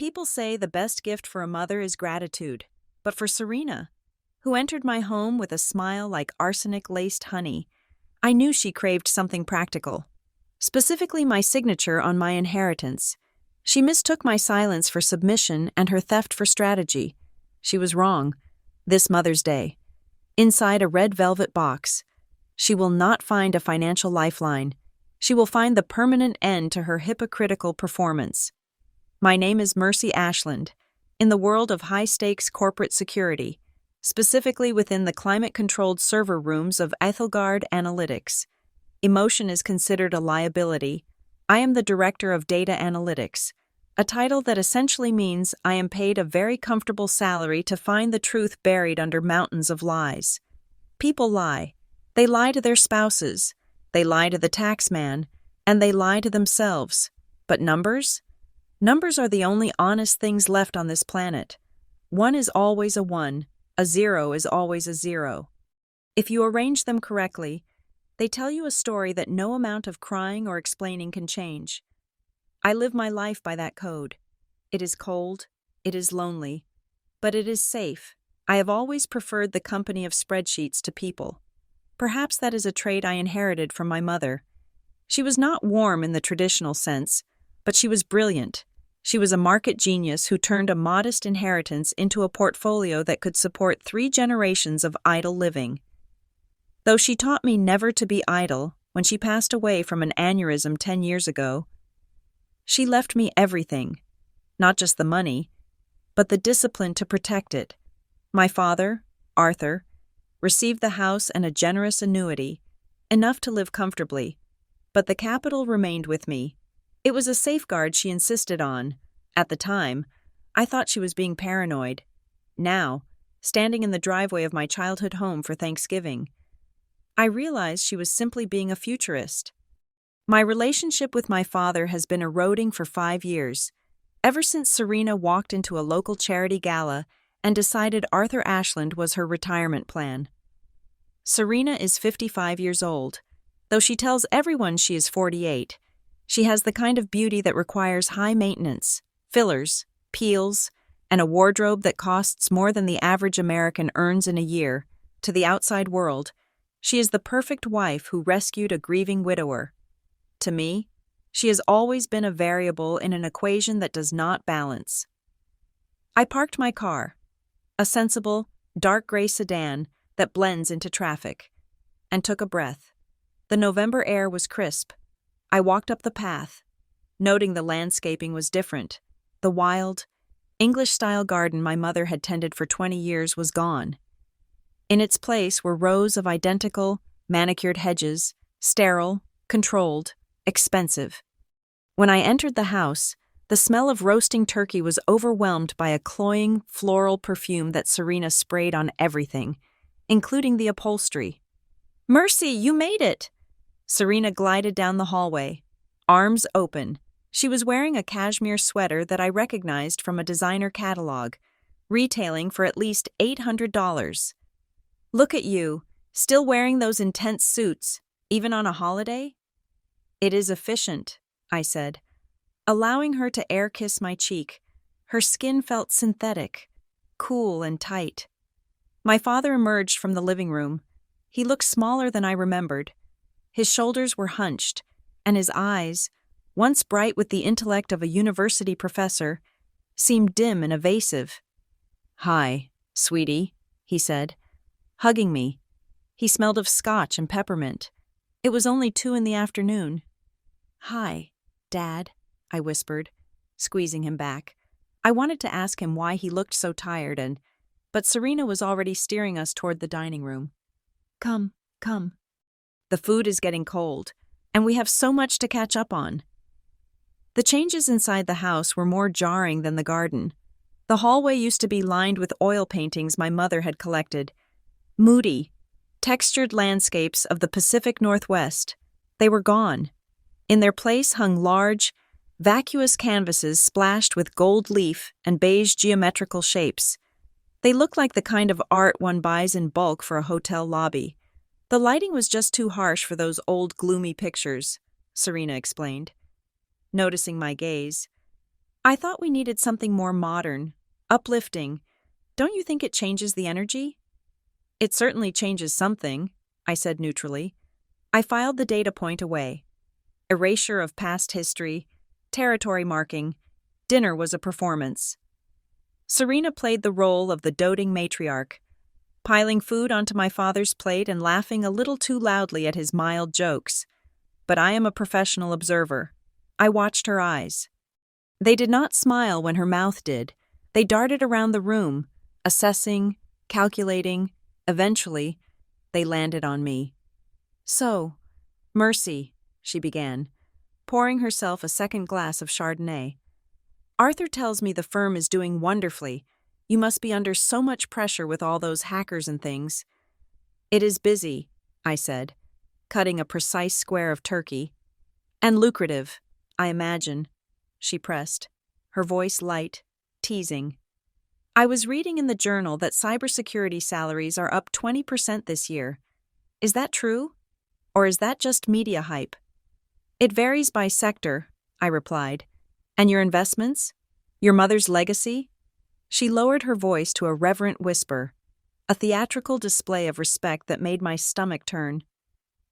People say the best gift for a mother is gratitude. But for Serena, who entered my home with a smile like arsenic-laced honey, I knew she craved something practical. Specifically my signature on my inheritance. She mistook my silence for submission and her theft for strategy. She was wrong. This Mother's Day. Inside a red velvet box, she will not find a financial lifeline. She will find the permanent end to her hypocritical performance. My name is Mercy Ashland, in the world of high-stakes corporate security, specifically within the climate-controlled server rooms of Ethelgard Analytics. Emotion is considered a liability. I am the Director of Data Analytics, a title that essentially means I am paid a very comfortable salary to find the truth buried under mountains of lies. People lie. They lie to their spouses, they lie to the tax man, and they lie to themselves. But numbers? Numbers are the only honest things left on this planet. 1 is always a 1, a 0 is always a 0. If you arrange them correctly, they tell you a story that no amount of crying or explaining can change. I live my life by that code. It is cold, it is lonely, but it is safe. I have always preferred the company of spreadsheets to people. Perhaps that is a trait I inherited from my mother. She was not warm in the traditional sense, but she was brilliant. She was a market genius who turned a modest inheritance into a portfolio that could support 3 generations of idle living. Though she taught me never to be idle when she passed away from an aneurysm 10 years ago, she left me everything, not just the money, but the discipline to protect it. My father, Arthur, received the house and a generous annuity, enough to live comfortably, but the capital remained with me. It was a safeguard she insisted on. At the time, I thought she was being paranoid. Now, standing in the driveway of my childhood home for Thanksgiving, I realized she was simply being a futurist. My relationship with my father has been eroding for 5 years, ever since Serena walked into a local charity gala and decided Arthur Ashland was her retirement plan. Serena is 55 years old. Though she tells everyone she is 48, she has the kind of beauty that requires high maintenance, fillers, peels, and a wardrobe that costs more than the average American earns in a year. To the outside world, she is the perfect wife who rescued a grieving widower. To me, she has always been a variable in an equation that does not balance. I parked my car, a sensible, dark gray sedan that blends into traffic, and took a breath. The November air was crisp. I walked up the path, noting the landscaping was different. The wild, English-style garden my mother had tended for 20 years was gone. In its place were rows of identical, manicured hedges, sterile, controlled, expensive. When I entered the house, the smell of roasting turkey was overwhelmed by a cloying, floral perfume that Serena sprayed on everything, including the upholstery. "Mercy, you made it!" Serena glided down the hallway, arms open. She was wearing a cashmere sweater that I recognized from a designer catalog, retailing for at least $800. "Look at you, still wearing those intense suits, even on a holiday?" "It is efficient," I said, allowing her to air-kiss my cheek. Her skin felt synthetic, cool and tight. My father emerged from the living room. He looked smaller than I remembered. His shoulders were hunched, and his eyes, once bright with the intellect of a university professor, seemed dim and evasive. "Hi, sweetie," he said, hugging me. He smelled of scotch and peppermint. It was only 2 in the afternoon. "Hi, Dad," I whispered, squeezing him back. I wanted to ask him why he looked so tired, but Serena was already steering us toward the dining room. Come. The food is getting cold, and we have so much to catch up on." The changes inside the house were more jarring than the garden. The hallway used to be lined with oil paintings my mother had collected. Moody, textured landscapes of the Pacific Northwest. They were gone. In their place hung large, vacuous canvases splashed with gold leaf and beige geometrical shapes. They looked like the kind of art one buys in bulk for a hotel lobby. "The lighting was just too harsh for those old gloomy pictures," Serena explained. Noticing my gaze, I thought we needed something more modern, uplifting. Don't you think it changes the energy? It certainly changes something, I said neutrally. I filed the data point away. Erasure of past history, territory marking. Dinner was a performance. Serena played the role of the doting matriarch, piling food onto my father's plate and laughing a little too loudly at his mild jokes. But I am a professional observer. I watched her eyes. They did not smile when her mouth did. They darted around the room, assessing, calculating. Eventually, they landed on me. "So, Mercy," she began, pouring herself a second glass of Chardonnay. "Arthur tells me the firm is doing wonderfully. You must be under so much pressure with all those hackers and things." "It is busy," I said, cutting a precise square of turkey. "And lucrative, I imagine," she pressed, her voice light, teasing. "I was reading in the journal that cybersecurity salaries are up 20% this year. Is that true? Or is that just media hype?" "It varies by sector," I replied. "And your investments? Your mother's legacy?" She lowered her voice to a reverent whisper, a theatrical display of respect that made my stomach turn.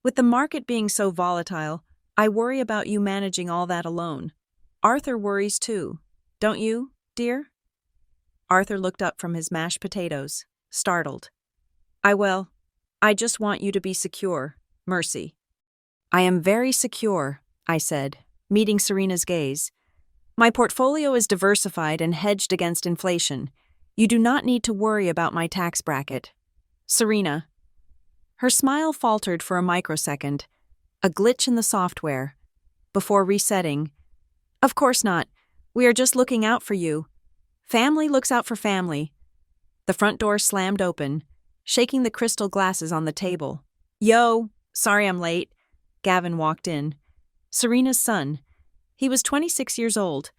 "With the market being so volatile, I worry about you managing all that alone. Arthur worries too, don't you, dear?" Arthur looked up from his mashed potatoes, startled. I just want you to be secure, Mercy." "I am very secure," I said, meeting Serena's gaze. "My portfolio is diversified and hedged against inflation. You do not need to worry about my tax bracket." "Serena." Her smile faltered for a microsecond, a glitch in the software. Before resetting, "Of course not. We are just looking out for you. Family looks out for family." The front door slammed open, shaking the crystal glasses on the table. "Yo, sorry I'm late." Gavin walked in. Serena's son. He was 26 years old,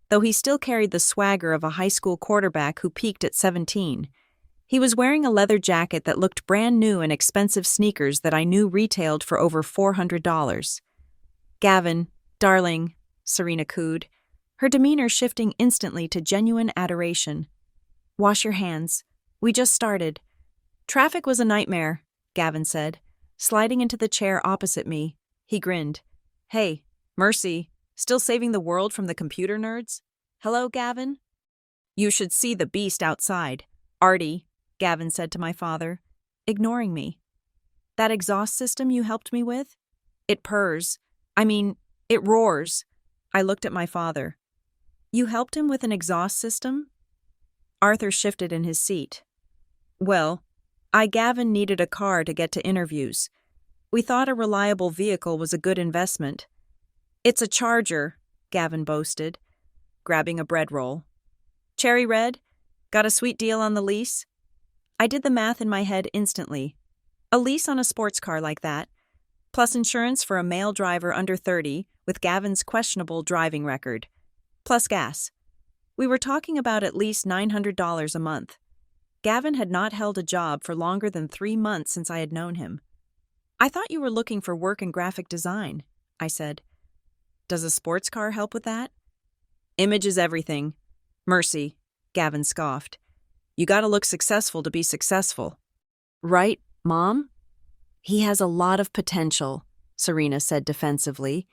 though he still carried the swagger of a high school quarterback who peaked at 17. He was wearing a leather jacket that looked brand new and expensive sneakers that I knew retailed for over $400. "Gavin, darling," Serena cooed, her demeanor shifting instantly to genuine adoration. "Wash your hands. We just started." "Traffic was a nightmare," Gavin said, sliding into the chair opposite me. He grinned. "Hey, Mercy, still saving the world from the computer nerds?" "Hello, Gavin?" "You should see the beast outside. Artie," Gavin said to my father, ignoring me. "That exhaust system you helped me with? It purrs. It roars." I looked at my father. "You helped him with an exhaust system?" Arthur shifted in his seat. "Well, Gavin needed a car to get to interviews. We thought a reliable vehicle was a good investment." "It's a Charger," Gavin boasted, grabbing a bread roll. "Cherry red? Got a sweet deal on the lease?" I did the math in my head instantly. A lease on a sports car like that, plus insurance for a male driver under 30 with Gavin's questionable driving record, plus gas. We were talking about at least $900 a month. Gavin had not held a job for longer than 3 months since I had known him. "I thought you were looking for work in graphic design," I said. "Does a sports car help with that?" "Image is everything. Mercy," Gavin scoffed. "You gotta look successful to be successful." "Right, Mom?" "He has a lot of potential," Serena said defensively.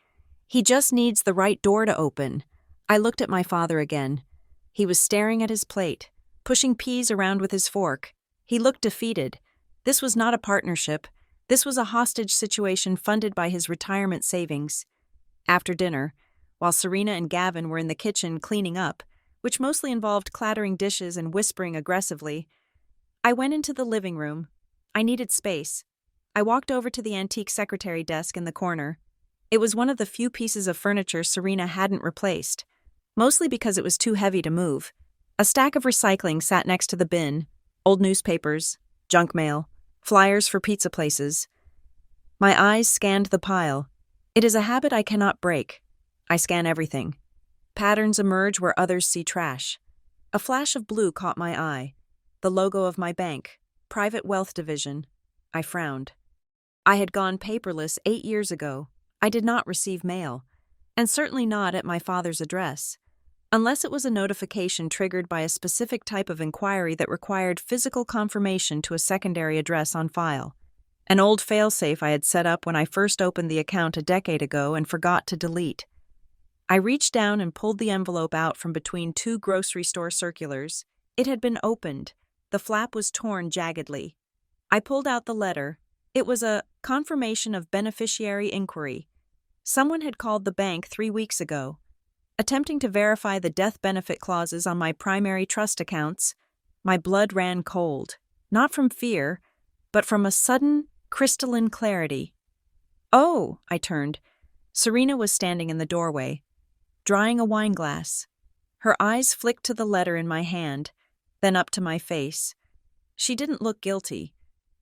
"He just needs the right door to open." I looked at my father again. He was staring at his plate, pushing peas around with his fork. He looked defeated. This was not a partnership. This was a hostage situation funded by his retirement savings. After dinner, while Serena and Gavin were in the kitchen cleaning up, which mostly involved clattering dishes and whispering aggressively, I went into the living room. I needed space. I walked over to the antique secretary desk in the corner. It was one of the few pieces of furniture Serena hadn't replaced, mostly because it was too heavy to move. A stack of recycling sat next to the bin, old newspapers, junk mail, flyers for pizza places. My eyes scanned the pile. It is a habit I cannot break. I scan everything. Patterns emerge where others see trash. A flash of blue caught my eye. The logo of my bank, Private Wealth Division. I frowned. I had gone paperless 8 years ago. I did not receive mail, and certainly not at my father's address. unless it was a notification triggered by a specific type of inquiry that required physical confirmation to a secondary address on file. An old failsafe I had set up when I first opened the account a decade ago and forgot to delete. I reached down and pulled the envelope out from between two grocery store circulars. It had been opened. The flap was torn jaggedly. I pulled out the letter. It was a confirmation of beneficiary inquiry. Someone had called the bank 3 weeks ago, attempting to verify the death benefit clauses on my primary trust accounts. My blood ran cold, not from fear, but from a sudden, crystalline clarity. "Oh," I turned. Serena was standing in the doorway, drying a wine glass. Her eyes flicked to the letter in my hand, then up to my face. She didn't look guilty.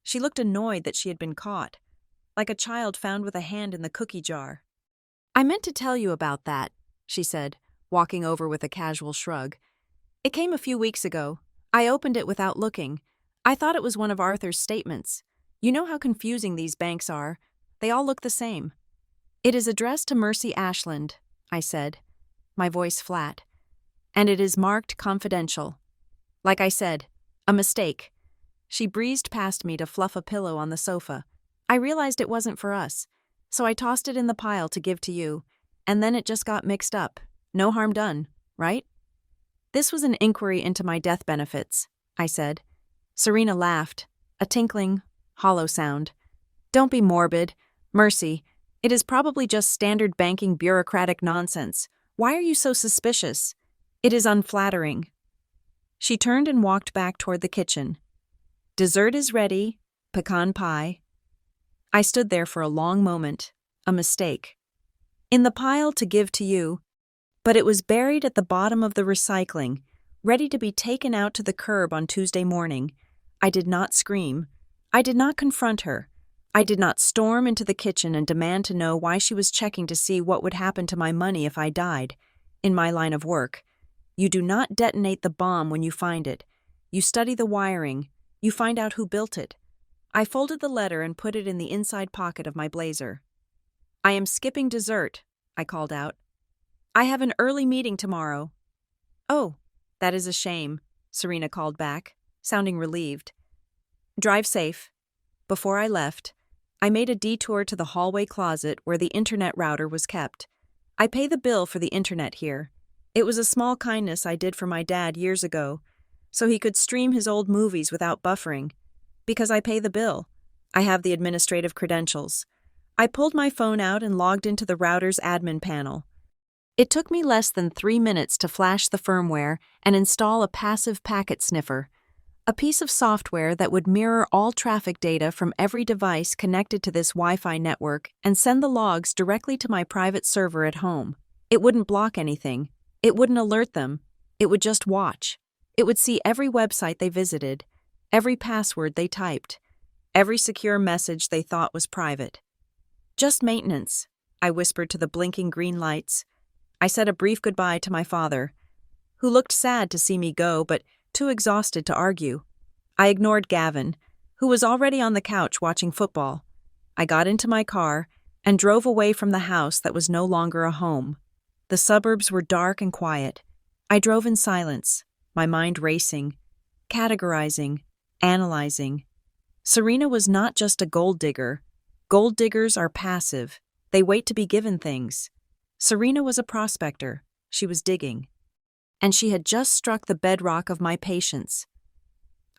She looked annoyed that she had been caught, like a child found with a hand in the cookie jar. "I meant to tell you about that," she said, walking over with a casual shrug. "It came a few weeks ago. I opened it without looking. I thought it was one of Arthur's statements. You know how confusing these banks are. They all look the same." "It is addressed to Mercy Ashland," I said, my voice flat. "And it is marked confidential. Like I said, a mistake." She breezed past me to fluff a pillow on the sofa. "I realized it wasn't for us, so I tossed it in the pile to give to you, and then it just got mixed up. No harm done, right?" "This was an inquiry into my death benefits," I said. Serena laughed, a tinkling, hollow sound. "Don't be morbid. Mercy, it is probably just standard banking bureaucratic nonsense. Why are you so suspicious? It is unflattering." She turned and walked back toward the kitchen. "Dessert is ready, pecan pie." I stood there for a long moment, a mistake. "In the pile to give to you," but it was buried at the bottom of the recycling, ready to be taken out to the curb on Tuesday morning. I did not scream. I did not confront her. I did not storm into the kitchen and demand to know why she was checking to see what would happen to my money if I died. In my line of work, you do not detonate the bomb when you find it. You study the wiring. You find out who built it. I folded the letter and put it in the inside pocket of my blazer. "I am skipping dessert," I called out. "I have an early meeting tomorrow." "Oh, that is a shame," Serena called back, sounding relieved. "Drive safe." Before I left, I made a detour to the hallway closet where the internet router was kept. I pay the bill for the internet here. It was a small kindness I did for my dad years ago, so he could stream his old movies without buffering. Because I pay the bill, I have the administrative credentials. I pulled my phone out and logged into the router's admin panel. It took me less than 3 minutes to flash the firmware and install a passive packet sniffer, a piece of software that would mirror all traffic data from every device connected to this Wi-Fi network and send the logs directly to my private server at home. It wouldn't block anything. It wouldn't alert them. It would just watch. It would see every website they visited, every password they typed, every secure message they thought was private. "Just maintenance," I whispered to the blinking green lights. I said a brief goodbye to my father, who looked sad to see me go but too exhausted to argue. I ignored Gavin, who was already on the couch watching football. I got into my car and drove away from the house that was no longer a home. The suburbs were dark and quiet. I drove in silence, my mind racing, categorizing, analyzing. Serena was not just a gold digger. Gold diggers are passive. They wait to be given things. Serena was a prospector. She was digging. And she had just struck the bedrock of my patience.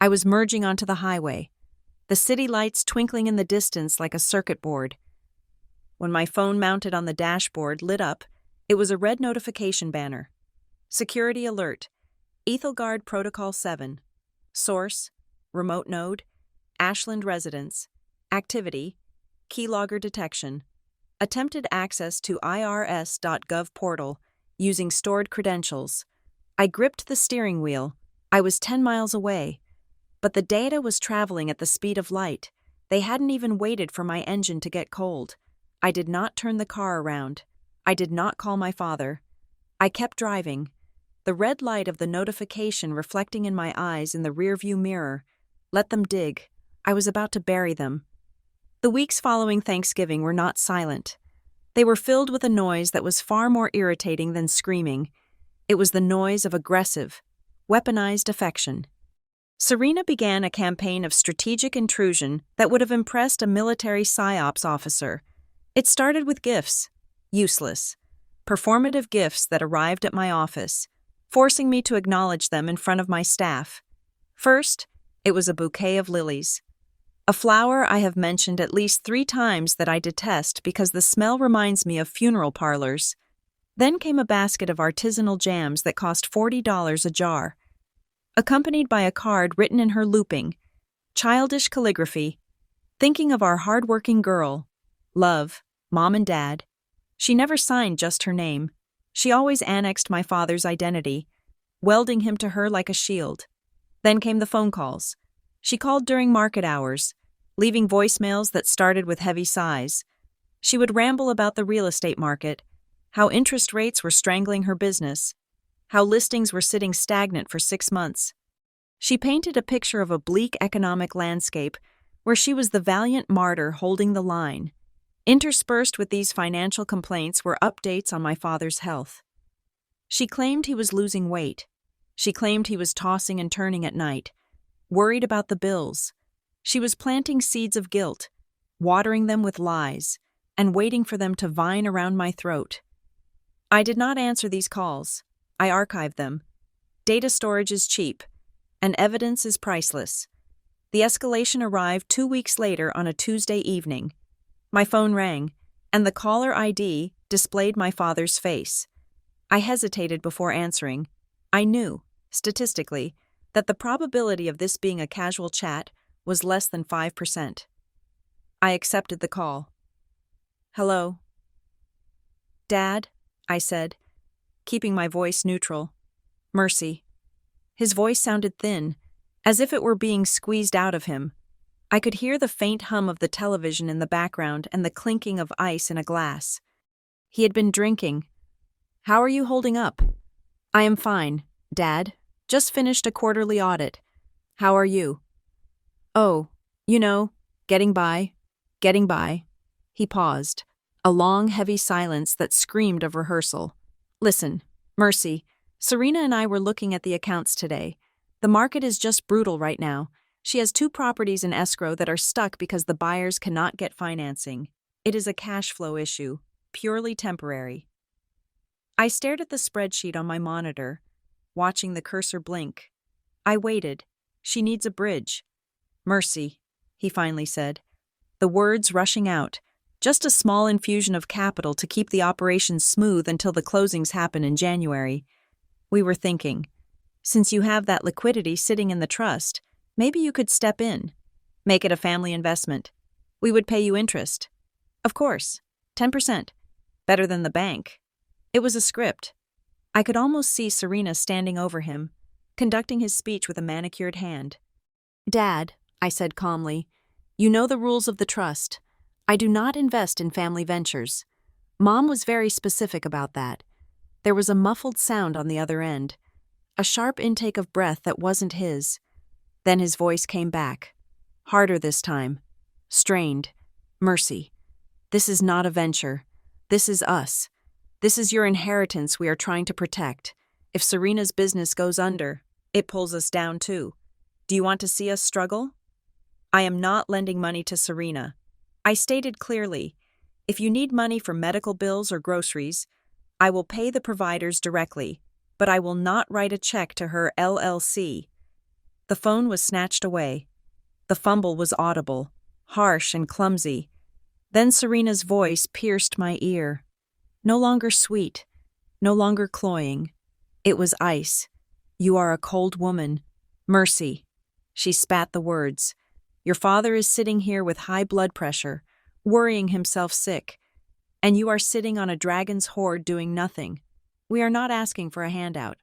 I was merging onto the highway, the city lights twinkling in the distance like a circuit board. When my phone mounted on the dashboard lit up, it was a red notification banner. Security alert. Ethelgard Protocol 7. Source, remote node, Ashland residence. Activity, keylogger detection. Attempted access to irs.gov portal using stored credentials. I gripped the steering wheel. I was 10 miles away. But the data was traveling at the speed of light. They hadn't even waited for my engine to get cold. I did not turn the car around. I did not call my father. I kept driving, the red light of the notification reflecting in my eyes in the rearview mirror. Let them dig. I was about to bury them. The weeks following Thanksgiving were not silent. They were filled with a noise that was far more irritating than screaming. It was the noise of aggressive, weaponized affection. Serena began a campaign of strategic intrusion that would have impressed a military psyops officer. It started with gifts, useless, performative gifts that arrived at my office, forcing me to acknowledge them in front of my staff. First, it was a bouquet of lilies. A flower I have mentioned at least 3 times that I detest because the smell reminds me of funeral parlors. Then came a basket of artisanal jams that cost $40 a jar, accompanied by a card written in her looping, childish calligraphy, thinking of our hard-working girl, love, Mom and Dad. She never signed just her name. She always annexed my father's identity, welding him to her like a shield. Then came the phone calls. She called during market hours, leaving voicemails that started with heavy sighs. She would ramble about the real estate market, how interest rates were strangling her business, how listings were sitting stagnant for 6 months. She painted a picture of a bleak economic landscape where she was the valiant martyr holding the line. Interspersed with these financial complaints were updates on my father's health. She claimed he was losing weight. She claimed he was tossing and turning at night, worried about the bills. She was planting seeds of guilt, watering them with lies, and waiting for them to vine around my throat. I did not answer these calls. I archived them. Data storage is cheap, and evidence is priceless. The escalation arrived 2 weeks later on a Tuesday evening. My phone rang, and the caller ID displayed my father's face. I hesitated before answering. I knew, statistically, that the probability of this being a casual chat was less than 5%. I accepted the call. "Hello?" "Dad," I said, keeping my voice neutral. "Mercy." His voice sounded thin, as if it were being squeezed out of him. I could hear the faint hum of the television in the background and the clinking of ice in a glass. He had been drinking. "How are you holding up?" "I am fine, Dad. Just finished a quarterly audit. How are you?" "Oh, getting by. He paused, a long, heavy silence that screamed of rehearsal. "Listen, Mercy, Serena and I were looking at the accounts today. The market is just brutal right now. She has 2 properties in escrow that are stuck because the buyers cannot get financing. It is a cash flow issue, purely temporary." I stared at the spreadsheet on my monitor, watching the cursor blink. I waited. "She needs a bridge." "Mercy," he finally said, the words rushing out. "Just a small infusion of capital to keep the operation smooth until the closings happen in January." We were thinking, since you have that liquidity sitting in the trust, maybe you could step in. Make it a family investment. We would pay you interest. Of course, 10%. Better than the bank. It was a script. I could almost see Serena standing over him, conducting his speech with a manicured hand. "Dad," I said calmly, "you know the rules of the trust. I do not invest in family ventures." Mom was very specific about that. There was a muffled sound on the other end, a sharp intake of breath that wasn't his. Then his voice came back, harder this time, strained. "Mercy, this is not a venture. This is us. This is your inheritance we are trying to protect. If Serena's business goes under, it pulls us down too. Do you want to see us struggle?" I am not lending money to Serena. I stated clearly, if you need money for medical bills or groceries, I will pay the providers directly, but I will not write a check to her LLC. The phone was snatched away. The fumble was audible, harsh and clumsy. Then Serena's voice pierced my ear. No longer sweet, no longer cloying. It was ice. "You are a cold woman. Mercy." She spat the words. "Your father is sitting here with high blood pressure, worrying himself sick, and you are sitting on a dragon's hoard doing nothing. We are not asking for a handout.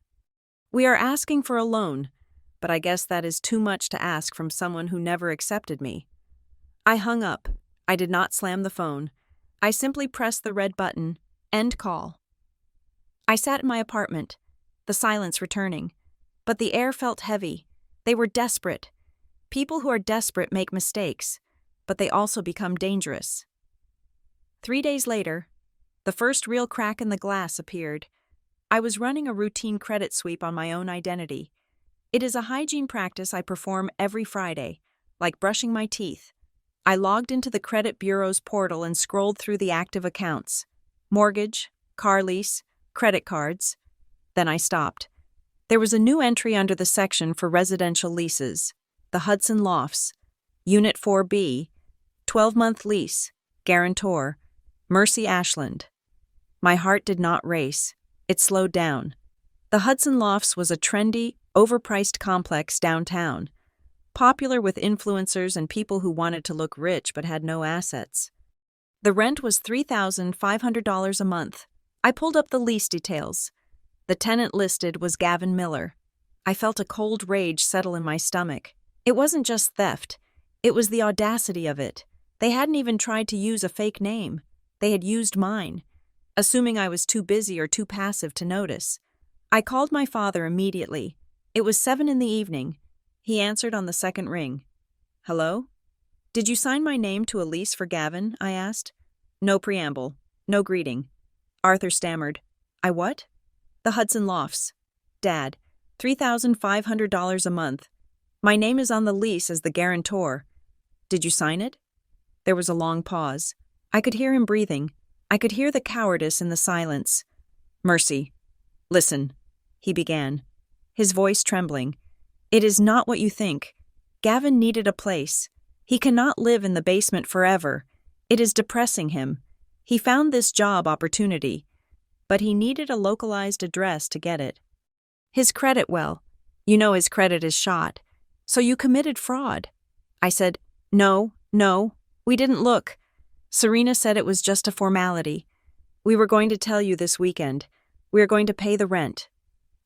We are asking for a loan, but I guess that is too much to ask from someone who never accepted me." I hung up. I did not slam the phone. I simply pressed the red button, end call. I sat in my apartment, the silence returning, but the air felt heavy. They were desperate. People who are desperate make mistakes, but they also become dangerous. 3 days later, the first real crack in the glass appeared. I was running a routine credit sweep on my own identity. It is a hygiene practice I perform every Friday, like brushing my teeth. I logged into the credit bureau's portal and scrolled through the active accounts: mortgage, car lease, credit cards. Then I stopped. There was a new entry under the section for residential leases: the Hudson Lofts, Unit 4B, 12-month lease, guarantor, Mercy Ashland. My heart did not race. It slowed down. The Hudson Lofts was a trendy, overpriced complex downtown, popular with influencers and people who wanted to look rich but had no assets. The rent was $3,500 a month. I pulled up the lease details. The tenant listed was Gavin Miller. I felt a cold rage settle in my stomach. It wasn't just theft. It was the audacity of it. They hadn't even tried to use a fake name. They had used mine, assuming I was too busy or too passive to notice. I called my father immediately. It was 7 p.m. He answered on the second ring. "Hello? Did you sign my name to a lease for Gavin?" I asked. No preamble. No greeting. Arthur stammered. "I what?" "The Hudson Lofts. Dad, $3,500 a month. My name is on the lease as the guarantor. Did you sign it?" There was a long pause. I could hear him breathing. I could hear the cowardice in the silence. "Mercy, listen," he began, his voice trembling. "It is not what you think. Gavin needed a place. He cannot live in the basement forever. It is depressing him. He found this job opportunity, but he needed a localized address to get it. His credit, well, you know his credit is shot. So you committed fraud." I said, No, we didn't look. Serena said it was just a formality. We were going to tell you this weekend. We are going to pay the rent.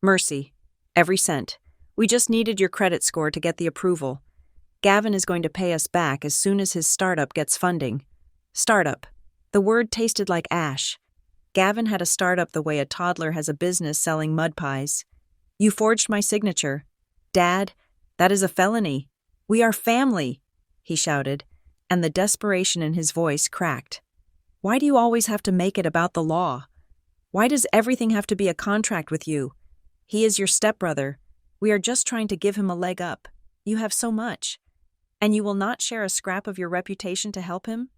Mercy, every cent. We just needed your credit score to get the approval. Gavin is going to pay us back as soon as his startup gets funding. Startup. The word tasted like ash. Gavin had a startup the way a toddler has a business selling mud pies. You forged my signature. Dad, that is a felony. We are family, he shouted, and the desperation in his voice cracked. Why do you always have to make it about the law? Why does everything have to be a contract with you? He is your stepbrother. We are just trying to give him a leg up. You have so much. And you will not share a scrap of your reputation to help him?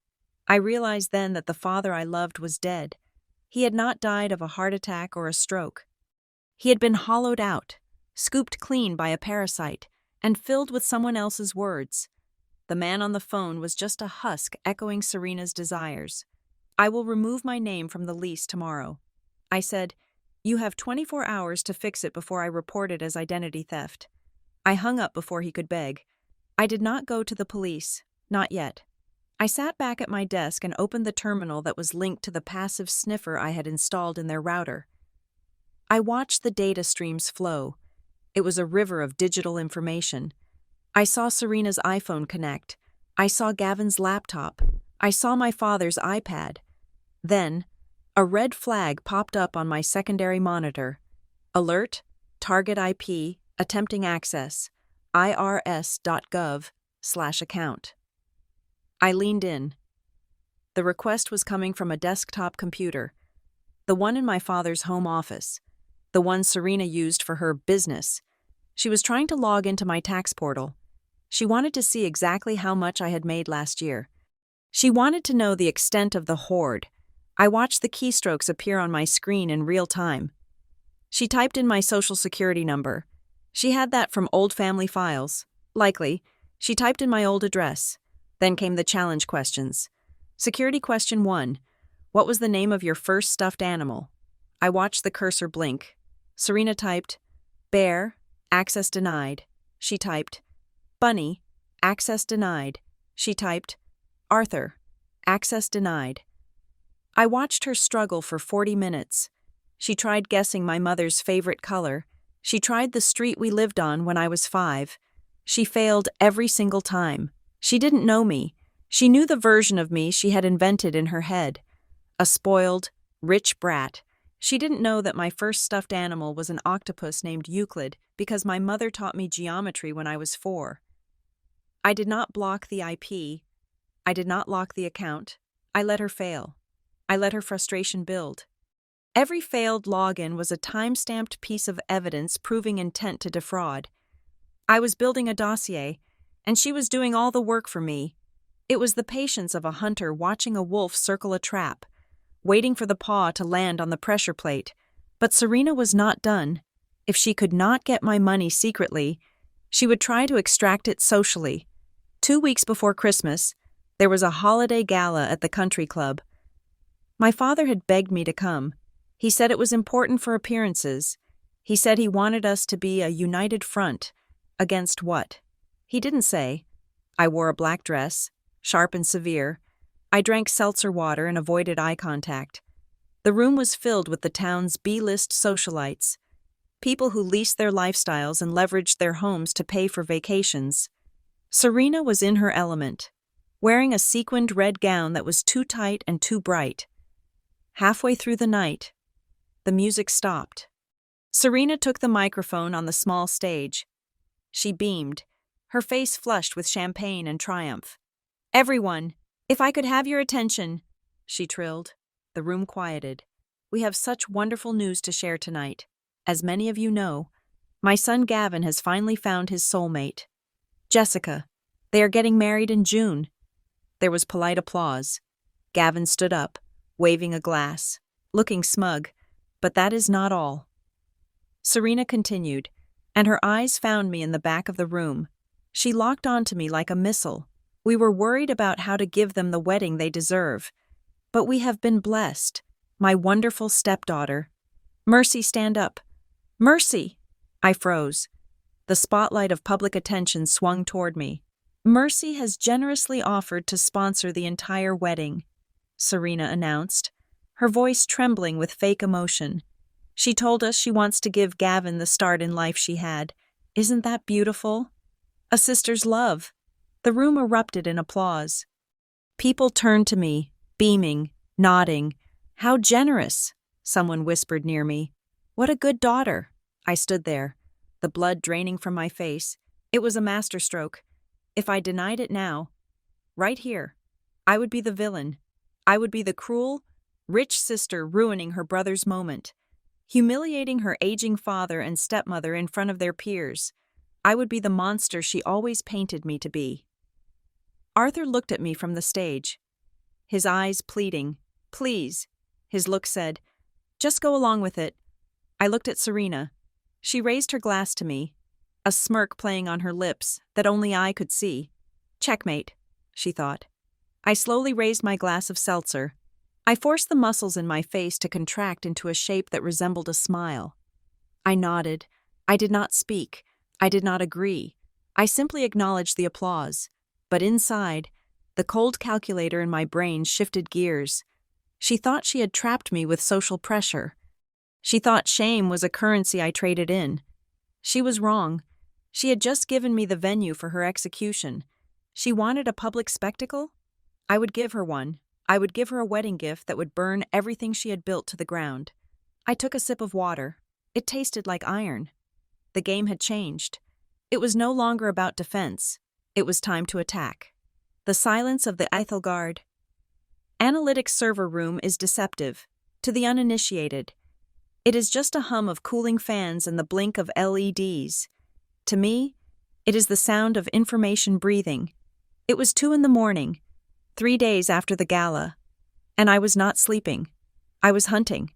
I realized then that the father I loved was dead. He had not died of a heart attack or a stroke. He had been hollowed out, scooped clean by a parasite, and filled with someone else's words. The man on the phone was just a husk echoing Serena's desires. I will remove my name from the lease tomorrow. I said, you have 24 hours to fix it before I report it as identity theft. I hung up before he could beg. I did not go to the police, not yet. I sat back at my desk and opened the terminal that was linked to the passive sniffer I had installed in their router. I watched the data streams flow. It was a river of digital information. I saw Serena's iPhone connect. I saw Gavin's laptop. I saw my father's iPad. Then, a red flag popped up on my secondary monitor. Alert, target IP, attempting access, irs.gov/account. I leaned in. The request was coming from a desktop computer, the one in my father's home office, the one Serena used for her business. She was trying to log into my tax portal. She wanted to see exactly how much I had made last year. She wanted to know the extent of the hoard. I watched the keystrokes appear on my screen in real time. She typed in my social security number. She had that from old family files. Likely. She typed in my old address. Then came the challenge questions. Security question 1. What was the name of your first stuffed animal? I watched the cursor blink. Serena typed, Bear, access denied. She typed, Bunny, access denied. She typed, Arthur, access denied. I watched her struggle for 40 minutes. She tried guessing my mother's favorite color. She tried the street we lived on when I was 5. She failed every single time. She didn't know me. She knew the version of me she had invented in her head. A spoiled, rich brat. She didn't know that my first stuffed animal was an octopus named Euclid because my mother taught me geometry when I was 4. I did not block the IP. I did not lock the account. I let her fail. I let her frustration build. Every failed login was a time-stamped piece of evidence proving intent to defraud. I was building a dossier, and she was doing all the work for me. It was the patience of a hunter watching a wolf circle a trap, waiting for the paw to land on the pressure plate. But Serena was not done. If she could not get my money secretly, she would try to extract it socially. 2 weeks before Christmas, there was a holiday gala at the country club. My father had begged me to come. He said it was important for appearances. He said he wanted us to be a united front. Against what? He didn't say. I wore a black dress, sharp and severe. I drank seltzer water and avoided eye contact. The room was filled with the town's B-list socialites, people who leased their lifestyles and leveraged their homes to pay for vacations. Serena was in her element, wearing a sequined red gown that was too tight and too bright. Halfway through the night, the music stopped. Serena took the microphone on the small stage. She beamed, her face flushed with champagne and triumph. "Everyone, if I could have your attention," she trilled. The room quieted. "We have such wonderful news to share tonight. As many of you know, my son Gavin has finally found his soulmate. Jessica, they are getting married in June." There was polite applause. Gavin stood up, waving a glass, looking smug, but that is not all. Serena continued, and her eyes found me in the back of the room. She locked onto me like a missile. "We were worried about how to give them the wedding they deserve. But we have been blessed. My wonderful stepdaughter. Mercy, stand up. Mercy!" I froze. The spotlight of public attention swung toward me. "Mercy has generously offered to sponsor the entire wedding," Serena announced, her voice trembling with fake emotion. "She told us she wants to give Gavin the start in life she had. Isn't that beautiful? A sister's love." The room erupted in applause. People turned to me, beaming, nodding. "How generous," someone whispered near me. "What a good daughter." I stood there, the blood draining from my face. It was a masterstroke. If I denied it now, right here, I would be the villain. I would be the cruel, rich sister ruining her brother's moment, humiliating her aging father and stepmother in front of their peers. I would be the monster she always painted me to be. Arthur looked at me from the stage, his eyes pleading. "Please," his look said. "Just go along with it." I looked at Serena. She raised her glass to me, a smirk playing on her lips that only I could see. "Checkmate," she thought. I slowly raised my glass of seltzer. I forced the muscles in my face to contract into a shape that resembled a smile. I nodded. I did not speak. I did not agree. I simply acknowledged the applause. But inside, the cold calculator in my brain shifted gears. She thought she had trapped me with social pressure. She thought shame was a currency I traded in. She was wrong. She had just given me the venue for her execution. She wanted a public spectacle? I would give her one. I would give her a wedding gift that would burn everything she had built to the ground. I took a sip of water. It tasted like iron. The game had changed. It was no longer about defense. It was time to attack. The silence of the Eithel-Guard. Analytics server room is deceptive. To the uninitiated, it is just a hum of cooling fans and the blink of LEDs. To me, it is the sound of information breathing. It was 2 a.m, 3 days after the gala, and I was not sleeping. I was hunting.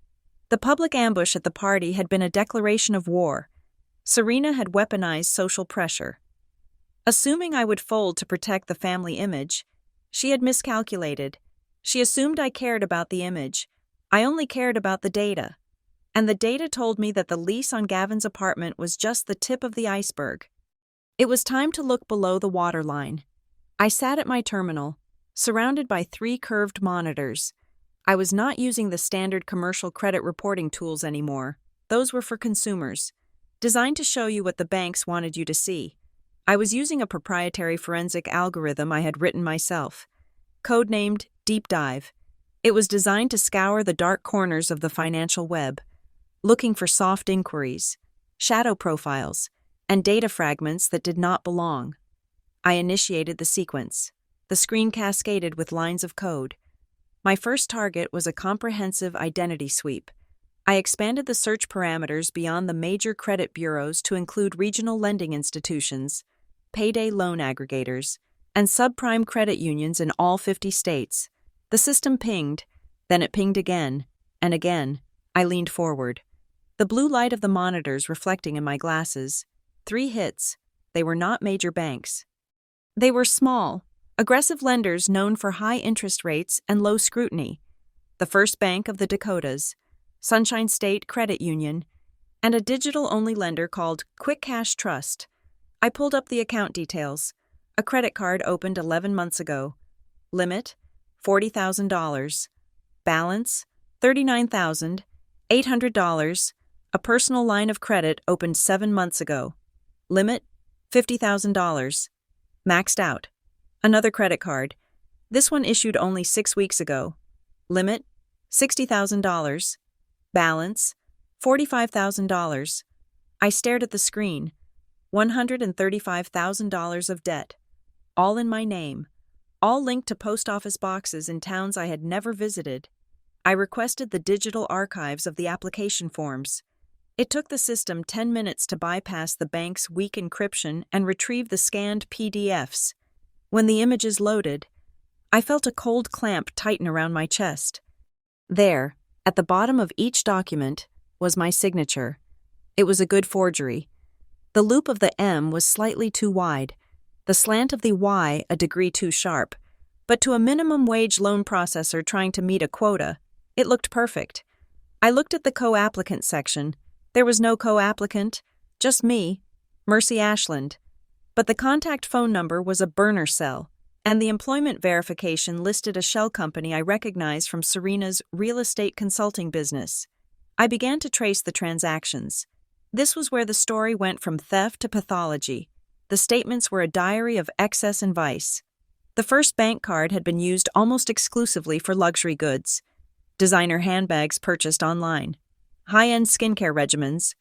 The public ambush at the party had been a declaration of war. Serena had weaponized social pressure. Assuming I would fold to protect the family image, she had miscalculated. She assumed I cared about the image. I only cared about the data. And the data told me that the lease on Gavin's apartment was just the tip of the iceberg. It was time to look below the waterline. I sat at my terminal, surrounded by 3 curved monitors. I was not using the standard commercial credit reporting tools anymore. Those were for consumers, designed to show you what the banks wanted you to see. I was using a proprietary forensic algorithm I had written myself, codenamed Deep Dive. It was designed to scour the dark corners of the financial web, looking for soft inquiries, shadow profiles, and data fragments that did not belong. I initiated the sequence. The screen cascaded with lines of code. My first target was a comprehensive identity sweep. I expanded the search parameters beyond the major credit bureaus to include regional lending institutions, payday loan aggregators, and subprime credit unions in all 50 states. The system pinged, then it pinged again, and again. I leaned forward. The blue light of the monitors reflecting in my glasses. 3 hits. They were not major banks. They were small, aggressive lenders known for high interest rates and low scrutiny. The First Bank of the Dakotas, Sunshine State Credit Union, and a digital-only lender called Quick Cash Trust. I pulled up the account details. A credit card opened 11 months ago. Limit, $40,000. Balance, $39,800. A personal line of credit opened 7 months ago. Limit, $50,000. Maxed out. Another credit card. This one issued only 6 weeks ago. Limit, $60,000. Balance, $45,000. I stared at the screen. $135,000 of debt. All in my name. All linked to post office boxes in towns I had never visited. I requested the digital archives of the application forms. It took the system 10 minutes to bypass the bank's weak encryption and retrieve the scanned PDFs. When the images loaded, I felt a cold clamp tighten around my chest. There, at the bottom of each document, was my signature. It was a good forgery. The loop of the M was slightly too wide, the slant of the Y a degree too sharp, but to a minimum wage loan processor trying to meet a quota, it looked perfect. I looked at the co-applicant section. There was no co-applicant, just me, Mercy Ashland. But the contact phone number was a burner cell, and the employment verification listed a shell company I recognized from Serena's real estate consulting business. I began to trace the transactions. This was where the story went from theft to pathology. The statements were a diary of excess and vice. The First Bank card had been used almost exclusively for luxury goods. Designer handbags purchased online. High-end skincare regimens.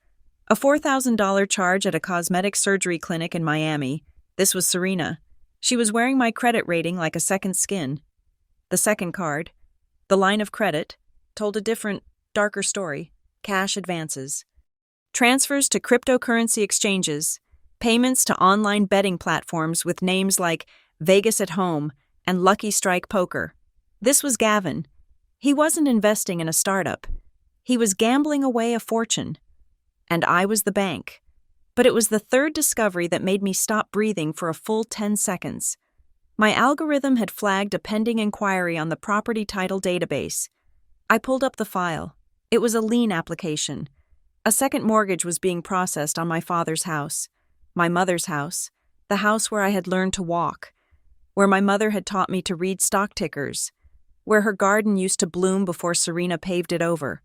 A $4,000 charge at a cosmetic surgery clinic in Miami. This was Serena. She was wearing my credit rating like a second skin. The second card, the line of credit, told a different, darker story. Cash advances. Transfers to cryptocurrency exchanges. Payments to online betting platforms with names like Vegas at Home and Lucky Strike Poker. This was Gavin. He wasn't investing in a startup. He was gambling away a fortune. And I was the bank. But it was the third discovery that made me stop breathing for a full 10 seconds. My algorithm had flagged a pending inquiry on the property title database. I pulled up the file. It was a lien application. A second mortgage was being processed on my father's house, my mother's house, the house where I had learned to walk, where my mother had taught me to read stock tickers, where her garden used to bloom before Serena paved it over.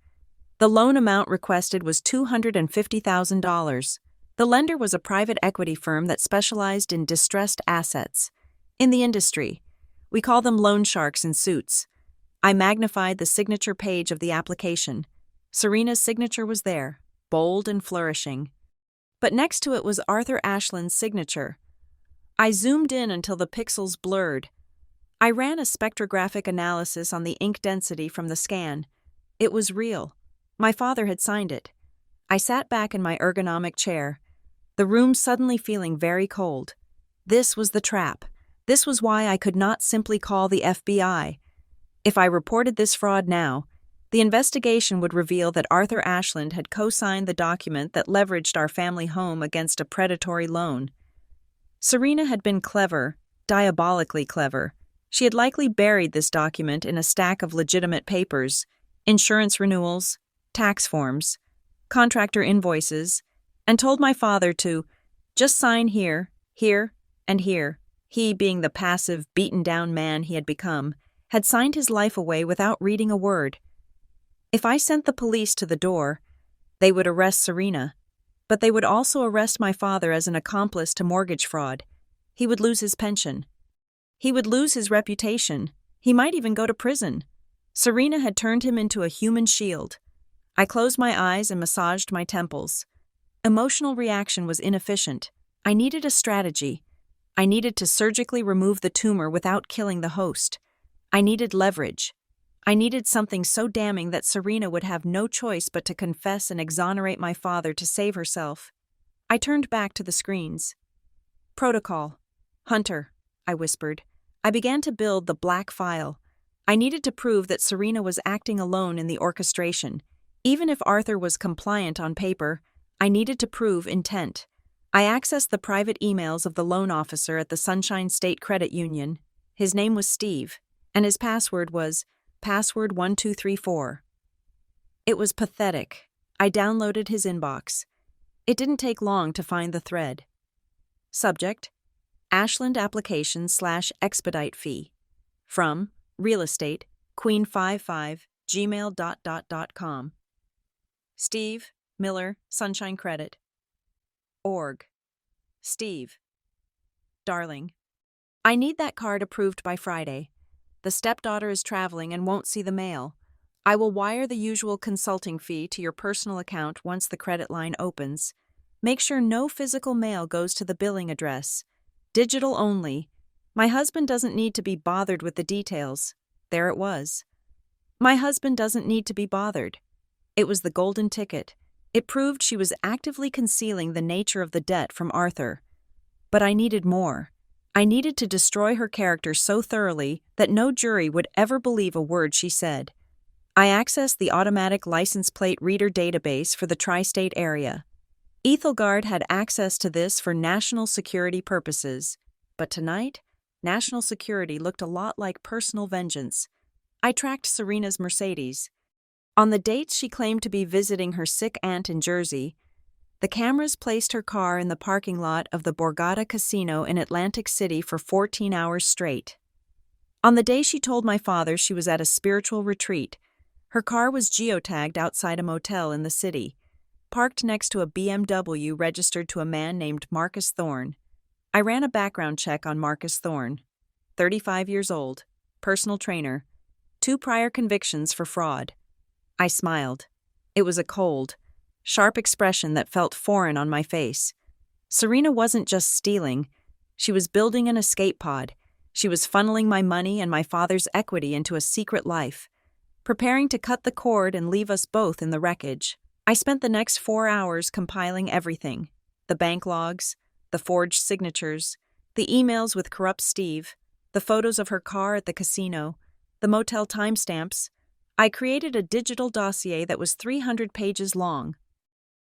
The loan amount requested was $250,000. The lender was a private equity firm that specialized in distressed assets. In the industry, we call them loan sharks in suits. I magnified the signature page of the application. Serena's signature was there, bold and flourishing. But next to it was Arthur Ashland's signature. I zoomed in until the pixels blurred. I ran a spectrographic analysis on the ink density from the scan. It was real. My father had signed it. I sat back in my ergonomic chair, the room suddenly feeling very cold. This was the trap. This was why I could not simply call the FBI. If I reported this fraud now, the investigation would reveal that Arthur Ashland had co-signed the document that leveraged our family home against a predatory loan. Serena had been clever, diabolically clever. She had likely buried this document in a stack of legitimate papers, insurance renewals, tax forms, contractor invoices, and told my father to just sign here, here, and here. He, being the passive, beaten-down man he had become, had signed his life away without reading a word. If I sent the police to the door, they would arrest Serena, but they would also arrest my father as an accomplice to mortgage fraud. He would lose his pension. He would lose his reputation. He might even go to prison. Serena had turned him into a human shield. I closed my eyes and massaged my temples. Emotional reaction was inefficient. I needed a strategy. I needed to surgically remove the tumor without killing the host. I needed leverage. I needed something so damning that Serena would have no choice but to confess and exonerate my father to save herself. I turned back to the screens. Protocol. Hunter, I whispered. I began to build the black file. I needed to prove that Serena was acting alone in the orchestration. Even if Arthur was compliant on paper, I needed to prove intent. I accessed the private emails of the loan officer at the Sunshine State Credit Union. His name was Steve, and his password was password1234. It was pathetic. I downloaded his inbox. It didn't take long to find the thread. Subject: Ashland application/expedite fee. From real estate, queen55, gmail.com. Steve, Miller, Sunshine Credit. Org. Steve. Darling, I need that card approved by Friday. The stepdaughter is traveling and won't see the mail. I will wire the usual consulting fee to your personal account once the credit line opens. Make sure no physical mail goes to the billing address. Digital only. My husband doesn't need to be bothered with the details. There it was. My husband doesn't need to be bothered. It was the golden ticket. It proved she was actively concealing the nature of the debt from Arthur. But I needed more. I needed to destroy her character so thoroughly that no jury would ever believe a word she said. I accessed the automatic license plate reader database for the tri-state area. Ethelgard had access to this for national security purposes. But tonight, national security looked a lot like personal vengeance. I tracked Serena's Mercedes. On the dates she claimed to be visiting her sick aunt in Jersey, the cameras placed her car in the parking lot of the Borgata Casino in Atlantic City for 14 hours straight. On the day she told my father she was at a spiritual retreat, her car was geotagged outside a motel in the city, parked next to a BMW registered to a man named Marcus Thorne. I ran a background check on Marcus Thorne. 35 years old, personal trainer, 2 prior convictions for fraud. I smiled. It was a cold, sharp expression that felt foreign on my face. Serena wasn't just stealing. She was building an escape pod. She was funneling my money and my father's equity into a secret life, preparing to cut the cord and leave us both in the wreckage. I spent the next 4 hours compiling everything: the bank logs, the forged signatures, the emails with corrupt Steve, the photos of her car at the casino, the motel timestamps. I created a digital dossier that was 300 pages long.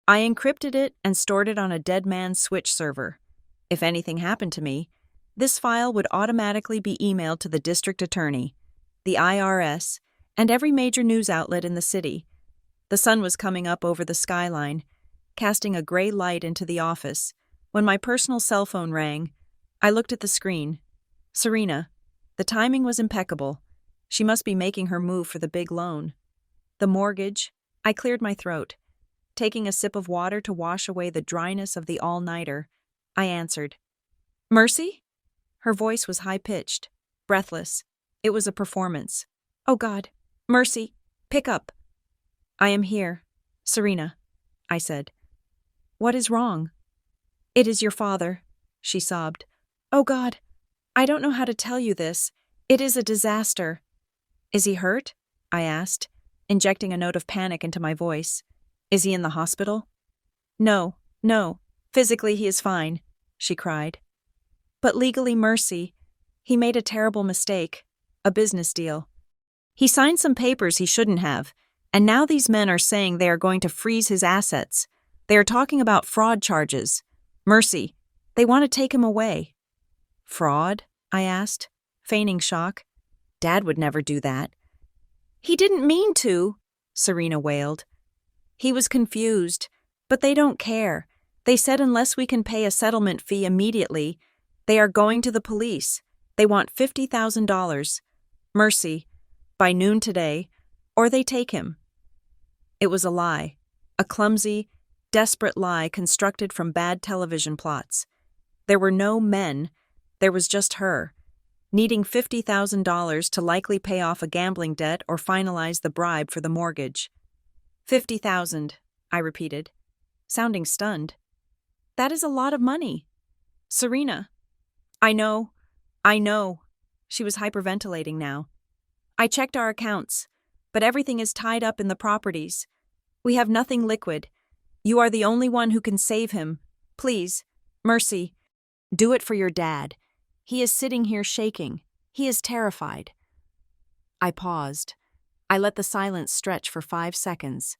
I encrypted it and stored it on a dead man's switch server. If anything happened to me, this file would automatically be emailed to the district attorney, the IRS, and every major news outlet in the city. The sun was coming up over the skyline, casting a gray light into the office. When my personal cell phone rang, I looked at the screen. Serena. The timing was impeccable. She must be making her move for the big loan. The mortgage. I cleared my throat. Taking a sip of water to wash away the dryness of the all-nighter, I answered. Mercy? Her voice was high-pitched, breathless. It was a performance. Oh God, Mercy, pick up. I am here, Serena, I said. What is wrong? It is your father, she sobbed. Oh God, I don't know how to tell you this. It is a disaster. Is he hurt? I asked, injecting a note of panic into my voice. Is he in the hospital? No. Physically he is fine, she cried. But legally, Mercy, he made a terrible mistake, a business deal. He signed some papers he shouldn't have, and now these men are saying they are going to freeze his assets. They are talking about fraud charges. Mercy, they want to take him away. Fraud? I asked, feigning shock. Dad would never do that. He didn't mean to, Serena wailed. He was confused, but they don't care. They said unless we can pay a settlement fee immediately, they are going to the police. They want $50,000. Mercy, by noon today, or they take him. It was a lie, a clumsy, desperate lie constructed from bad television plots. There were no men, there was just her, needing $50,000 to likely pay off a gambling debt or finalize the bribe for the mortgage. 50,000, I repeated, sounding stunned. That is a lot of money. Serena. I know. She was hyperventilating now. I checked our accounts. but everything is tied up in the properties. We have nothing liquid. You are the only one who can save him. Please, Mercy, do it for your dad. He is sitting here shaking. He is terrified." I paused. I let the silence stretch for 5 seconds,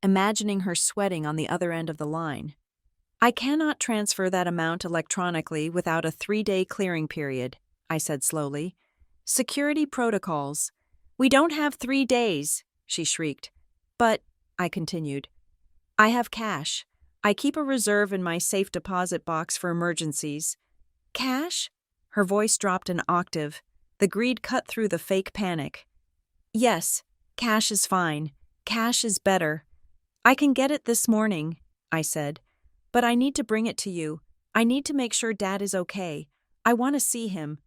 imagining her sweating on the other end of the line. "I cannot transfer that amount electronically without a 3-day clearing period," I said slowly. "Security protocols." "We don't have 3 days," she shrieked. "But," I continued, "I have cash. I keep a reserve in my safe deposit box for emergencies." "Cash?" Her voice dropped an octave. The greed cut through the fake panic. "Yes, cash is fine. Cash is better. I can get it this morning," I said. "But I need to bring it to you. I need to make sure Dad is okay. I want to see him."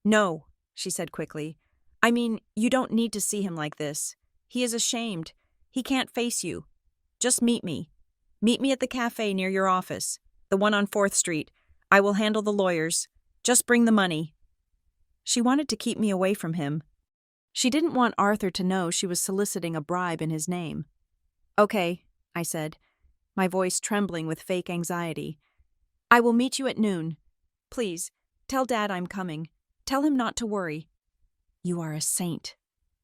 "No," she said quickly. "I mean, you don't need to see him like this. He is ashamed. He can't face you. Just meet me. Meet me at the cafe near your office, the one on 4th Street. I will handle the lawyers. Just bring the money." She wanted to keep me away from him. She didn't want Arthur to know she was soliciting a bribe in his name. "Okay," I said, my voice trembling with fake anxiety. "I will meet you at noon. Please, tell Dad I'm coming. Tell him not to worry." "You are a saint.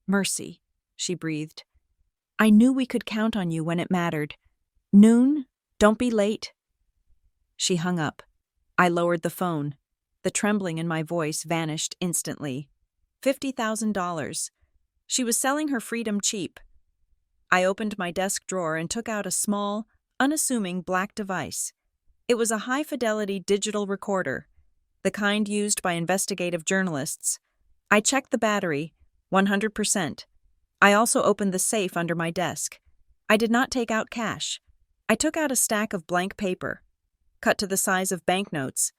Mercy," she breathed. "I knew we could count on you when it mattered. Noon? Don't be late." She hung up. I lowered the phone. The trembling in my voice vanished instantly. $50,000. She was selling her freedom cheap. I opened my desk drawer and took out a small, unassuming black device. It was a high-fidelity digital recorder, the kind used by investigative journalists. I checked the battery, 100%. I also opened the safe under my desk. I did not take out cash. I took out a stack of blank paper, cut to the size of banknotes.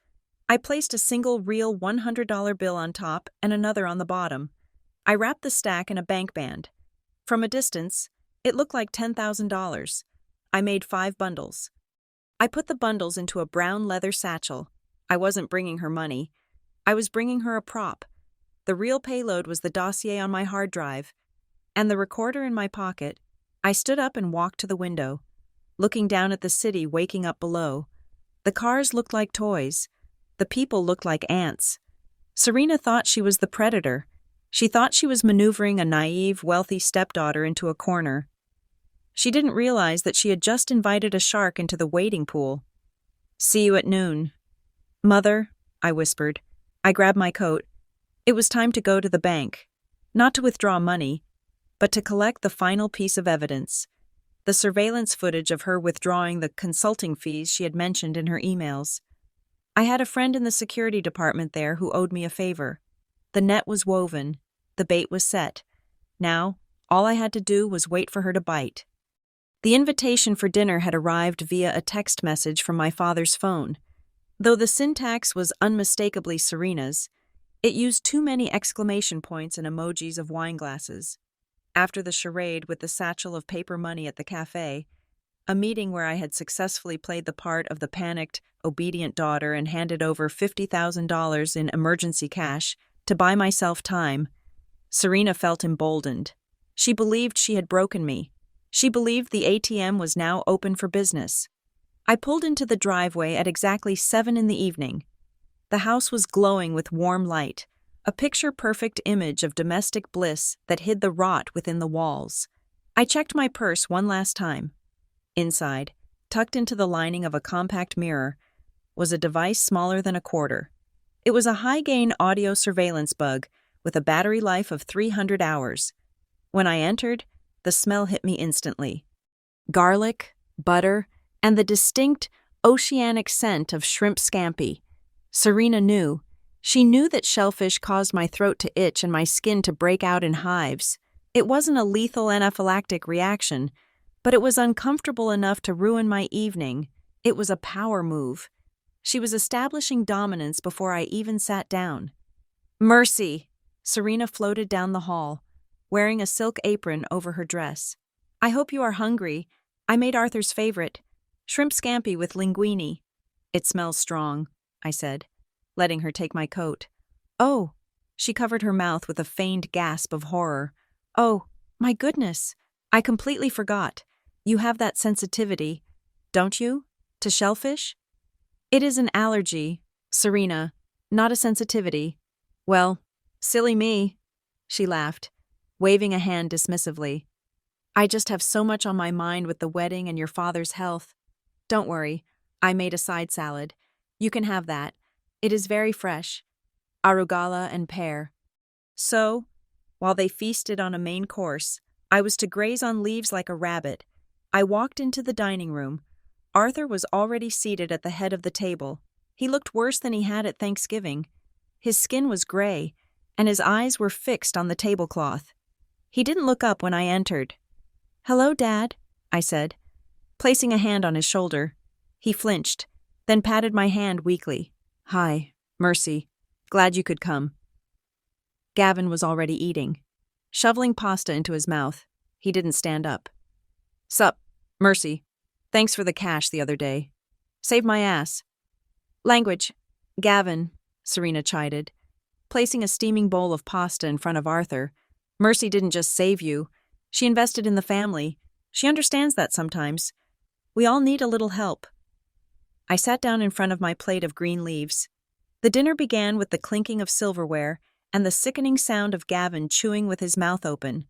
I placed a single real $100 bill on top and another on the bottom. I wrapped the stack in a bank band. From a distance, it looked like $10,000. I made 5 bundles. I put the bundles into a brown leather satchel. I wasn't bringing her money. I was bringing her a prop. The real payload was the dossier on my hard drive, and the recorder in my pocket. I stood up and walked to the window, looking down at the city waking up below. The cars looked like toys. The people looked like ants. Serena thought she was the predator. She thought she was maneuvering a naive, wealthy stepdaughter into a corner. She didn't realize that she had just invited a shark into the wading pool. "See you at noon." "Mother," I whispered. I grabbed my coat. It was time to go to the bank, not to withdraw money, but to collect the final piece of evidence, the surveillance footage of her withdrawing the consulting fees she had mentioned in her emails. I had a friend in the security department there who owed me a favor. The net was woven. The bait was set. Now, all I had to do was wait for her to bite. The invitation for dinner had arrived via a text message from my father's phone. Though the syntax was unmistakably Serena's, it used too many exclamation points and emojis of wine glasses. After the charade with the satchel of paper money at the cafe, a meeting where I had successfully played the part of the panicked, obedient daughter and handed over $50,000 in emergency cash to buy myself time, Serena felt emboldened. She believed she had broken me. She believed the ATM was now open for business. I pulled into the driveway at exactly 7 p.m. The house was glowing with warm light, a picture-perfect image of domestic bliss that hid the rot within the walls. I checked my purse one last time. Inside, tucked into the lining of a compact mirror, was a device smaller than a quarter. It was a high-gain audio surveillance bug with a battery life of 300 hours. When I entered, the smell hit me instantly. Garlic, butter, and the distinct, oceanic scent of shrimp scampi. Serena knew. She knew that shellfish caused my throat to itch and my skin to break out in hives. It wasn't a lethal anaphylactic reaction, but it was uncomfortable enough to ruin my evening. It was a power move. She was establishing dominance before I even sat down. "Mercy!" Serena floated down the hall, wearing a silk apron over her dress. "I hope you are hungry. I made Arthur's favorite, shrimp scampi with linguine." "It smells strong," I said, letting her take my coat. "Oh!" She covered her mouth with a feigned gasp of horror. "Oh, My goodness, I completely forgot. You have that sensitivity, don't you, to shellfish? It is an allergy, Serena, not a sensitivity. Well, silly me, she laughed, waving a hand dismissively. I just have so much on my mind with the wedding and your father's health. Don't worry, I made a side salad. You can have that. It is very fresh. Arugula and pear. So, while they feasted on a main course, I was to graze on leaves like a rabbit. I walked into the dining room. Arthur was already seated at the head of the table. He looked worse than he had at Thanksgiving. His skin was gray, and his eyes were fixed on the tablecloth. He didn't look up when I entered. "Hello, Dad," I said, placing a hand on his shoulder. He flinched, then patted my hand weakly. "Hi, Mercy. Glad you could come." Gavin was already eating, shoveling pasta into his mouth. He didn't stand up. "Sup, Mercy. Thanks for the cash the other day. Saved my ass." "Language, Gavin," Serena chided, placing a steaming bowl of pasta in front of Arthur. "Mercy didn't just save you. She invested in the family. She understands that sometimes. We all need a little help." I sat down in front of my plate of green leaves. The dinner began with the clinking of silverware and the sickening sound of Gavin chewing with his mouth open.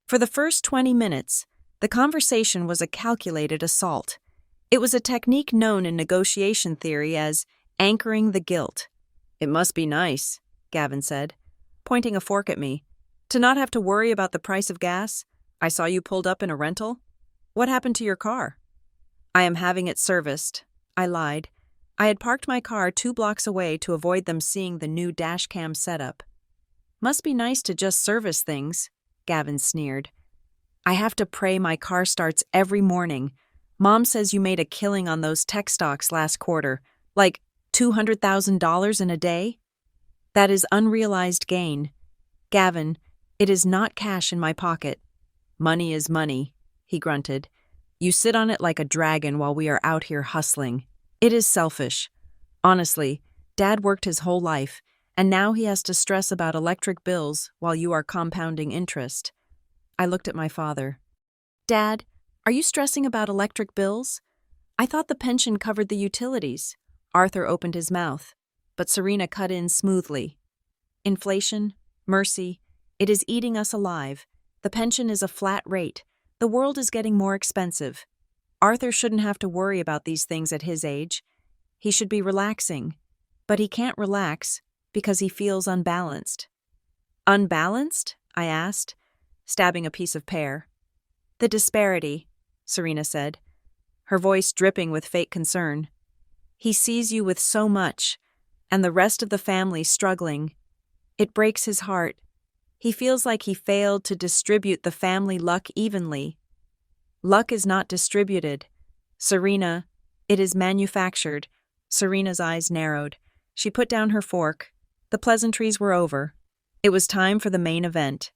For the first 20 minutes, the conversation was a calculated assault. It was a technique known in negotiation theory as anchoring the guilt. "It must be nice," Gavin said, pointing a fork at me, "to not have to worry about the price of gas. I saw you pulled up in a rental. What happened to your car?" "I am having it serviced," I lied. I had parked my car 2 blocks away to avoid them seeing the new dashcam setup. "Must be nice to just service things," Gavin sneered. "I have to pray my car starts every morning. Mom says you made a killing on those tech stocks last quarter, like $200,000 in a day? That is unrealized gain. Gavin, it is not cash in my pocket." "Money is money," he grunted. "You sit on it like a dragon while we are out here hustling. It is selfish. Honestly, Dad worked his whole life, and now he has to stress about electric bills while you are compounding interest." I looked at my father. "Dad, are you stressing about electric bills? I thought the pension covered the utilities." Arthur opened his mouth, but Serena cut in smoothly. "Inflation, Mercy, it is eating us alive. The pension is a flat rate. The world is getting more expensive. Arthur shouldn't have to worry about these things at his age. He should be relaxing. But he can't relax because he feels unbalanced." "Unbalanced?" I asked, stabbing a piece of pear. "The disparity," Serena said, her voice dripping with fake concern. "He sees you with so much, and the rest of the family struggling. It breaks his heart. He feels like he failed to distribute the family luck evenly. Luck is not distributed. Serena, it is manufactured." Serena's eyes narrowed. She put down her fork. The pleasantries were over. It was time for the main event.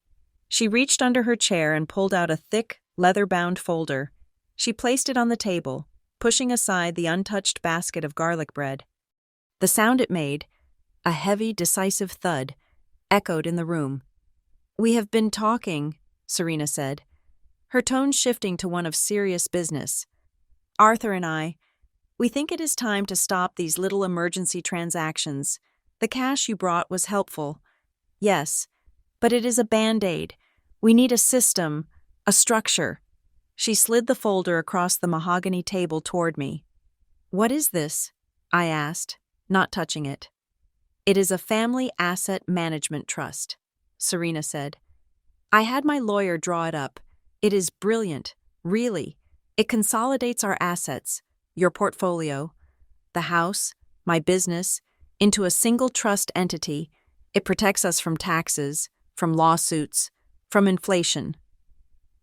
She reached under her chair and pulled out a thick, leather-bound folder. She placed it on the table, pushing aside the untouched basket of garlic bread. The sound it made, a heavy, decisive thud, echoed in the room. "We have been talking," Serena said, her tone shifting to one of serious business. "Arthur and we think it is time to stop these little emergency transactions. The cash you brought was helpful. Yes, but it is a Band-Aid. We need a system, a structure." She slid the folder across the mahogany table toward me. "What is this?" I asked, not touching it. "It is a family asset management trust," Serena said. "I had my lawyer draw it up. It is brilliant, really. It consolidates our assets, your portfolio, the house, my business, into a single trust entity. It protects us from taxes, from lawsuits, from inflation."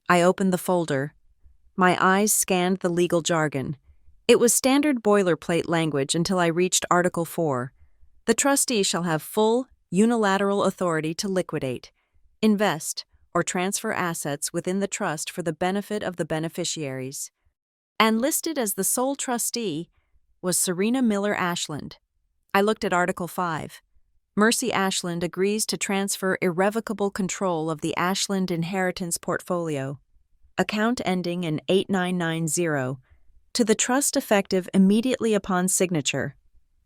I opened the folder. My eyes scanned the legal jargon. It was standard boilerplate language until I reached Article 4. The trustee shall have full, unilateral authority to liquidate, invest, or transfer assets within the trust for the benefit of the beneficiaries. And listed as the sole trustee was Serena Miller Ashland. I looked at Article 5. Mercy Ashland agrees to transfer irrevocable control of the Ashland inheritance portfolio, account ending in 8990, to the trust effective immediately upon signature.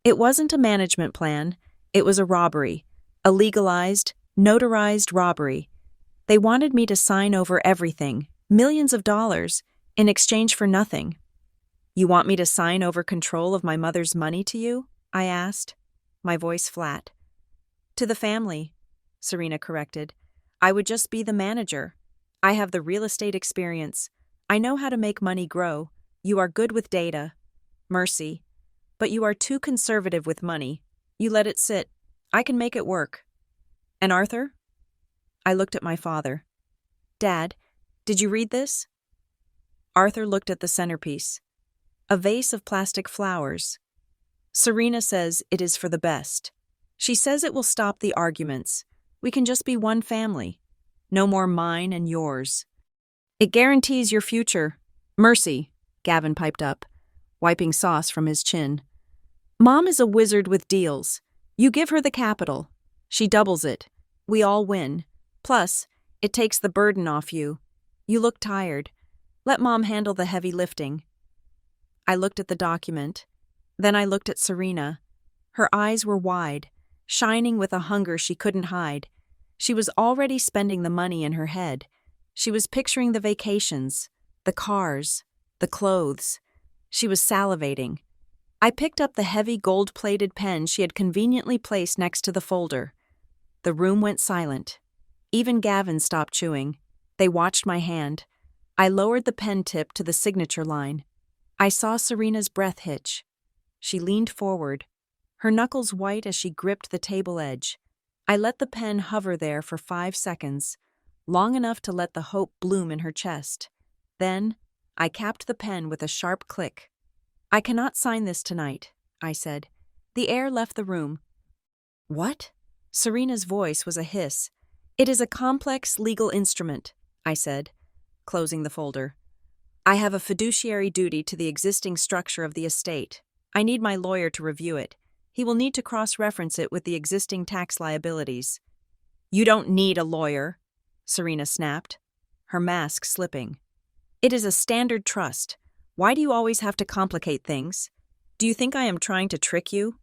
It wasn't a management plan, it was a robbery, a legalized, notarized robbery. They wanted me to sign over everything, millions of dollars, in exchange for nothing. You want me to sign over control of my mother's money to you? I asked, my voice flat. To the family, Serena corrected. I would just be the manager. I have the real estate experience. I know how to make money grow. You are good with data. Mercy. But you are too conservative with money. You let it sit. I can make it work. And Arthur? I looked at my father. Dad, did you read this? Arthur looked at the centerpiece. A vase of plastic flowers. Serena says it is for the best. She says it will stop the arguments. We can just be one family. No more mine and yours. It guarantees your future. Mercy, Gavin piped up, wiping sauce from his chin. Mom is a wizard with deals. You give her the capital. She doubles it. We all win. Plus, it takes the burden off you. You look tired. Let Mom handle the heavy lifting. I looked at the document. Then I looked at Serena. Her eyes were wide, shining with a hunger she couldn't hide. She was already spending the money in her head. She was picturing the vacations, the cars, the clothes. She was salivating. I picked up the heavy gold-plated pen she had conveniently placed next to the folder. The room went silent. Even Gavin stopped chewing. They watched my hand. I lowered the pen tip to the signature line. I saw Serena's breath hitch. She leaned forward, her knuckles white as she gripped the table edge. I let the pen hover there for 5 seconds, long enough to let the hope bloom in her chest. Then, I capped the pen with a sharp click. I cannot sign this tonight, I said. The air left the room. What? Serena's voice was a hiss. It is a complex legal instrument, I said, closing the folder. I have a fiduciary duty to the existing structure of the estate. I need my lawyer to review it. He will need to cross-reference it with the existing tax liabilities. You don't need a lawyer, Serena snapped, her mask slipping. It is a standard trust. Why do you always have to complicate things? Do you think I am trying to trick you?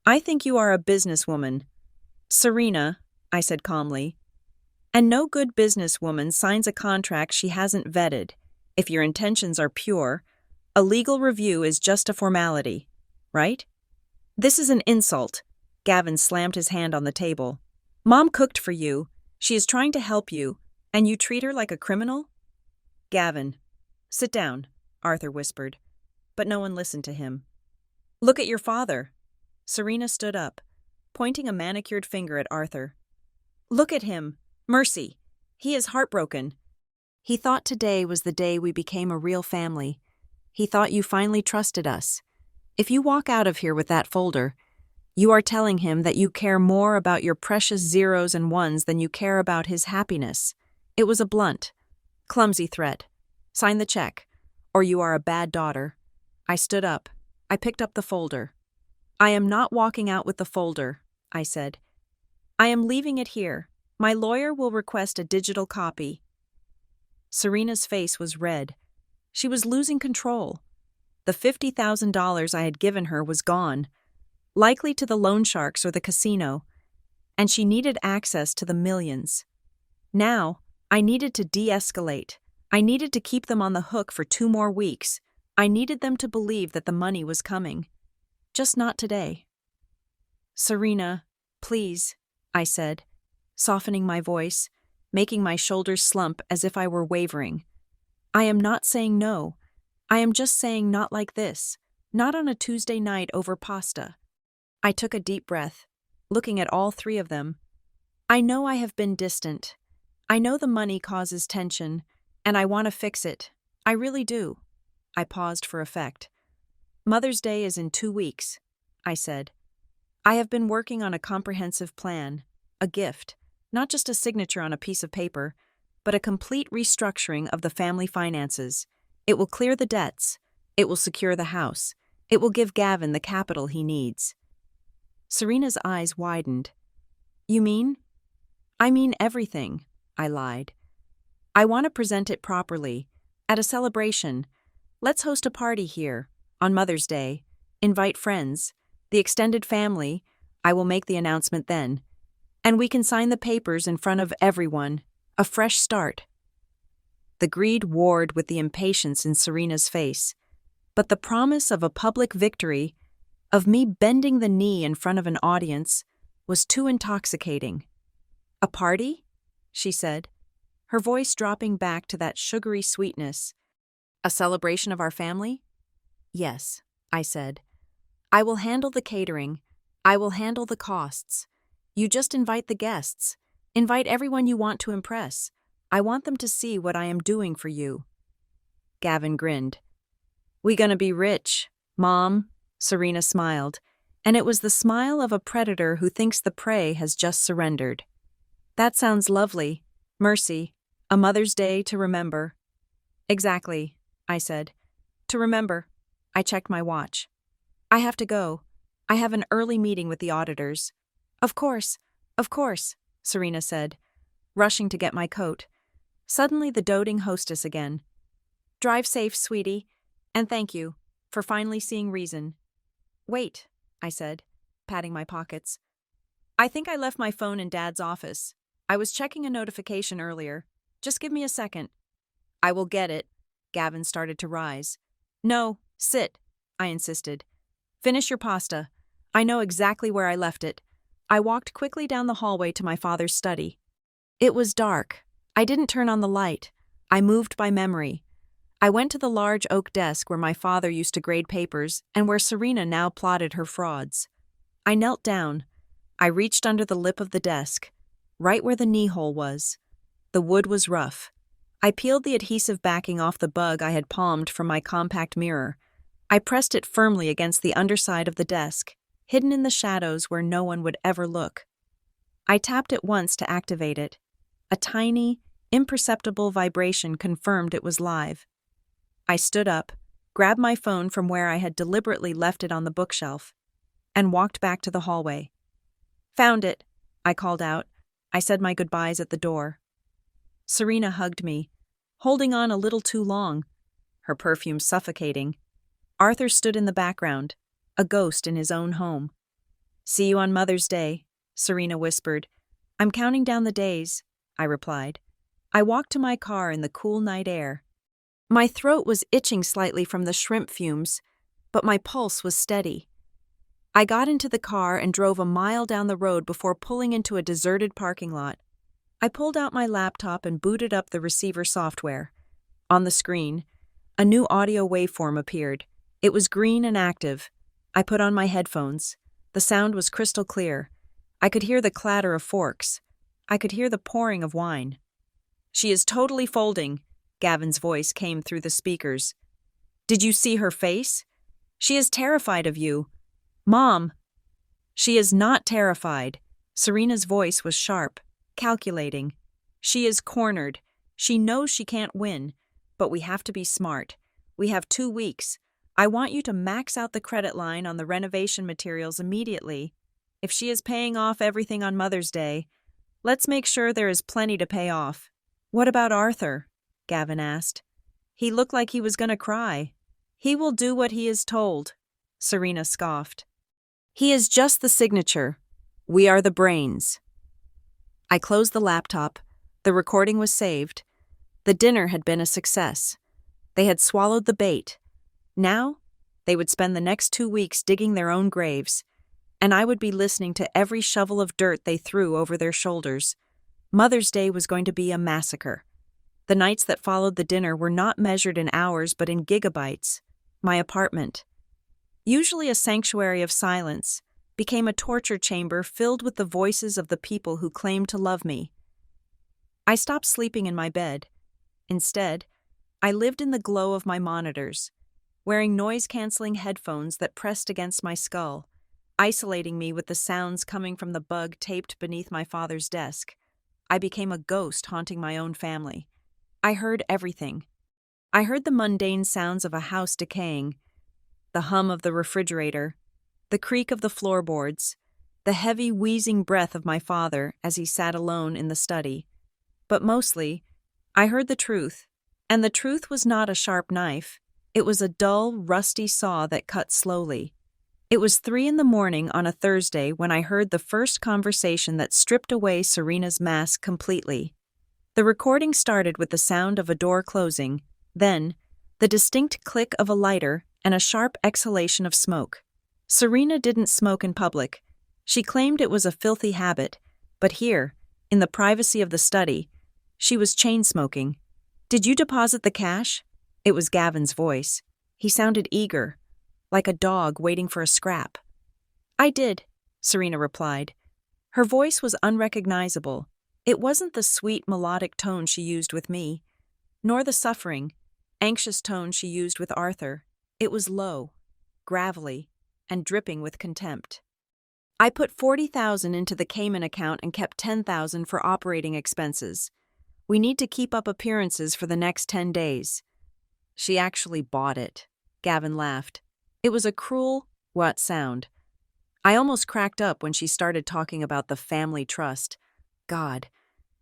I think you are a businesswoman. Serena, I said calmly. And no good businesswoman signs a contract she hasn't vetted. If your intentions are pure, a legal review is just a formality, right? This is an insult. Gavin slammed his hand on the table. Mom cooked for you. She is trying to help you, and you treat her like a criminal? Gavin, sit down, Arthur whispered, but no one listened to him. Look at your father. Serena stood up, pointing a manicured finger at Arthur. Look at him. Mercy. He is heartbroken. He thought today was the day we became a real family. He thought you finally trusted us. If you walk out of here with that folder, you are telling him that you care more about your precious zeros and ones than you care about his happiness. It was a blunt, clumsy threat. Sign the check, or you are a bad daughter. I stood up. I picked up the folder. I am not walking out with the folder, I said. I am leaving it here. My lawyer will request a digital copy. Serena's face was red. She was losing control. The $50,000 I had given her was gone, likely to the loan sharks or the casino, and she needed access to the millions. Now, I needed to de-escalate. I needed to keep them on the hook for 2 more weeks. I needed them to believe that the money was coming. Just not today. Serena, please, I said, softening my voice, making my shoulders slump as if I were wavering. I am not saying no. I am just saying not like this, not on a Tuesday night over pasta. I took a deep breath, looking at all 3 of them. I know I have been distant. I know the money causes tension, and I want to fix it. I really do. I paused for effect. Mother's Day is in 2 weeks, I said. I have been working on a comprehensive plan, a gift, not just a signature on a piece of paper, but a complete restructuring of the family finances. It will clear the debts. It will secure the house. It will give Gavin the capital he needs. Serena's eyes widened. You mean? I mean everything, I lied. I want to present it properly. At a celebration. Let's host a party here, on Mother's Day. Invite friends, the extended family. I will make the announcement then. And we can sign the papers in front of everyone. A fresh start. The greed warred with the impatience in Serena's face. But the promise of a public victory, of me bending the knee in front of an audience, was too intoxicating. A party? She said, her voice dropping back to that sugary sweetness. A celebration of our family? Yes, I said. I will handle the catering. I will handle the costs. You just invite the guests. Invite everyone you want to impress. I want them to see what I am doing for you. Gavin grinned. We gonna be rich, Mom, Serena smiled, and it was the smile of a predator who thinks the prey has just surrendered. That sounds lovely. Mercy. A Mother's Day to remember. Exactly, I said. To remember. I checked my watch. I have to go. I have an early meeting with the auditors. Of course, Serena said, rushing to get my coat. Suddenly the doting hostess again. Drive safe, sweetie, and thank you for finally seeing reason. Wait, I said, patting my pockets. I think I left my phone in Dad's office. I was checking a notification earlier. Just give me a second. I will get it. Gavin started to rise. No, sit, I insisted. Finish your pasta. I know exactly where I left it. I walked quickly down the hallway to my father's study. It was dark. I didn't turn on the light. I moved by memory. I went to the large oak desk where my father used to grade papers and where Serena now plotted her frauds. I knelt down. I reached under the lip of the desk, right where the knee hole was. The wood was rough. I peeled the adhesive backing off the bug I had palmed from my compact mirror. I pressed it firmly against the underside of the desk, hidden in the shadows where no one would ever look. I tapped it once to activate it. A tiny, imperceptible vibration confirmed it was live. I stood up, grabbed my phone from where I had deliberately left it on the bookshelf, and walked back to the hallway. Found it, I called out. I said my goodbyes at the door. Serena hugged me, holding on a little too long, her perfume suffocating. Arthur stood in the background, a ghost in his own home. See you on Mother's Day, Serena whispered. I'm counting down the days, I replied. I walked to my car in the cool night air. My throat was itching slightly from the shrimp fumes, but my pulse was steady. I got into the car and drove a mile down the road before pulling into a deserted parking lot. I pulled out my laptop and booted up the receiver software. On the screen, a new audio waveform appeared. It was green and active. I put on my headphones. The sound was crystal clear. I could hear the clatter of forks. I could hear the pouring of wine. She is totally folding, Gavin's voice came through the speakers. Did you see her face? She is terrified of you. Mom! She is not terrified. Serena's voice was sharp, calculating. She is cornered. She knows she can't win, but we have to be smart. We have 2 weeks. I want you to max out the credit line on the renovation materials immediately. If she is paying off everything on Mother's Day, let's make sure there is plenty to pay off. What about Arthur? Gavin asked. He looked like he was going to cry. He will do what he is told, Serena scoffed. He is just the signature. We are the brains. I closed the laptop. The recording was saved. The dinner had been a success. They had swallowed the bait. Now, they would spend the next 2 weeks digging their own graves, and I would be listening to every shovel of dirt they threw over their shoulders. Mother's Day was going to be a massacre. The nights that followed the dinner were not measured in hours but in gigabytes. My apartment, usually a sanctuary of silence, became a torture chamber filled with the voices of the people who claimed to love me. I stopped sleeping in my bed. Instead, I lived in the glow of my monitors, wearing noise-canceling headphones that pressed against my skull, isolating me with the sounds coming from the bug taped beneath my father's desk. I became a ghost haunting my own family. I heard everything. I heard the mundane sounds of a house decaying, the hum of the refrigerator, the creak of the floorboards, the heavy, wheezing breath of my father as he sat alone in the study. But mostly, I heard the truth, and the truth was not a sharp knife. It was a dull, rusty saw that cut slowly. It was 3 in the morning on a Thursday when I heard the first conversation that stripped away Serena's mask completely. The recording started with the sound of a door closing, then, the distinct click of a lighter and a sharp exhalation of smoke. Serena didn't smoke in public. She claimed it was a filthy habit, but here, in the privacy of the study, she was chain-smoking. "Did you deposit the cash?" It was Gavin's voice. He sounded eager, like a dog waiting for a scrap. "I did," Serena replied. Her voice was unrecognizable. It wasn't the sweet, melodic tone she used with me, nor the suffering, anxious tone she used with Arthur. It was low, gravelly, and dripping with contempt. "I put 40,000 into the Cayman account and kept 10,000 for operating expenses. We need to keep up appearances for the next 10 days. She actually bought it. Gavin laughed. It was a cruel, what sound. I almost cracked up when she started talking about the family trust. God,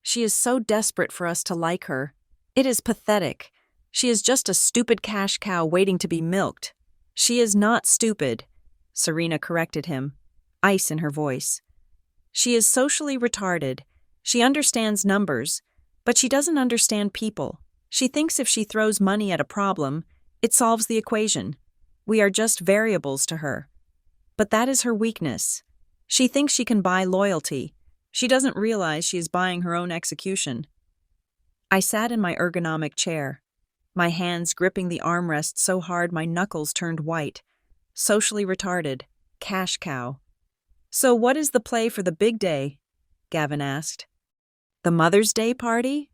she is so desperate for us to like her. It is pathetic. She is just a stupid cash cow waiting to be milked. She is not stupid, Serena corrected him, ice in her voice. She is socially retarded. She understands numbers, but she doesn't understand people. She thinks if she throws money at a problem, it solves the equation. We are just variables to her. But that is her weakness. She thinks she can buy loyalty. She doesn't realize she is buying her own execution. I sat in my ergonomic chair, my hands gripping the armrest so hard my knuckles turned white. Socially retarded. Cash cow. "So what is the play for the big day?" Gavin asked. "The Mother's Day party?"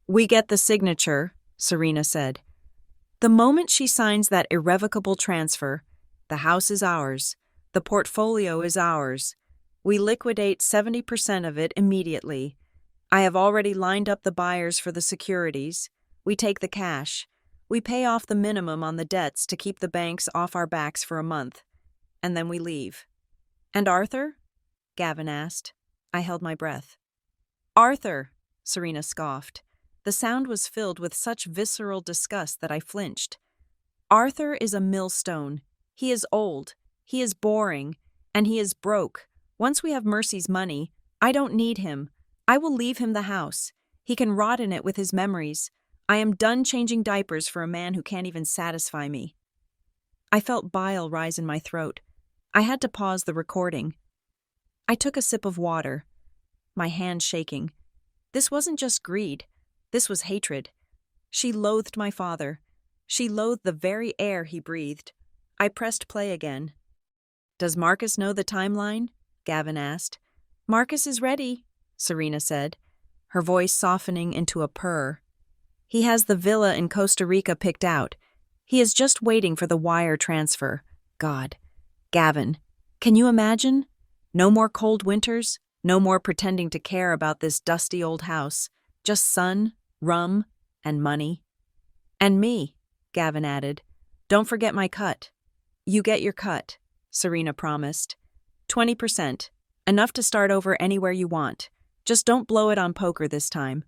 "We get the signature," Serena said. "The moment she signs that irrevocable transfer, the house is ours, the portfolio is ours. We liquidate 70% of it immediately. I have already lined up the buyers for the securities. We take the cash. We pay off the minimum on the debts to keep the banks off our backs for a month. And then we leave." "And Arthur?" Gavin asked. I held my breath. "Arthur," Serena scoffed. The sound was filled with such visceral disgust that I flinched. "Arthur is a millstone. He is old. He is boring. And he is broke. Once we have Mercy's money, I don't need him. I will leave him the house. He can rot in it with his memories. I am done changing diapers for a man who can't even satisfy me." I felt bile rise in my throat. I had to pause the recording. I took a sip of water, my hand shaking. This wasn't just greed. This was hatred. She loathed my father. She loathed the very air he breathed. I pressed play again. "Does Marcus know the timeline?" Gavin asked. "Marcus is ready," Serena said, her voice softening into a purr. "He has the villa in Costa Rica picked out. He is just waiting for the wire transfer. God. Gavin, can you imagine? No more cold winters, no more pretending to care about this dusty old house. Just sun, rum, and money." "And me," Gavin added. "Don't forget my cut." "You get your cut," Serena promised. 20%, enough to start over anywhere you want. Just don't blow it on poker this time."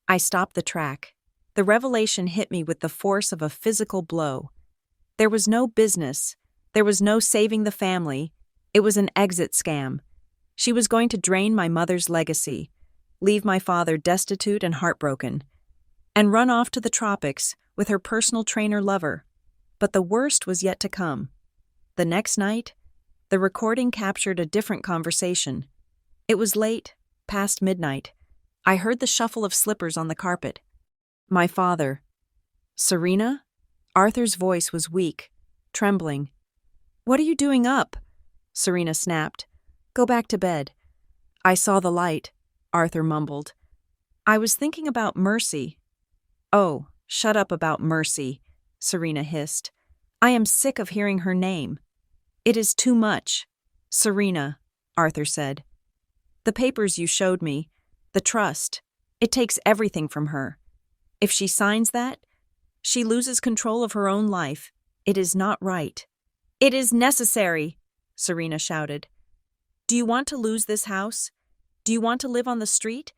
I stopped the track. The revelation hit me with the force of a physical blow. There was no business. There was no saving the family. It was an exit scam. She was going to drain my mother's legacy, leave my father destitute and heartbroken, and run off to the tropics with her personal trainer lover. But the worst was yet to come. The next night, the recording captured a different conversation. It was late, past midnight. I heard the shuffle of slippers on the carpet. My father. "Serena?" Arthur's voice was weak, trembling. "What are you doing up?" Serena snapped. "Go back to bed." "I saw the light," Arthur mumbled. "I was thinking about Mercy." "Oh, shut up about Mercy," Serena hissed. "I am sick of hearing her name." "It is too much." "Serena," Arthur said. "The papers you showed me, the trust, it takes everything from her. If she signs that, she loses control of her own life. It is not right." "It is necessary," Serena shouted. Do you want to lose this house? Do you want to live on the street?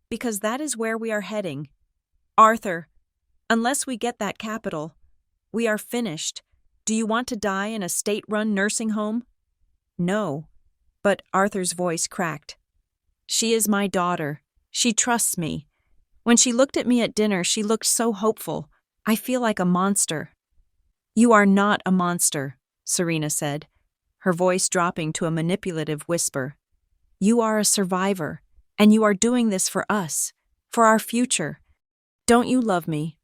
Because that is where we are heading. Arthur, unless we get that capital, we are finished. Do you want to die in a state-run nursing home? No. But Arthur's voice cracked. She is my daughter. She trusts me. When she looked at me at dinner, she looked so hopeful. I feel like a monster. You are not a monster, Serena said, her voice dropping to a manipulative whisper. You are a survivor, and you are doing this for us, for our future. Don't you love me,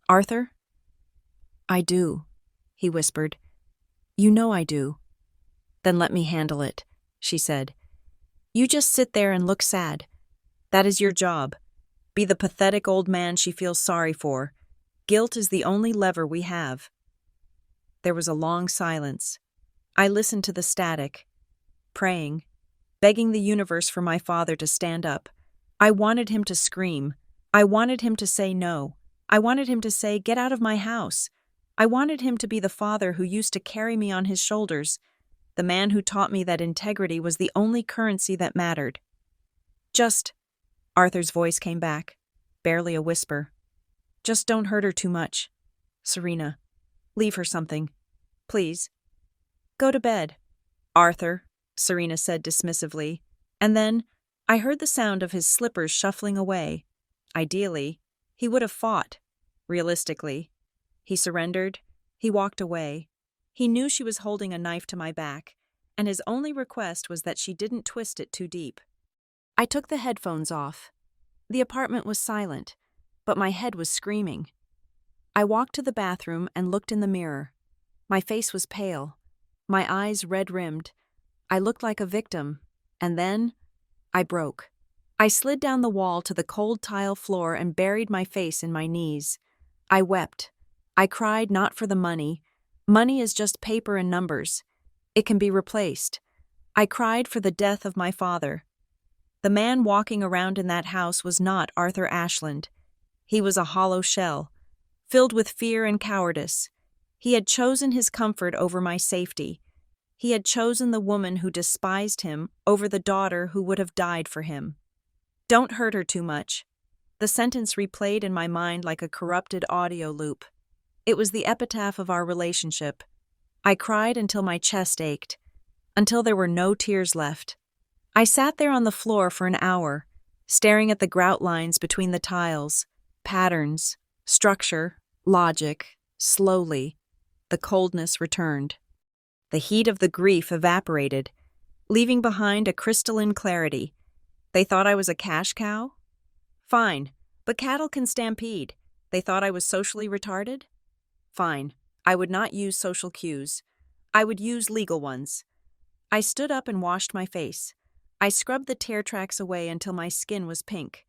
Arthur? I do, he whispered. You know I do. Then let me handle it, she said. You just sit there and look sad. That is your job. Be the pathetic old man she feels sorry for. Guilt is the only lever we have. There was a long silence. I listened to the static, praying, begging the universe for my father to stand up. I wanted him to scream. I wanted him to say no. I wanted him to say, get out of my house. I wanted him to be the father who used to carry me on his shoulders, the man who taught me that integrity was the only currency that mattered. Arthur's voice came back, barely a whisper. Just don't hurt her too much. Serena, leave her something. Please. Go to bed. Arthur, Serena said dismissively, and then I heard the sound of his slippers shuffling away. Ideally, he would have fought. Realistically, he surrendered. He walked away. He knew she was holding a knife to my back, and his only request was that she didn't twist it too deep. I took the headphones off. The apartment was silent, but my head was screaming. I walked to the bathroom and looked in the mirror. My face was pale, my eyes red-rimmed. I looked like a victim, and then I broke. I slid down the wall to the cold tile floor and buried my face in my knees. I wept. I cried not for the money. Money is just paper and numbers. It can be replaced. I cried for the death of my father. The man walking around in that house was not Arthur Ashland. He was a hollow shell, filled with fear and cowardice. He had chosen his comfort over my safety. He had chosen the woman who despised him over the daughter who would have died for him. Don't hurt her too much. The sentence replayed in my mind like a corrupted audio loop. It was the epitaph of our relationship. I cried until my chest ached, until there were no tears left. I sat there on the floor for an hour, staring at the grout lines between the tiles, patterns, structure, logic. Slowly, the coldness returned. The heat of the grief evaporated, leaving behind a crystalline clarity. They thought I was a cash cow? Fine, but cattle can stampede. They thought I was socially retarded? Fine, I would not use social cues. I would use legal ones. I stood up and washed my face. I scrubbed the tear tracks away until my skin was pink.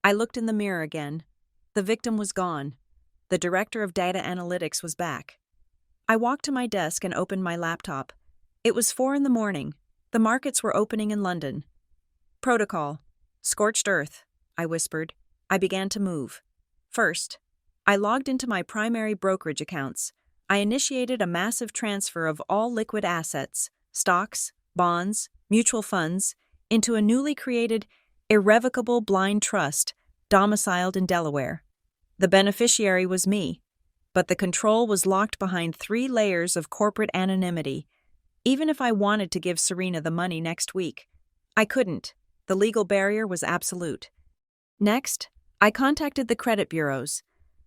I looked in the mirror again. The victim was gone. The director of data analytics was back. I walked to my desk and opened my laptop. It was 4 a.m. The markets were opening in London. Protocol. Scorched earth, I whispered. I began to move. First, I logged into my primary brokerage accounts. I initiated a massive transfer of all liquid assets, stocks, bonds, mutual funds, into a newly created, irrevocable blind trust domiciled in Delaware. The beneficiary was me, but the control was locked behind 3 layers of corporate anonymity. Even if I wanted to give Serena the money next week, I couldn't. The legal barrier was absolute. Next, I contacted the credit bureaus.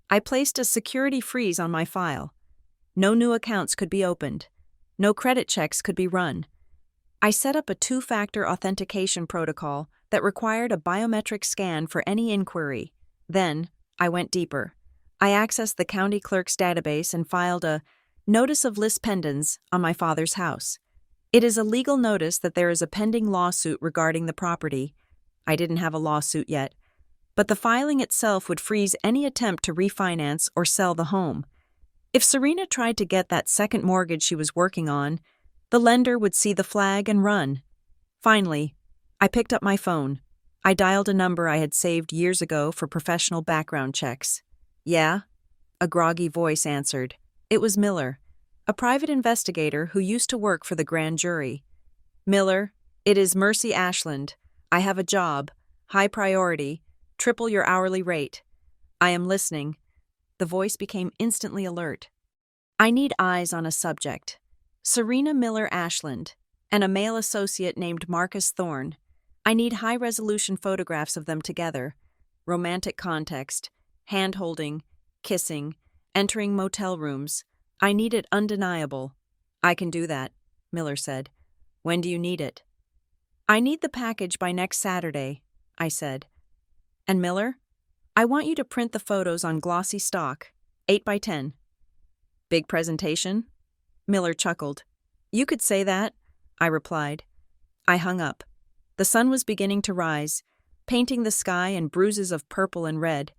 I placed a security freeze on my file. No new accounts could be opened. No credit checks could be run. I set up a 2-factor authentication protocol that required a biometric scan for any inquiry. Then, I went deeper. I accessed the county clerk's database and filed a notice of lis pendens on my father's house. It is a legal notice that there is a pending lawsuit regarding the property. I didn't have a lawsuit yet, but the filing itself would freeze any attempt to refinance or sell the home. If Serena tried to get that second mortgage she was working on, the lender would see the flag and run. Finally, I picked up my phone. I dialed a number I had saved years ago for professional background checks. Yeah? A groggy voice answered. It was Miller, a private investigator who used to work for the grand jury. Miller, It is Mercy Ashland. I have a job. High priority. Triple your hourly rate. I am listening. The voice became instantly alert. I need eyes on a subject. Serena Miller Ashland, and a male associate named Marcus Thorne. I need high-resolution photographs of them together. Romantic context, hand-holding, kissing, entering motel rooms. I need it undeniable. I can do that, Miller said. When do you need it? I need the package by next Saturday, I said. And Miller? I want you to print the photos on glossy stock, 8 by 10. Big presentation? Miller chuckled. You could say that, I replied. I hung up. The sun was beginning to rise, painting the sky in bruises of purple and red.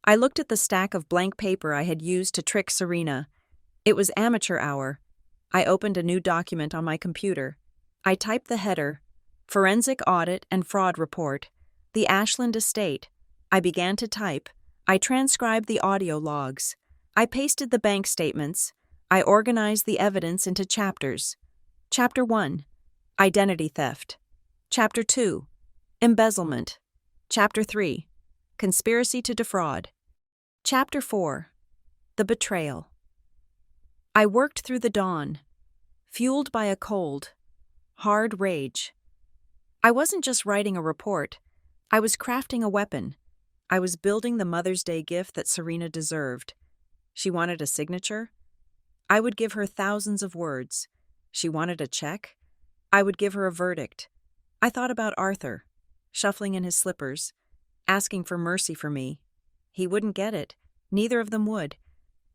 I looked at the stack of blank paper I had used to trick Serena. It was amateur hour. I opened a new document on my computer. I typed the header, Forensic Audit and Fraud Report, the Ashland Estate. I began to type. I transcribed the audio logs. I pasted the bank statements. I organized the evidence into chapters. Chapter 1, Identity Theft. Chapter 2, Embezzlement. Chapter 3, Conspiracy to Defraud. Chapter 4, The Betrayal. I worked through the dawn, fueled by a cold, hard rage. I wasn't just writing a report. I was crafting a weapon. I was building the Mother's Day gift that Serena deserved. She wanted a signature? I would give her thousands of words. She wanted a check? I would give her a verdict. I thought about Arthur, shuffling in his slippers, asking for mercy for me. He wouldn't get it. Neither of them would.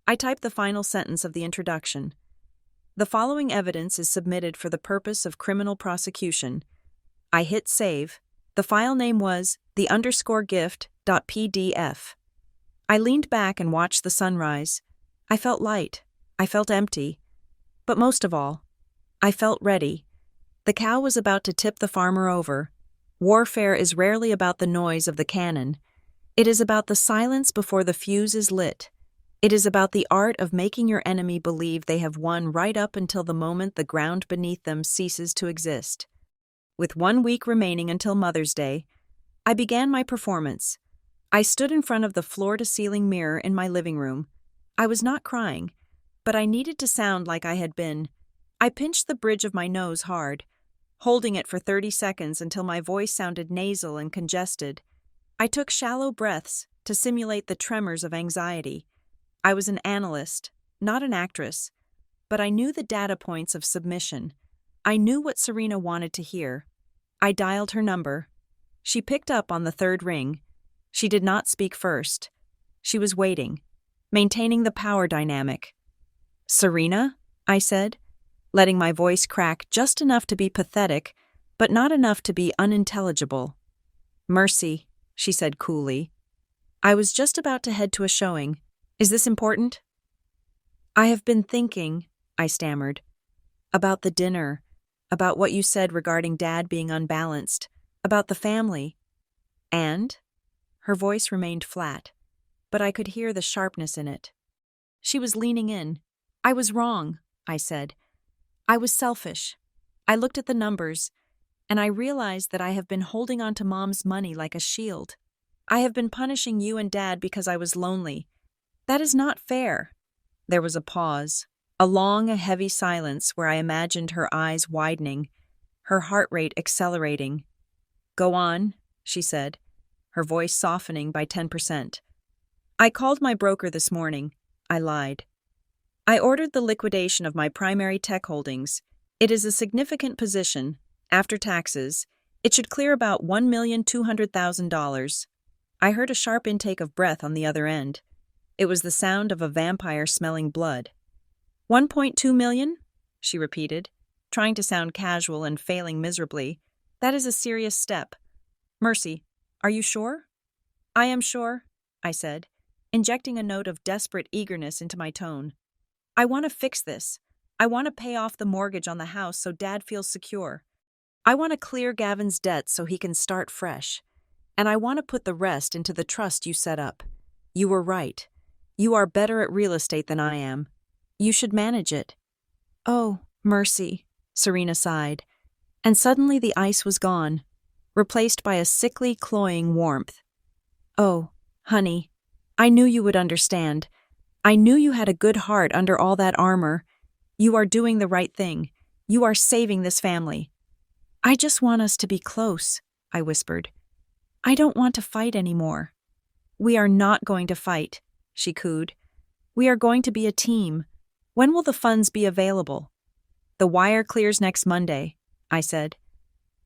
I typed the final sentence of the introduction. The following evidence is submitted for the purpose of criminal prosecution. I hit save. The file name was the_gift.pdf. I leaned back and watched the sunrise. I felt light. I felt empty. But most of all, I felt ready. The cow was about to tip the farmer over. Warfare is rarely about the noise of the cannon. It is about the silence before the fuse is lit. It is about the art of making your enemy believe they have won right up until the moment the ground beneath them ceases to exist. With 1 week remaining until Mother's Day, I began my performance. I stood in front of the floor-to-ceiling mirror in my living room. I was not crying, but I needed to sound like I had been. I pinched the bridge of my nose hard, holding it for 30 seconds until my voice sounded nasal and congested. I took shallow breaths to simulate the tremors of anxiety. I was an analyst, not an actress, but I knew the data points of submission. I knew what Serena wanted to hear. I dialed her number. She picked up on the third ring. She did not speak first. She was waiting, maintaining the power dynamic. Serena? I said, letting my voice crack just enough to be pathetic, but not enough to be unintelligible. Mercy, she said coolly. I was just about to head to a showing. Is this important? I have been thinking, I stammered, about the dinner, about what you said regarding Dad being unbalanced, about the family. And? Her voice remained flat, but I could hear the sharpness in it. She was leaning in. I was wrong, I said. I was selfish. I looked at the numbers, and I realized that I have been holding on to Mom's money like a shield. I have been punishing you and Dad because I was lonely. That is not fair. There was a pause, a long, heavy silence where I imagined her eyes widening, her heart rate accelerating. Go on, she said, her voice softening by 10%. I called my broker this morning. I lied. I ordered the liquidation of my primary tech holdings. It is a significant position. After taxes, it should clear about $1,200,000. I heard a sharp intake of breath on the other end. It was the sound of a vampire smelling blood. 1.2 million? She repeated, trying to sound casual and failing miserably. That is a serious step. Mercy, are you sure? I am sure, I said, injecting a note of desperate eagerness into my tone. I want to fix this. I want to pay off the mortgage on the house so Dad feels secure. I want to clear Gavin's debts so he can start fresh. And I want to put the rest into the trust you set up. You were right. You are better at real estate than I am. You should manage it. Oh, Mercy, Serena sighed. And suddenly the ice was gone, replaced by a sickly, cloying warmth. Oh, honey, I knew you would understand. I knew you had a good heart under all that armor. You are doing the right thing. You are saving this family. I just want us to be close, I whispered. I don't want to fight anymore. We are not going to fight, she cooed. We are going to be a team. When will the funds be available? The wire clears next Monday, I said.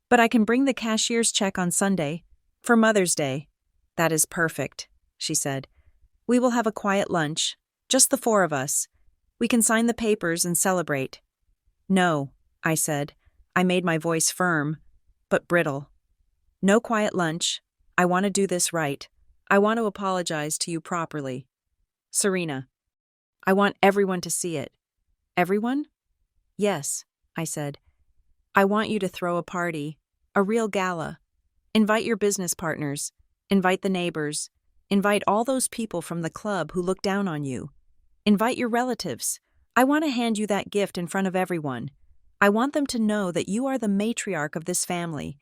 But I can bring the cashier's check on Sunday, for Mother's Day. That is perfect, she said. We will have a quiet lunch, just the four of us. We can sign the papers and celebrate. No, I said. I made my voice firm, but brittle. No quiet lunch. I want to do this right. I want to apologize to you properly. Serena. I want everyone to see it. Everyone? Yes, I said. I want you to throw a party, a real gala. Invite your business partners. Invite the neighbors. Invite all those people from the club who look down on you. Invite your relatives. I want to hand you that gift in front of everyone. I want them to know that you are the matriarch of this family,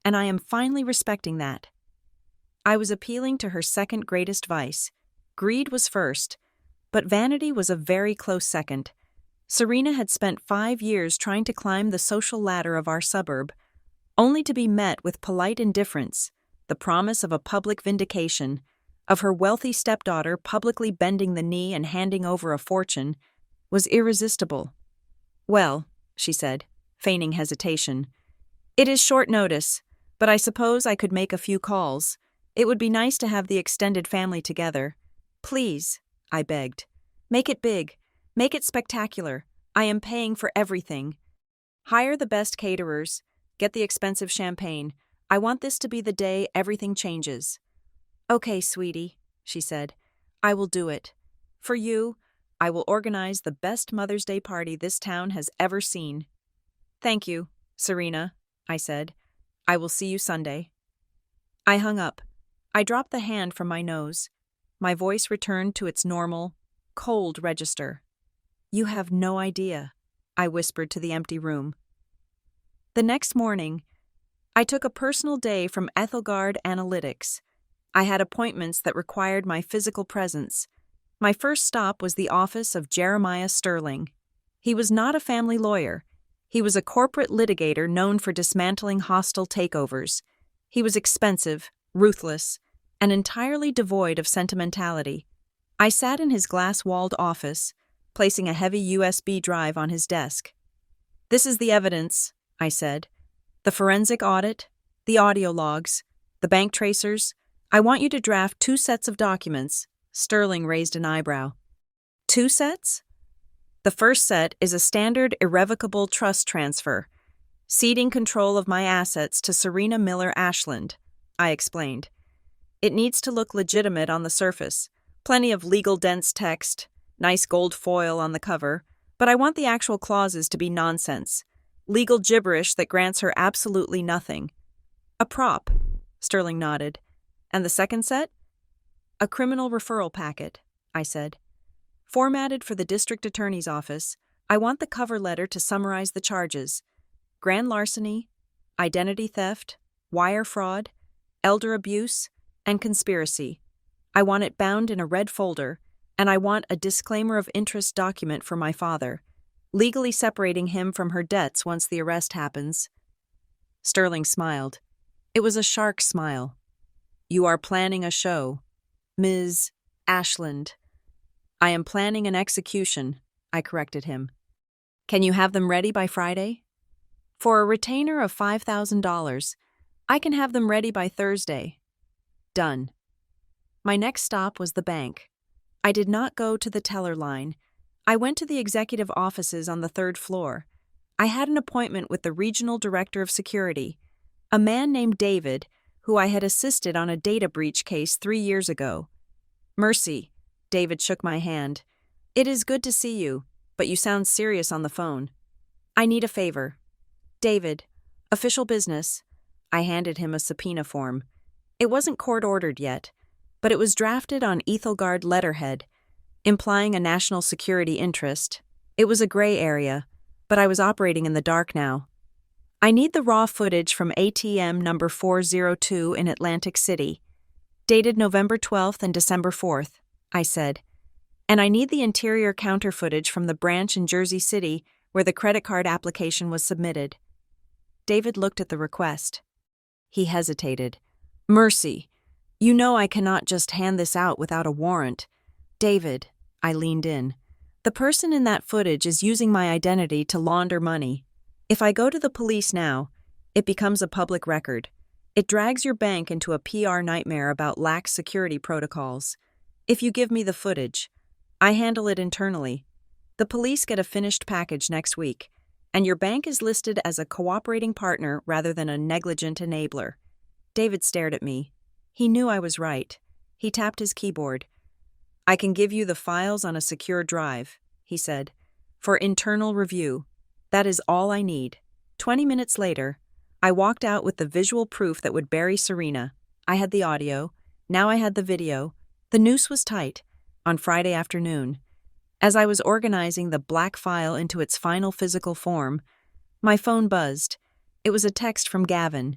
and I am finally respecting that. I was appealing to her second greatest vice. Greed was first, but vanity was a very close second. Serena had spent 5 years trying to climb the social ladder of our suburb, only to be met with polite indifference, the promise of a public vindication, of her wealthy stepdaughter publicly bending the knee and handing over a fortune, was irresistible. Well, she said, feigning hesitation, it is short notice, but I suppose I could make a few calls. It would be nice to have the extended family together. Please, I begged. Make it big. Make it spectacular. I am paying for everything. Hire the best caterers. Get the expensive champagne. I want this to be the day everything changes. Okay, sweetie, she said. I will do it. For you, I will organize the best Mother's Day party this town has ever seen. Thank you, Serena, I said. I will see you Sunday. I hung up. I dropped the hand from my nose. My voice returned to its normal, cold register. You have no idea, I whispered to the empty room. The next morning, I took a personal day from Ethelgard Analytics. I had appointments that required my physical presence. My first stop was the office of Jeremiah Sterling. He was not a family lawyer. He was a corporate litigator known for dismantling hostile takeovers. He was expensive, ruthless, and entirely devoid of sentimentality. I sat in his glass-walled office, placing a heavy USB drive on his desk. This is the evidence, I said. The forensic audit, the audio logs, the bank tracers. I want you to draft 2 sets of documents. Sterling raised an eyebrow. 2 sets? The first set is a standard irrevocable trust transfer, ceding control of my assets to Serena Miller Ashland, I explained. It needs to look legitimate on the surface. Plenty of legal dense text, nice gold foil on the cover, but I want the actual clauses to be nonsense. Legal gibberish that grants her absolutely nothing. A prop, Sterling nodded. And the second set? A criminal referral packet, I said. Formatted for the district attorney's office, I want the cover letter to summarize the charges. Grand larceny, identity theft, wire fraud, elder abuse, and conspiracy. I want it bound in a red folder, and I want a disclaimer of interest document for my father, legally separating him from her debts once the arrest happens. Sterling smiled. It was a shark smile. You are planning a show, Ms. Ashland. I am planning an execution, I corrected him. Can you have them ready by Friday? For a retainer of $5,000, I can have them ready by Thursday. Done. My next stop was the bank. I did not go to the teller line. I went to the executive offices on the 3rd floor. I had an appointment with the regional director of security, a man named David, who I had assisted on a data breach case 3 years ago. Mercy, David shook my hand. It is good to see you, but you sound serious on the phone. I need a favor. David, official business. I handed him a subpoena form. It wasn't court-ordered yet, but it was drafted on Ethelgard letterhead, implying a national security interest. It was a gray area, but I was operating in the dark now. I need the raw footage from ATM number 402 in Atlantic City, dated November 12th and December 4th, I said. And I need the interior counter footage from the branch in Jersey City where the credit card application was submitted. David looked at the request. He hesitated. Mercy, you know I cannot just hand this out without a warrant. David, I leaned in. The person in that footage is using my identity to launder money. If I go to the police now, it becomes a public record. It drags your bank into a PR nightmare about lax security protocols. If you give me the footage, I handle it internally. The police get a finished package next week, and your bank is listed as a cooperating partner rather than a negligent enabler. David stared at me. He knew I was right. He tapped his keyboard. I can give you the files on a secure drive, he said, for internal review. That is all I need. 20 minutes later, I walked out with the visual proof that would bury Serena. I had the audio. Now I had the video. The noose was tight. On Friday afternoon, as I was organizing the black file into its final physical form, my phone buzzed. It was a text from Gavin.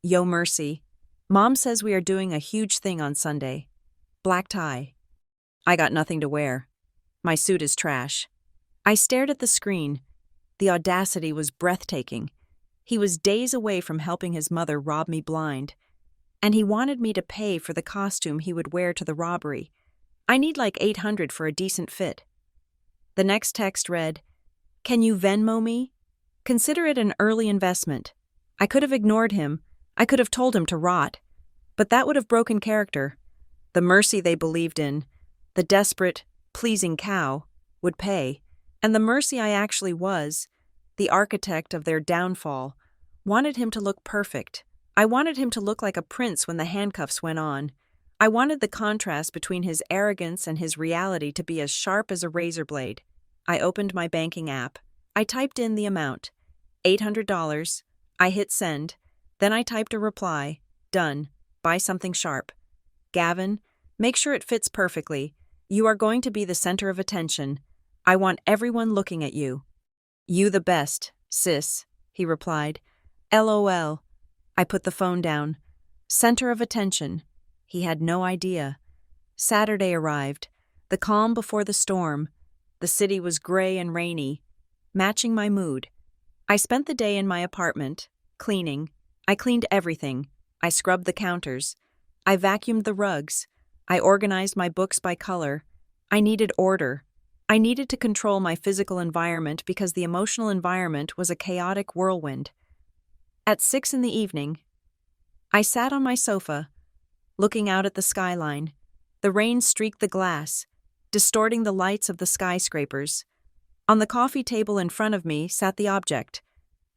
Yo, Mercy. Mom says we are doing a huge thing on Sunday. Black tie. I got nothing to wear. My suit is trash. I stared at the screen. The audacity was breathtaking. He was days away from helping his mother rob me blind, and he wanted me to pay for the costume he would wear to the robbery. I need like $800 for a decent fit. The next text read, Can you Venmo me? Consider it an early investment. I could have ignored him. I could have told him to rot. But that would have broken character. The Mercy they believed in, the desperate, pleasing cow, would pay. And the Mercy I actually was, the architect of their downfall, wanted him to look perfect. I wanted him to look like a prince when the handcuffs went on. I wanted the contrast between his arrogance and his reality to be as sharp as a razor blade. I opened my banking app. I typed in the amount, $800. I hit send. Then I typed a reply, done. Buy something sharp. Gavin, make sure it fits perfectly. You are going to be the center of attention. I want everyone looking at you. You the best, sis, he replied. LOL. I put the phone down. Center of attention. He had no idea. Saturday arrived, the calm before the storm. The city was gray and rainy, matching my mood. I spent the day in my apartment, cleaning. I cleaned everything. I scrubbed the counters. I vacuumed the rugs. I organized my books by color. I needed order. I needed to control my physical environment because the emotional environment was a chaotic whirlwind. At 6 p.m, I sat on my sofa, looking out at the skyline. The rain streaked the glass, distorting the lights of the skyscrapers. On the coffee table in front of me sat the object.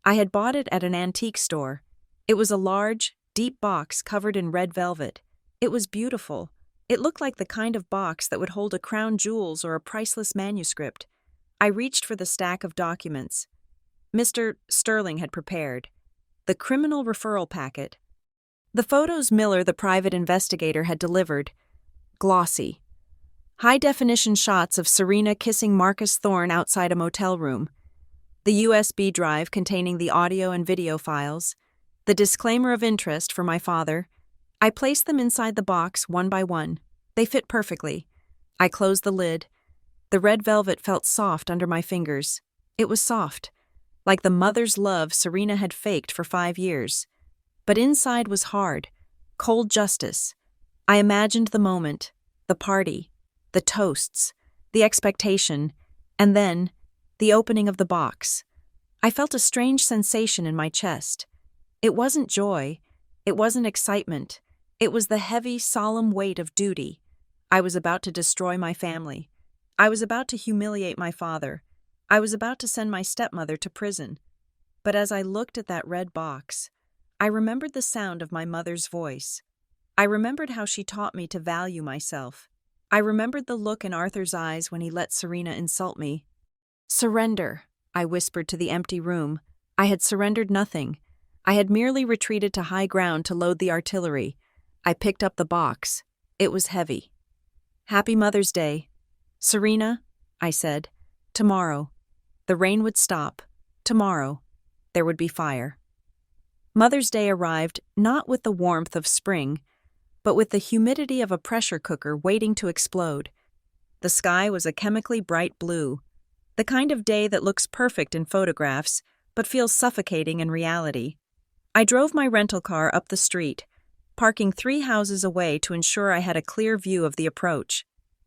I had bought it at an antique store. It was a large, deep box covered in red velvet. It was beautiful. It looked like the kind of box that would hold a crown jewels or a priceless manuscript. I reached for the stack of documents Mr. Sterling had prepared. The criminal referral packet. The photos Miller, the private investigator, had delivered. Glossy. High-definition shots of Serena kissing Marcus Thorne outside a motel room. The USB drive containing the audio and video files. The disclaimer of interest for my father. I placed them inside the box one by one. They fit perfectly. I closed the lid. The red velvet felt soft under my fingers. It was soft, like the mother's love Serena had faked for 5 years. But inside was hard, cold justice. I imagined the moment, the party, the toasts, the expectation, and then the opening of the box. I felt a strange sensation in my chest. It wasn't joy. It wasn't excitement. It was the heavy, solemn weight of duty. I was about to destroy my family. I was about to humiliate my father. I was about to send my stepmother to prison. But as I looked at that red box, I remembered the sound of my mother's voice. I remembered how she taught me to value myself. I remembered the look in Arthur's eyes when he let Serena insult me. Surrender, I whispered to the empty room. I had surrendered nothing. I had merely retreated to high ground to load the artillery. I picked up the box. It was heavy. Happy Mother's Day. Serena, I said. Tomorrow. The rain would stop. Tomorrow. There would be fire. Mother's Day arrived not with the warmth of spring, but with the humidity of a pressure cooker waiting to explode. The sky was a chemically bright blue, the kind of day that looks perfect in photographs, but feels suffocating in reality. I drove my rental car up the street, parking 3 houses away to ensure I had a clear view of the approach.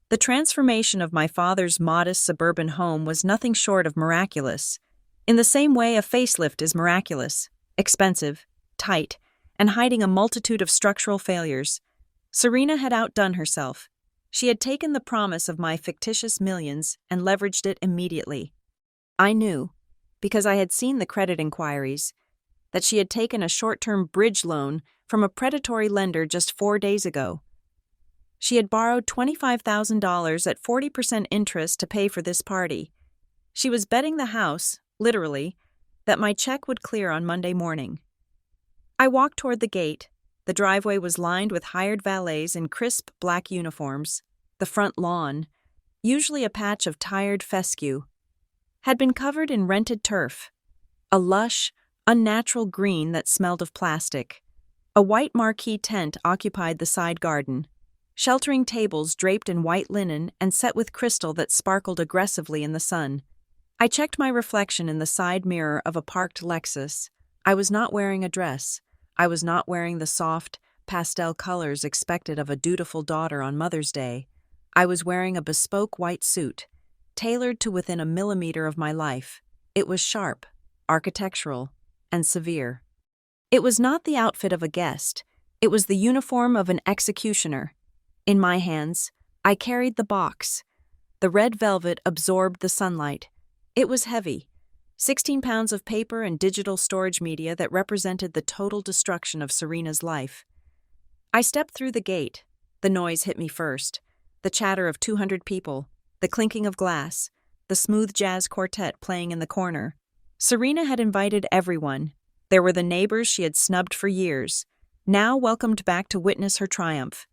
The transformation of my father's modest suburban home was nothing short of miraculous, in the same way a facelift is miraculous, expensive, tight, and hiding a multitude of structural failures. Serena had outdone herself. She had taken the promise of my fictitious millions and leveraged it immediately. I knew, because I had seen the credit inquiries, that she had taken a short-term bridge loan from a predatory lender just 4 days ago. She had borrowed $25,000 at 40% interest to pay for this party. She was betting the house, literally, that my check would clear on Monday morning. I walked toward the gate. The driveway was lined with hired valets in crisp black uniforms. The front lawn, usually a patch of tired fescue, had been covered in rented turf, a lush, unnatural green that smelled of plastic. A white marquee tent occupied the side garden, sheltering tables draped in white linen and set with crystal that sparkled aggressively in the sun. I checked my reflection in the side mirror of a parked Lexus. I was not wearing a dress. I was not wearing the soft, pastel colors expected of a dutiful daughter on Mother's Day. I was wearing a bespoke white suit, tailored to within a millimeter of my life. It was sharp, architectural, and severe. It was not the outfit of a guest. It was the uniform of an executioner. In my hands, I carried the box. The red velvet absorbed the sunlight. It was heavy, 16 pounds of paper and digital storage media that represented the total destruction of Serena's life. I stepped through the gate. The noise hit me first. The chatter of 200 people, the clinking of glass, the smooth jazz quartet playing in the corner. Serena had invited everyone. There were the neighbors she had snubbed for years, now welcomed back to witness her triumph.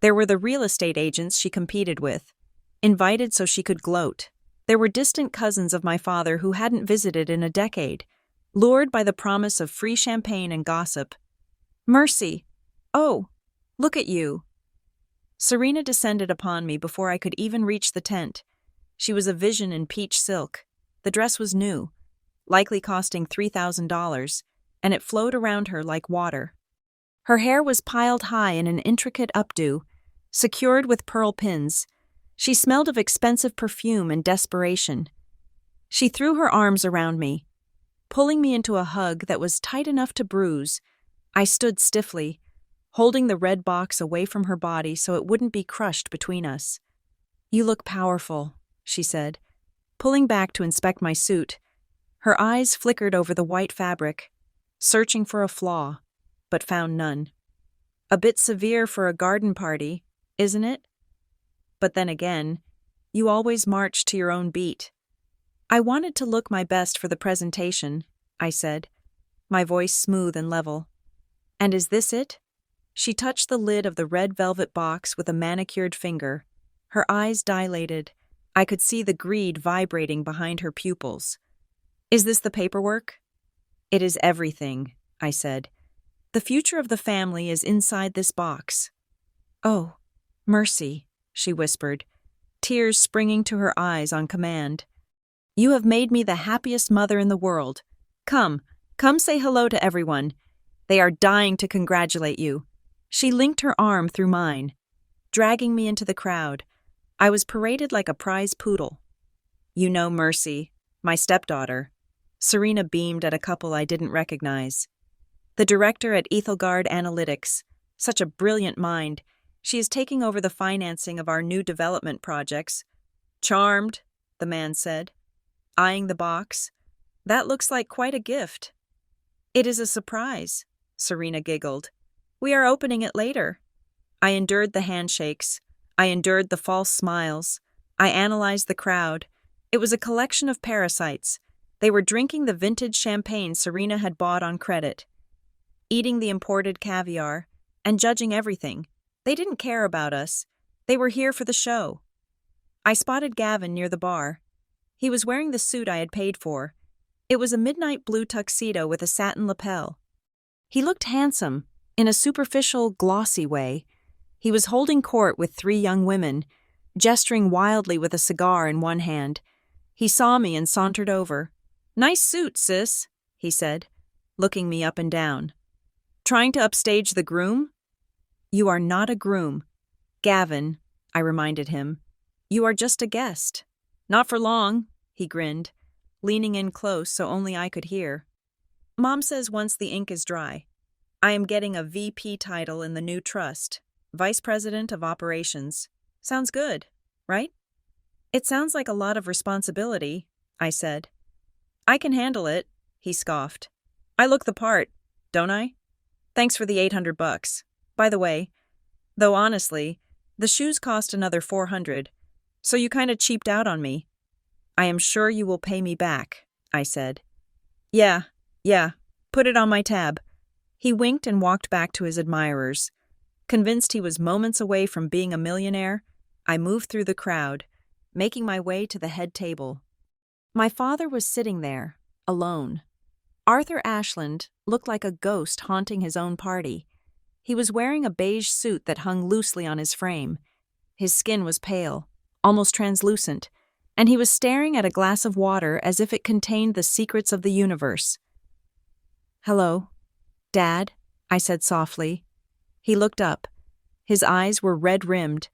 There were the real estate agents she competed with, invited so she could gloat. There were distant cousins of my father who hadn't visited in a decade, lured by the promise of free champagne and gossip. Mercy! Oh, look at you! Serena descended upon me before I could even reach the tent. She was a vision in peach silk. The dress was new, likely costing $3,000, and it flowed around her like water. Her hair was piled high in an intricate updo, secured with pearl pins. She smelled of expensive perfume and desperation. She threw her arms around me, pulling me into a hug that was tight enough to bruise. I stood stiffly, holding the red box away from her body so it wouldn't be crushed between us. "You look powerful," she said, pulling back to inspect my suit. Her eyes flickered over the white fabric, searching for a flaw, but found none. "A bit severe for a garden party, isn't it? But then again, you always march to your own beat." "I wanted to look my best for the presentation," I said, my voice smooth and level. "And is this it?" She touched the lid of the red velvet box with a manicured finger. Her eyes dilated. I could see the greed vibrating behind her pupils. "Is this the paperwork?" "It is everything," I said. "The future of the family is inside this box." "Oh, mercy," she whispered, tears springing to her eyes on command. "You have made me the happiest mother in the world. Come say hello to everyone. They are dying to congratulate you." She linked her arm through mine, dragging me into the crowd. I was paraded like a prize poodle. "You know Mercy, my stepdaughter." Serena beamed at a couple I didn't recognize. "The director at Ethelgard Analytics. Such a brilliant mind. She is taking over the financing of our new development projects." "Charmed," the man said, eyeing the box. "That looks like quite a gift." "It is a surprise," Serena giggled. "We are opening it later." I endured the handshakes. I endured the false smiles. I analyzed the crowd. It was a collection of parasites. They were drinking the vintage champagne Serena had bought on credit, eating the imported caviar, and judging everything. They didn't care about us. They were here for the show. I spotted Gavin near the bar. He was wearing the suit I had paid for. It was a midnight blue tuxedo with a satin lapel. He looked handsome, in a superficial, glossy way. He was holding court with 3 young women, gesturing wildly with a cigar in one hand. He saw me and sauntered over. "Nice suit, sis," he said, looking me up and down. "Trying to upstage the groom?" "You are not a groom, Gavin," I reminded him. "You are just a guest." "Not for long," he grinned, leaning in close so only I could hear. "Mom says once the ink is dry, I am getting a VP title in the new trust, Vice President of Operations. Sounds good, right?" "It sounds like a lot of responsibility," I said. "I can handle it," he scoffed. "I look the part, don't I? Thanks for the $800. By the way, though honestly, the shoes cost another $400, so you kinda cheaped out on me." "I am sure you will pay me back," I said. Yeah, put it on my tab." He winked and walked back to his admirers. Convinced he was moments away from being a millionaire, I moved through the crowd, making my way to the head table. My father was sitting there, alone. Arthur Ashland looked like a ghost haunting his own party. He was wearing a beige suit that hung loosely on his frame. His skin was pale, almost translucent, and he was staring at a glass of water as if it contained the secrets of the universe. "Hello, Dad," I said softly. He looked up. His eyes were red-rimmed.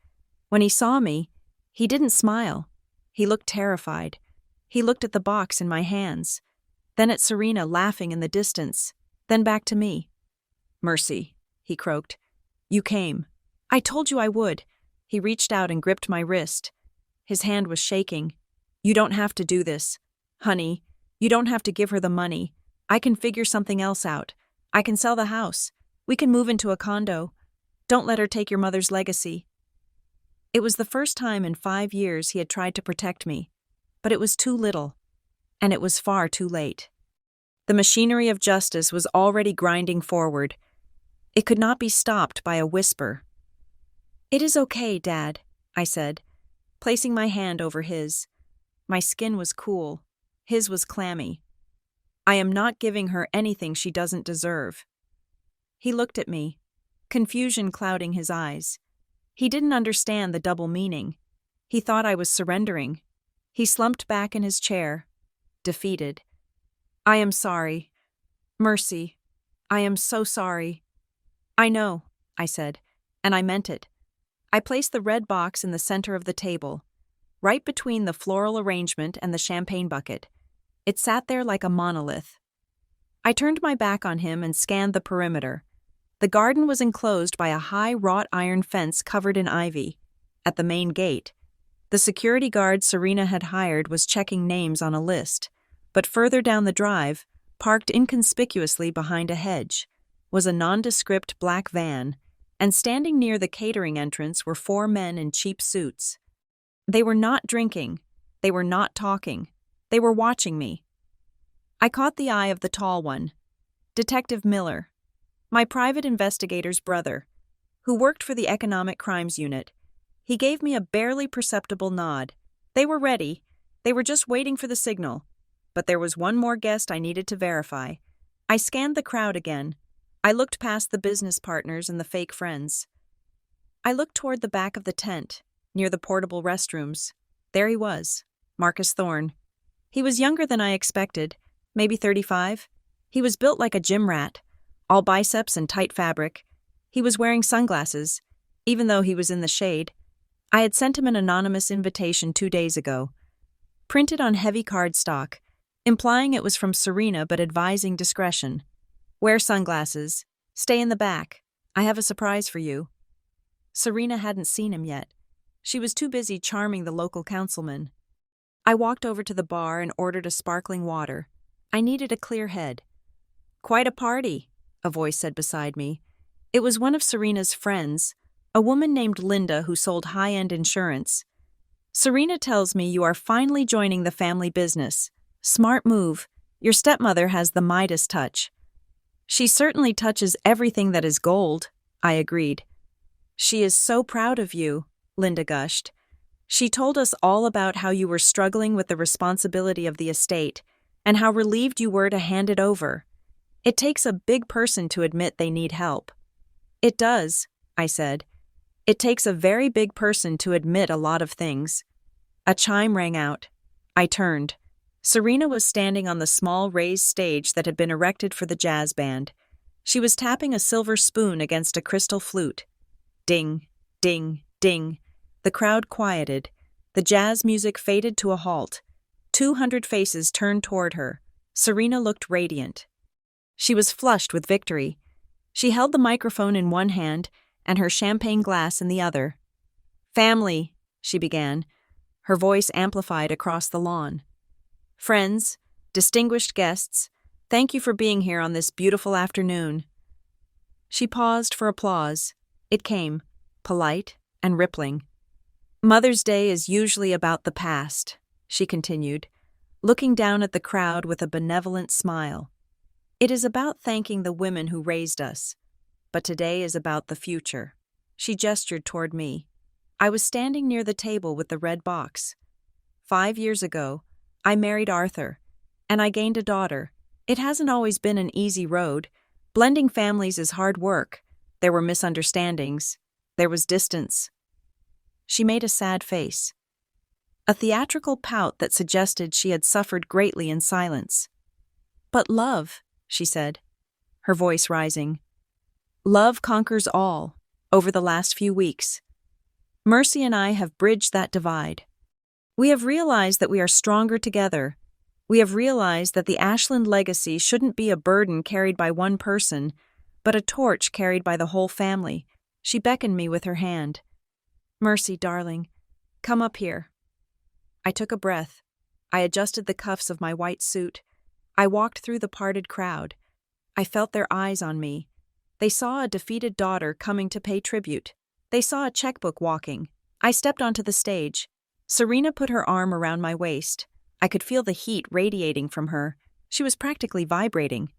When he saw me, he didn't smile. He looked terrified. He looked at the box in my hands, then at Serena laughing in the distance, then back to me. "Mercy," he croaked. "You came. I told you I would." He reached out and gripped my wrist. His hand was shaking. "You don't have to do this. Honey, you don't have to give her the money. I can figure something else out. I can sell the house. We can move into a condo. Don't let her take your mother's legacy." It was the first time in 5 years he had tried to protect me, but it was too little, and it was far too late. The machinery of justice was already grinding forward. It could not be stopped by a whisper. "It is okay, Dad," I said, placing my hand over his. My skin was cool. His was clammy. "I am not giving her anything she doesn't deserve." He looked at me, confusion clouding his eyes. He didn't understand the double meaning. He thought I was surrendering. He slumped back in his chair, defeated. "I am sorry. Mercy, I am so sorry." "I know," I said, and I meant it. I placed the red box in the center of the table, right between the floral arrangement and the champagne bucket. It sat there like a monolith. I turned my back on him and scanned the perimeter. The garden was enclosed by a high wrought iron fence covered in ivy. At the main gate, the security guard Serena had hired was checking names on a list, but further down the drive, parked inconspicuously behind a hedge, was a nondescript black van, and standing near the catering entrance were 4 men in cheap suits. They were not drinking. They were not talking. They were watching me. I caught the eye of the tall one, Detective Miller, my private investigator's brother, who worked for the Economic Crimes Unit. He gave me a barely perceptible nod. They were ready. They were just waiting for the signal. But there was one more guest I needed to verify. I scanned the crowd again. I looked past the business partners and the fake friends. I looked toward the back of the tent, near the portable restrooms. There he was, Marcus Thorne. He was younger than I expected, maybe 35. He was built like a gym rat, all biceps and tight fabric. He was wearing sunglasses, even though he was in the shade. I had sent him an anonymous invitation 2 days ago, printed on heavy cardstock, implying it was from Serena but advising discretion. "Wear sunglasses. Stay in the back. I have a surprise for you." Serena hadn't seen him yet. She was too busy charming the local councilman. I walked over to the bar and ordered a sparkling water. I needed a clear head. "Quite a party," a voice said beside me. It was one of Serena's friends, a woman named Linda who sold high-end insurance. "Serena tells me you are finally joining the family business. Smart move. Your stepmother has the Midas touch." "She certainly touches everything that is gold," I agreed. "She is so proud of you," Linda gushed. "She told us all about how you were struggling with the responsibility of the estate and how relieved you were to hand it over. It takes a big person to admit they need help. It does, I said. It takes a very big person to admit a lot of things. A chime rang out. I turned. Serena was standing on the small raised stage that had been erected for the jazz band. She was tapping a silver spoon against a crystal flute. Ding, ding, ding. The crowd quieted. The jazz music faded to a halt. 200 faces turned toward her. Serena looked radiant. She was flushed with victory. She held the microphone in one hand and her champagne glass in the other. "Family," she began, her voice amplified across the lawn. "Friends, distinguished guests, thank you for being here on this beautiful afternoon." She paused for applause. It came, polite and rippling. "Mother's Day is usually about the past," she continued, looking down at the crowd with a benevolent smile. "It is about thanking the women who raised us. But today is about the future." She gestured toward me. I was standing near the table with the red box. 5 years ago, I married Arthur, and I gained a daughter. It hasn't always been an easy road. Blending families is hard work. There were misunderstandings. There was distance. She made a sad face. A theatrical pout that suggested she had suffered greatly in silence. "But love," she said, her voice rising. "Love conquers all, over the last few weeks. Mercy and I have bridged that divide. We have realized that we are stronger together. We have realized that the Ashland legacy shouldn't be a burden carried by one person, but a torch carried by the whole family." She beckoned me with her hand. "Mercy, darling, come up here." I took a breath. I adjusted the cuffs of my white suit. I walked through the parted crowd. I felt their eyes on me. They saw a defeated daughter coming to pay tribute. They saw a checkbook walking. I stepped onto the stage. Serena put her arm around my waist. I could feel the heat radiating from her. She was practically vibrating.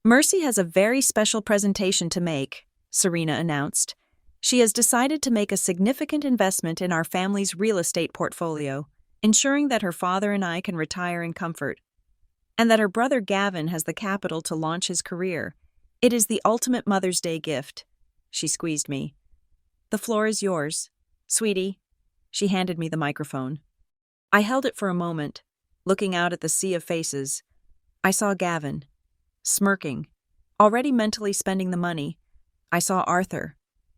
"Mercy has a very special presentation to make," Serena announced. "She has decided to make a significant investment in our family's real estate portfolio, ensuring that her father and I can retire in comfort, and that her brother Gavin has the capital to launch his career. It is the ultimate Mother's Day gift." She squeezed me. "The floor is yours, sweetie." She handed me the microphone. I held it for a moment, looking out at the sea of faces. I saw Gavin, smirking, already mentally spending the money. I saw Arthur,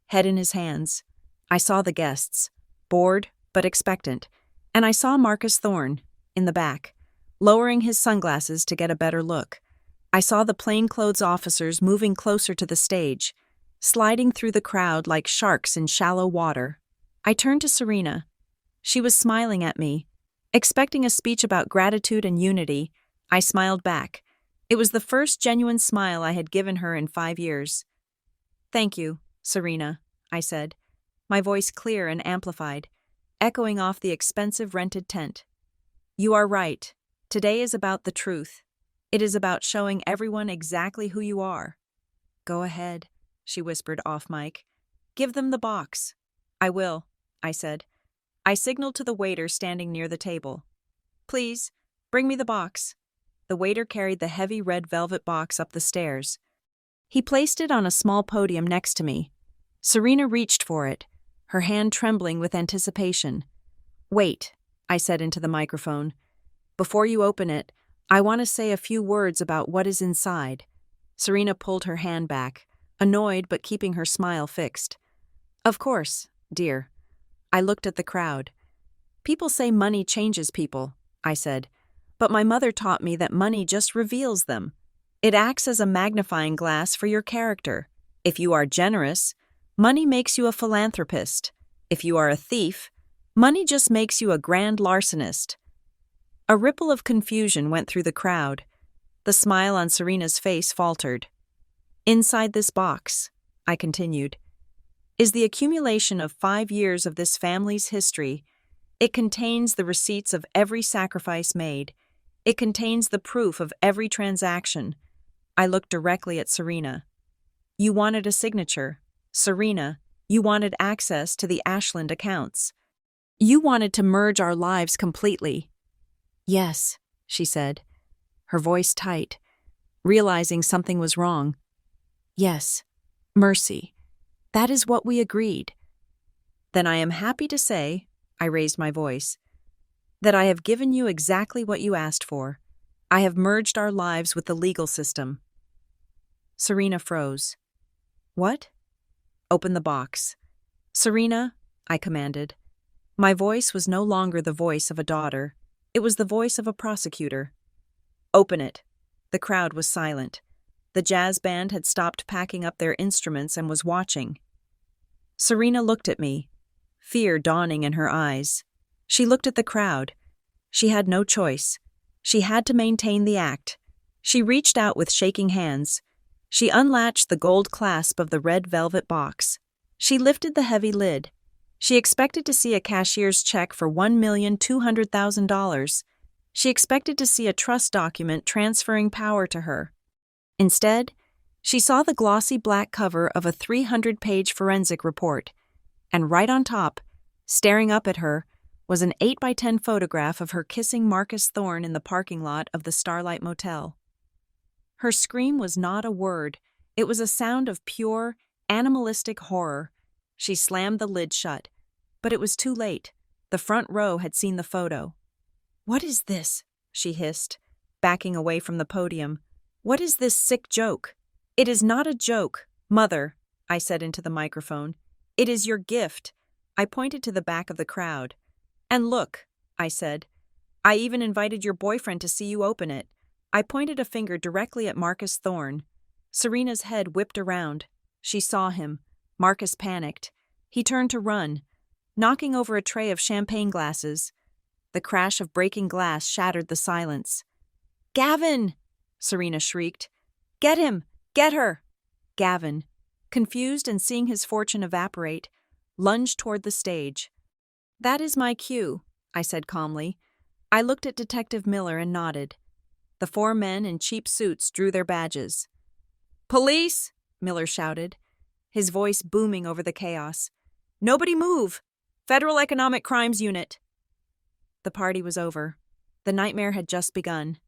head in his hands. I saw the guests, bored but expectant, and I saw Marcus Thorne, in the back, lowering his sunglasses to get a better look. I saw the plainclothes officers moving closer to the stage, sliding through the crowd like sharks in shallow water. I turned to Serena. She was smiling at me. Expecting a speech about gratitude and unity, I smiled back. It was the first genuine smile I had given her in 5 years. "Thank you, Serena," I said, my voice clear and amplified, echoing off the expensive rented tent. "You are right. Today is about the truth. It is about showing everyone exactly who you are." "Go ahead," she whispered off mic. "Give them the box." "I will," I said. I signaled to the waiter standing near the table. "Please, bring me the box." The waiter carried the heavy red velvet box up the stairs. He placed it on a small podium next to me. Serena reached for it, her hand trembling with anticipation. "Wait," I said into the microphone. "Before you open it, I want to say a few words about what is inside." Serena pulled her hand back, annoyed but keeping her smile fixed. "Of course, dear." I looked at the crowd. "People say money changes people," I said, "but my mother taught me that money just reveals them. It acts as a magnifying glass for your character. If you are generous, money makes you a philanthropist. If you are a thief, money just makes you a grand larcenist." A ripple of confusion went through the crowd. The smile on Serena's face faltered. "Inside this box," I continued, "is the accumulation of 5 years of this family's history. It contains the receipts of every sacrifice made. It contains the proof of every transaction." I looked directly at Serena. "You wanted a signature. Serena, you wanted access to the Ashland accounts. You wanted to merge our lives completely." "Yes," she said, her voice tight. realizing something was wrong. Yes, mercy. That is what we agreed. Then I am happy to say, I raised my voice, that I have given you exactly what you asked for. I have merged our lives with the legal system. Serena froze. What? Open the box. Serena, I commanded. My voice was no longer the voice of a daughter. It was the voice of a prosecutor. Open it. The crowd was silent. The jazz band had stopped packing up their instruments and was watching. Serena looked at me, fear dawning in her eyes. She looked at the crowd. She had no choice. She had to maintain the act. She reached out with shaking hands. She unlatched the gold clasp of the red velvet box. She lifted the heavy lid. She expected to see a cashier's check for $1,200,000. She expected to see a trust document transferring power to her. Instead, she saw the glossy black cover of a 300-page forensic report, and right on top, staring up at her, was an 8x10 photograph of her kissing Marcus Thorne in the parking lot of the Starlight Motel. Her scream was not a word. It was a sound of pure, animalistic horror. She slammed the lid shut, but it was too late. The front row had seen the photo. "What is this?" she hissed, backing away from the podium. "What is this sick joke?" "It is not a joke, Mother," I said into the microphone. "It is your gift." I pointed to the back of the crowd. "And look," I said, "I even invited your boyfriend to see you open it." I pointed a finger directly at Marcus Thorne. Serena's head whipped around. She saw him. Marcus panicked. He turned to run, knocking over a tray of champagne glasses. The crash of breaking glass shattered the silence. "Gavin!" Serena shrieked. "Get him! Get her!" Gavin, confused and seeing his fortune evaporate, lunged toward the stage. "That is my cue," I said calmly. I looked at Detective Miller and nodded. The 4 men in cheap suits drew their badges. "Police!" Miller shouted, his voice booming over the chaos. "Nobody move! Federal Economic Crimes Unit!" The party was over. The nightmare had just begun.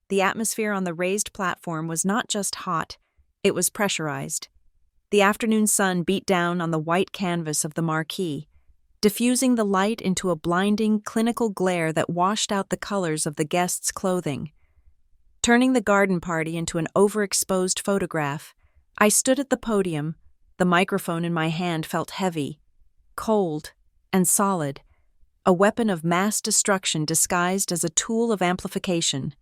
The atmosphere on the raised platform was not just hot, it was pressurized. The afternoon sun beat down on the white canvas of the marquee, diffusing the light into a blinding, clinical glare that washed out the colors of the guests' clothing. Turning the garden party into an overexposed photograph, I stood at the podium. The microphone in my hand felt heavy, cold, and solid, a weapon of mass destruction disguised as a tool of amplification.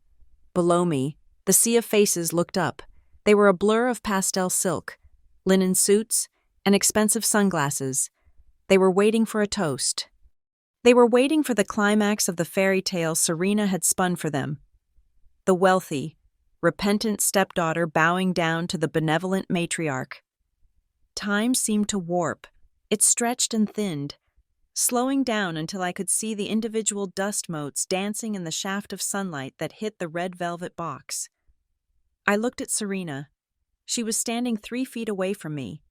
Below me, the sea of faces looked up. They were a blur of pastel silk, linen suits, and expensive sunglasses. They were waiting for a toast. They were waiting for the climax of the fairy tale Serena had spun for them. The wealthy, repentant stepdaughter bowing down to the benevolent matriarch. Time seemed to warp. It stretched and thinned, slowing down until I could see the individual dust motes dancing in the shaft of sunlight that hit the red velvet box. I looked at Serena. She was standing 3 feet away from me.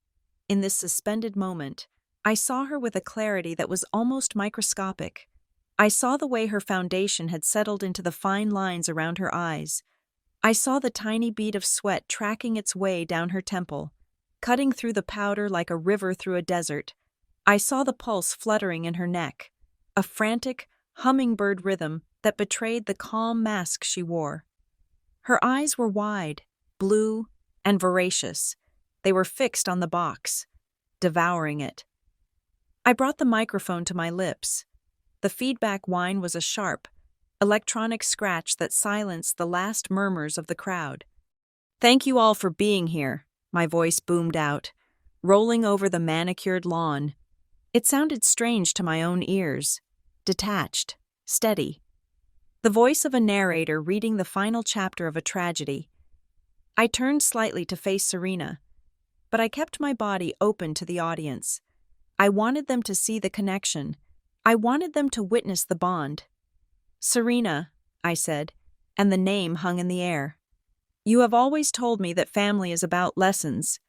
In this suspended moment, I saw her with a clarity that was almost microscopic. I saw the way her foundation had settled into the fine lines around her eyes. I saw the tiny bead of sweat tracking its way down her temple, cutting through the powder like a river through a desert. I saw the pulse fluttering in her neck, a frantic, hummingbird rhythm that betrayed the calm mask she wore. Her eyes were wide, blue, and voracious. They were fixed on the box, devouring it. I brought the microphone to my lips. The feedback whine was a sharp, electronic scratch that silenced the last murmurs of the crowd. "Thank you all for being here," my voice boomed out, rolling over the manicured lawn. It sounded strange to my own ears, detached, steady. The voice of a narrator reading the final chapter of a tragedy. I turned slightly to face Serena, but I kept my body open to the audience. I wanted them to see the connection. I wanted them to witness the bond. "Serena," I said, and the name hung in the air. "You have always told me that family is about lessons.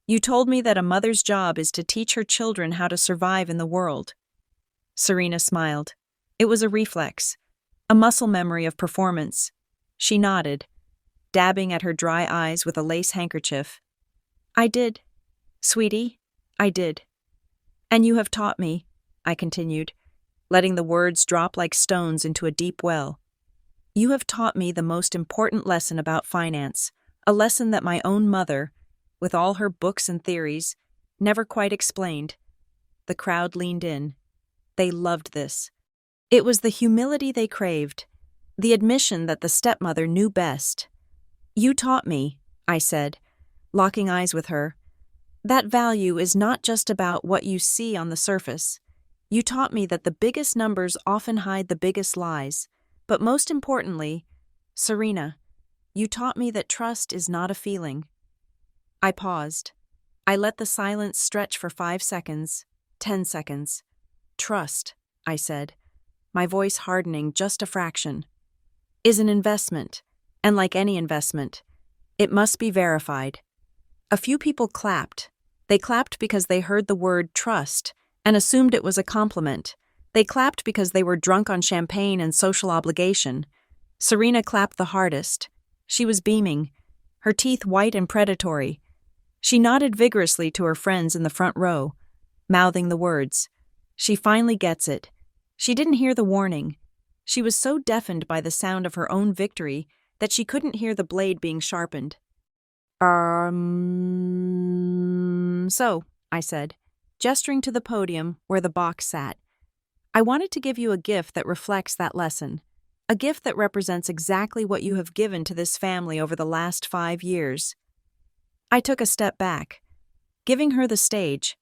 You told me that a mother's job is to teach her children how to survive in the world." Serena smiled. It was a reflex, a muscle memory of performance. She nodded. dabbing at her dry eyes with a lace handkerchief. I did, sweetie, I did. And you have taught me, I continued, letting the words drop like stones into a deep well. You have taught me the most important lesson about finance, a lesson that my own mother, with all her books and theories, never quite explained. The crowd leaned in. They loved this. It was the humility they craved, the admission that the stepmother knew best. You taught me, I said, locking eyes with her. That value is not just about what you see on the surface. You taught me that the biggest numbers often hide the biggest lies. But most importantly, Serena, you taught me that trust is not a feeling. I paused. I let the silence stretch for 5 seconds, 10 seconds. Trust, I said, my voice hardening just a fraction, is an investment, and like any investment, it must be verified. A few people clapped. They clapped because they heard the word trust and assumed it was a compliment. They clapped because they were drunk on champagne and social obligation. Serena clapped the hardest. She was beaming, her teeth white and predatory. She nodded vigorously to her friends in the front row, mouthing the words. She finally gets it. She didn't hear the warning. She was so deafened by the sound of her own victory that she couldn't hear the blade being sharpened. So, I said, gesturing to the podium where the box sat. I wanted to give you a gift that reflects that lesson, a gift that represents exactly what you have given to this family over the last 5 years. I took a step back, giving her the stage.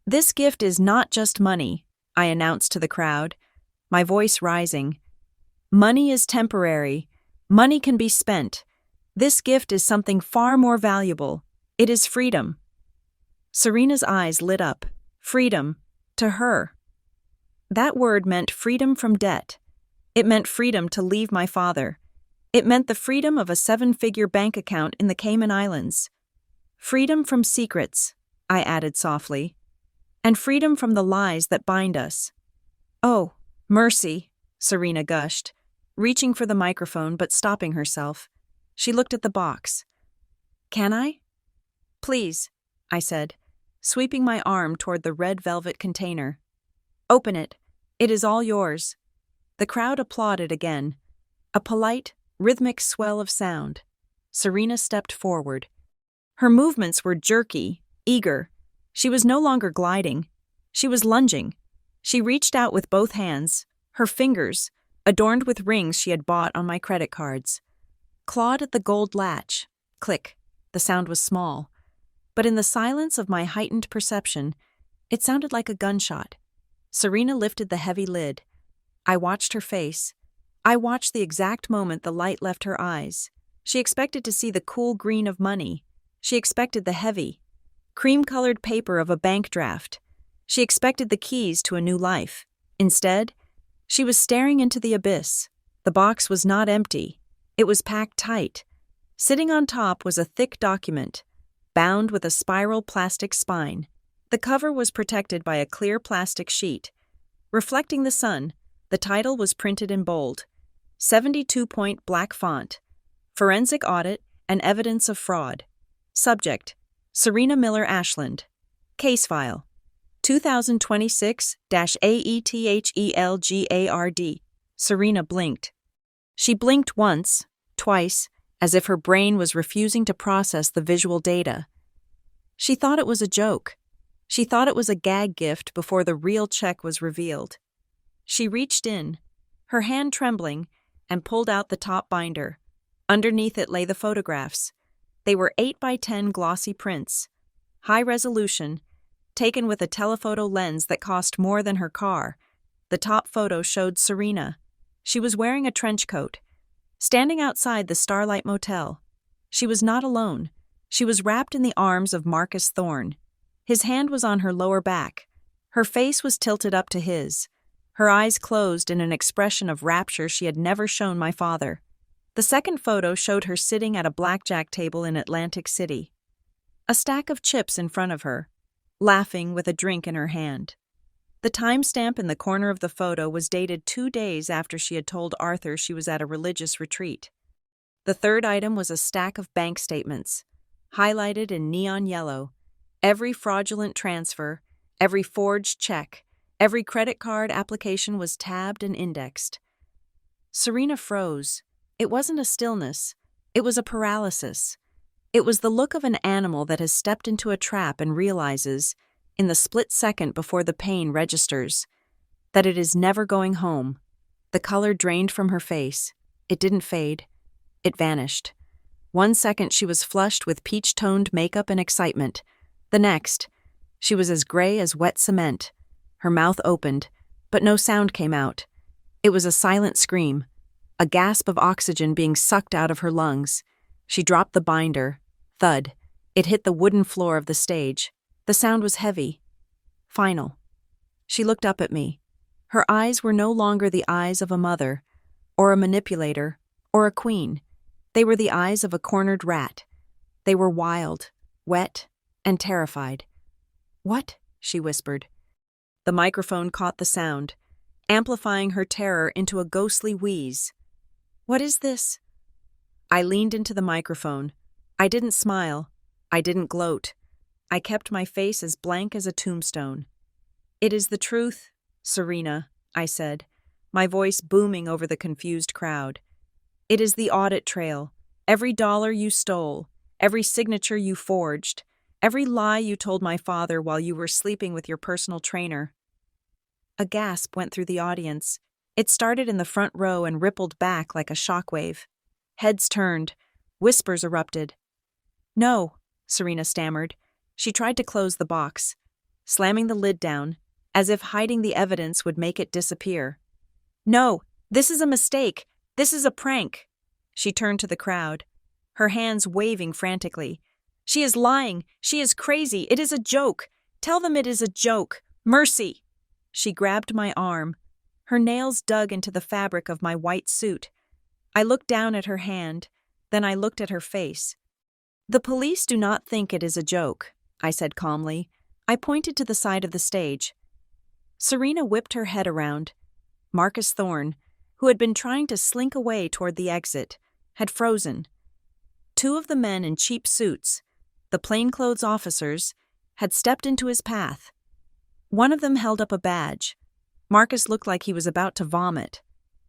This gift is not just money, I announced to the crowd, my voice rising. Money is temporary. Money can be spent. This gift is something far more valuable. It is freedom. Serena's eyes lit up. Freedom. To her. That word meant freedom from debt. It meant freedom to leave my father. It meant the freedom of a 7-figure bank account in the Cayman Islands. Freedom from secrets, I added softly. And freedom from the lies that bind us. Oh, mercy, Serena gushed, reaching for the microphone but stopping herself. She looked at the box. Can I? Please, I said, sweeping my arm toward the red velvet container. Open it. It is all yours. The crowd applauded again. A polite, rhythmic swell of sound. Serena stepped forward. Her movements were jerky, eager. She was no longer gliding. She was lunging. She reached out with both hands, her fingers, adorned with rings she had bought on my credit cards. Clawed at the gold latch. Click. The sound was small. But in the silence of my heightened perception, it sounded like a gunshot. Serena lifted the heavy lid. I watched her face. I watched the exact moment the light left her eyes. She expected to see the cool green of money. She expected the heavy, cream-colored paper of a bank draft. She expected the keys to a new life. Instead, she was staring into the abyss. The box was not empty. It was packed tight. Sitting on top was a thick document, bound with a spiral plastic spine. The cover was protected by a clear plastic sheet. Reflecting the sun, the title was printed in bold. 72-point black font. Forensic audit and evidence of fraud. Subject: Serena Miller Ashland. Case file: 2026-AETHELGARD. Serena blinked. She blinked once, twice, as if her brain was refusing to process the visual data. She thought it was a joke. She thought it was a gag gift before the real check was revealed. She reached in, her hand trembling, and pulled out the top binder. Underneath it lay the photographs. They were 8x10 glossy prints, high resolution, taken with a telephoto lens that cost more than her car. The top photo showed Serena. She was wearing a trench coat, standing outside the Starlight Motel. She was not alone. She was wrapped in the arms of Marcus Thorne. His hand was on her lower back. Her face was tilted up to his, her eyes closed in an expression of rapture she had never shown my father. The second photo showed her sitting at a blackjack table in Atlantic City. A stack of chips in front of her, laughing with a drink in her hand. The timestamp in the corner of the photo was dated 2 days after she had told Arthur she was at a religious retreat. The third item was a stack of bank statements, highlighted in neon yellow. Every fraudulent transfer, every forged check, every credit card application was tabbed and indexed. Serena froze. It wasn't a stillness. It was a paralysis. It was the look of an animal that has stepped into a trap and realizes, in the split second before the pain registers, that it is never going home. The color drained from her face. It didn't fade. It vanished. 1 second she was flushed with peach-toned makeup and excitement. The next, she was as gray as wet cement. Her mouth opened, but no sound came out. It was a silent scream, a gasp of oxygen being sucked out of her lungs. She dropped the binder. Thud. It hit the wooden floor of the stage. The sound was heavy. Final. She looked up at me. Her eyes were no longer the eyes of a mother, or a manipulator, or a queen. They were the eyes of a cornered rat. They were wild, wet, and terrified. "What?" she whispered. The microphone caught the sound, amplifying her terror into a ghostly wheeze. "What is this?" I leaned into the microphone. I didn't smile. I didn't gloat. I kept my face as blank as a tombstone. "It is the truth, Serena," I said, my voice booming over the confused crowd. "It is the audit trail. Every dollar you stole, every signature you forged, every lie you told my father while you were sleeping with your personal trainer." A gasp went through the audience. It started in the front row and rippled back like a shockwave. Heads turned. Whispers erupted. "No," Serena stammered. She tried to close the box, slamming the lid down, as if hiding the evidence would make it disappear. "No, this is a mistake. This is a prank." She turned to the crowd, her hands waving frantically. "She is lying. She is crazy. It is a joke. Tell them it is a joke. Mercy!" She grabbed my arm. Her nails dug into the fabric of my white suit. I looked down at her hand, then I looked at her face. "The police do not think it is a joke," I said calmly. I pointed to the side of the stage. Serena whipped her head around. Marcus Thorne, who had been trying to slink away toward the exit, had frozen. 2 of the men in cheap suits, the plainclothes officers, had stepped into his path. One of them held up a badge. Marcus looked like he was about to vomit.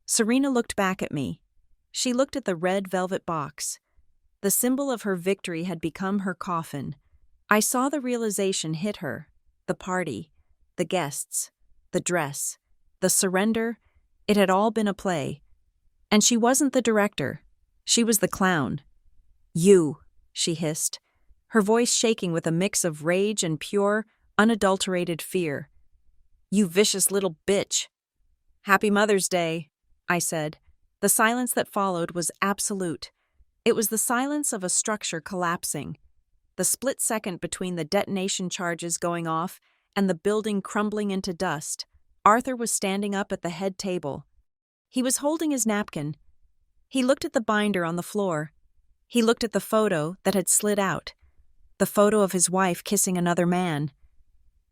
Serena looked back at me. She looked at the red velvet box. The symbol of her victory had become her coffin. I saw the realization hit her. The party, the guests, the dress, the surrender. It had all been a play. And she wasn't the director. She was the clown. "You," she hissed, her voice shaking with a mix of rage and pure, unadulterated fear. "You vicious little bitch." "Happy Mother's Day," I said. The silence that followed was absolute. It was the silence of a structure collapsing. The split second between the detonation charges going off and the building crumbling into dust. Arthur was standing up at the head table. He was holding his napkin. He looked at the binder on the floor. He looked at the photo that had slid out, the photo of his wife kissing another man.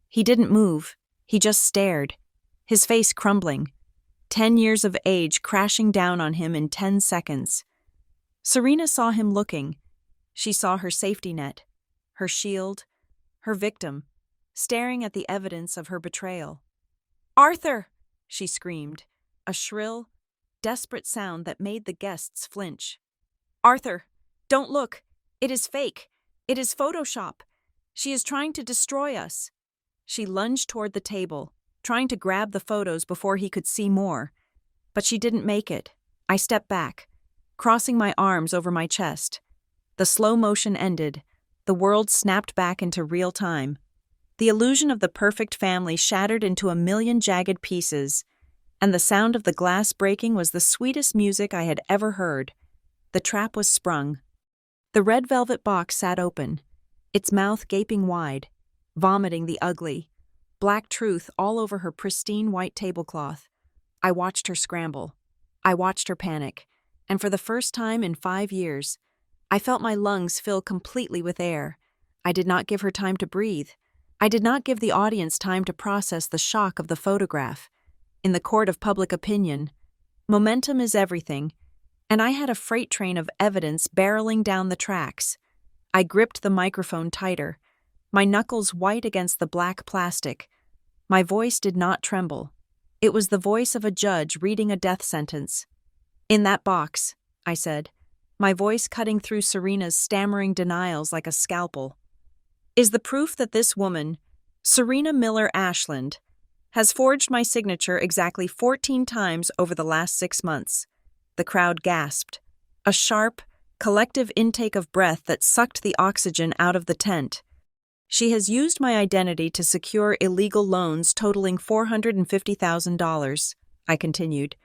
He didn't move. He just stared, his face crumbling. 10 years of age crashing down on him in 10 seconds. Serena saw him looking. She saw her safety net, her shield, her victim, staring at the evidence of her betrayal. "Arthur!" she screamed, a shrill, desperate sound that made the guests flinch. "Arthur, don't look. It is fake. It is Photoshop. She is trying to destroy us." She lunged toward the table, trying to grab the photos before he could see more. But she didn't make it. I stepped back, crossing my arms over my chest. The slow motion ended. The world snapped back into real time. The illusion of the perfect family shattered into a million jagged pieces, and the sound of the glass breaking was the sweetest music I had ever heard. The trap was sprung. The red velvet box sat open, its mouth gaping wide, vomiting the ugly, black truth all over her pristine white tablecloth. I watched her scramble. I watched her panic, and for the first time in 5 years, I felt my lungs fill completely with air. I did not give her time to breathe. I did not give the audience time to process the shock of the photograph. In the court of public opinion, momentum is everything. and I had a freight train of evidence barreling down the tracks. I gripped the microphone tighter, my knuckles white against the black plastic. My voice did not tremble. It was the voice of a judge reading a death sentence. "In that box," I said, my voice cutting through Serena's stammering denials like a scalpel, "is the proof that this woman, Serena Miller Ashland, has forged my signature exactly 14 times over the last 6 months." The crowd gasped, a sharp, collective intake of breath that sucked the oxygen out of the tent. "She has used my identity to secure illegal loans totaling $450,000, I continued,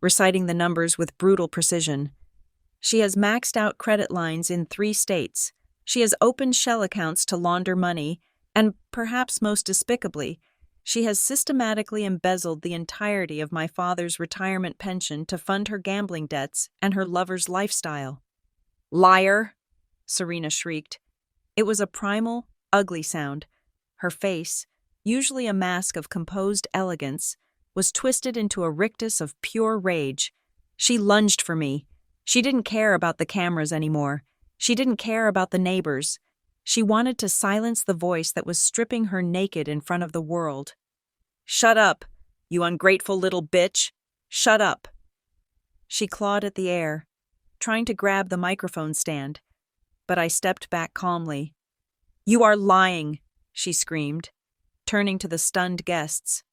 reciting the numbers with brutal precision. "She has maxed out credit lines in 3 states. She has opened shell accounts to launder money, and, perhaps most despicably, she has systematically embezzled the entirety of my father's retirement pension to fund her gambling debts and her lover's lifestyle." "Liar!" Serena shrieked. It was a primal, ugly sound. Her face, usually a mask of composed elegance, was twisted into a rictus of pure rage. She lunged for me. She didn't care about the cameras anymore. She didn't care about the neighbors. She wanted to silence the voice that was stripping her naked in front of the world. "Shut up, you ungrateful little bitch! Shut up!" She clawed at the air, trying to grab the microphone stand, but I stepped back calmly. "You are lying," she screamed, turning to the stunned guests.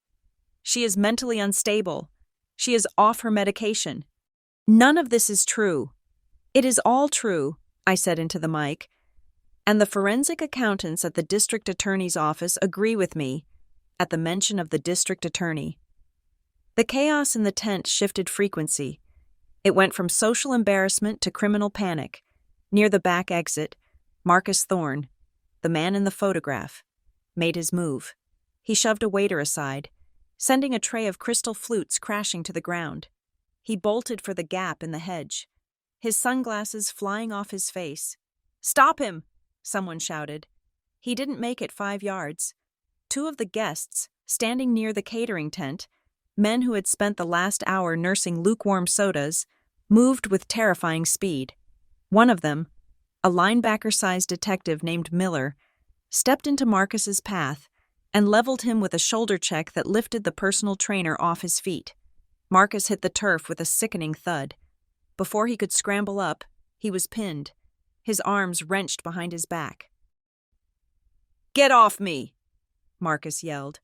"She is mentally unstable. She is off her medication. None of this is true." "It is all true," I said into the mic, "and the forensic accountants at the district attorney's office agree with me," at the mention of the district attorney. The chaos in the tent shifted frequency. It went from social embarrassment to criminal panic. Near the back exit, Marcus Thorne, the man in the photograph, made his move. He shoved a waiter aside, sending a tray of crystal flutes crashing to the ground. He bolted for the gap in the hedge, his sunglasses flying off his face. "Stop him!" someone shouted. He didn't make it 5 yards. 2 of the guests, standing near the catering tent, men who had spent the last hour nursing lukewarm sodas, moved with terrifying speed. One of them, a linebacker-sized detective named Miller, stepped into Marcus's path and leveled him with a shoulder check that lifted the personal trainer off his feet. Marcus hit the turf with a sickening thud. Before he could scramble up, he was pinned, his arms wrenched behind his back. "Get off me!" Marcus yelled.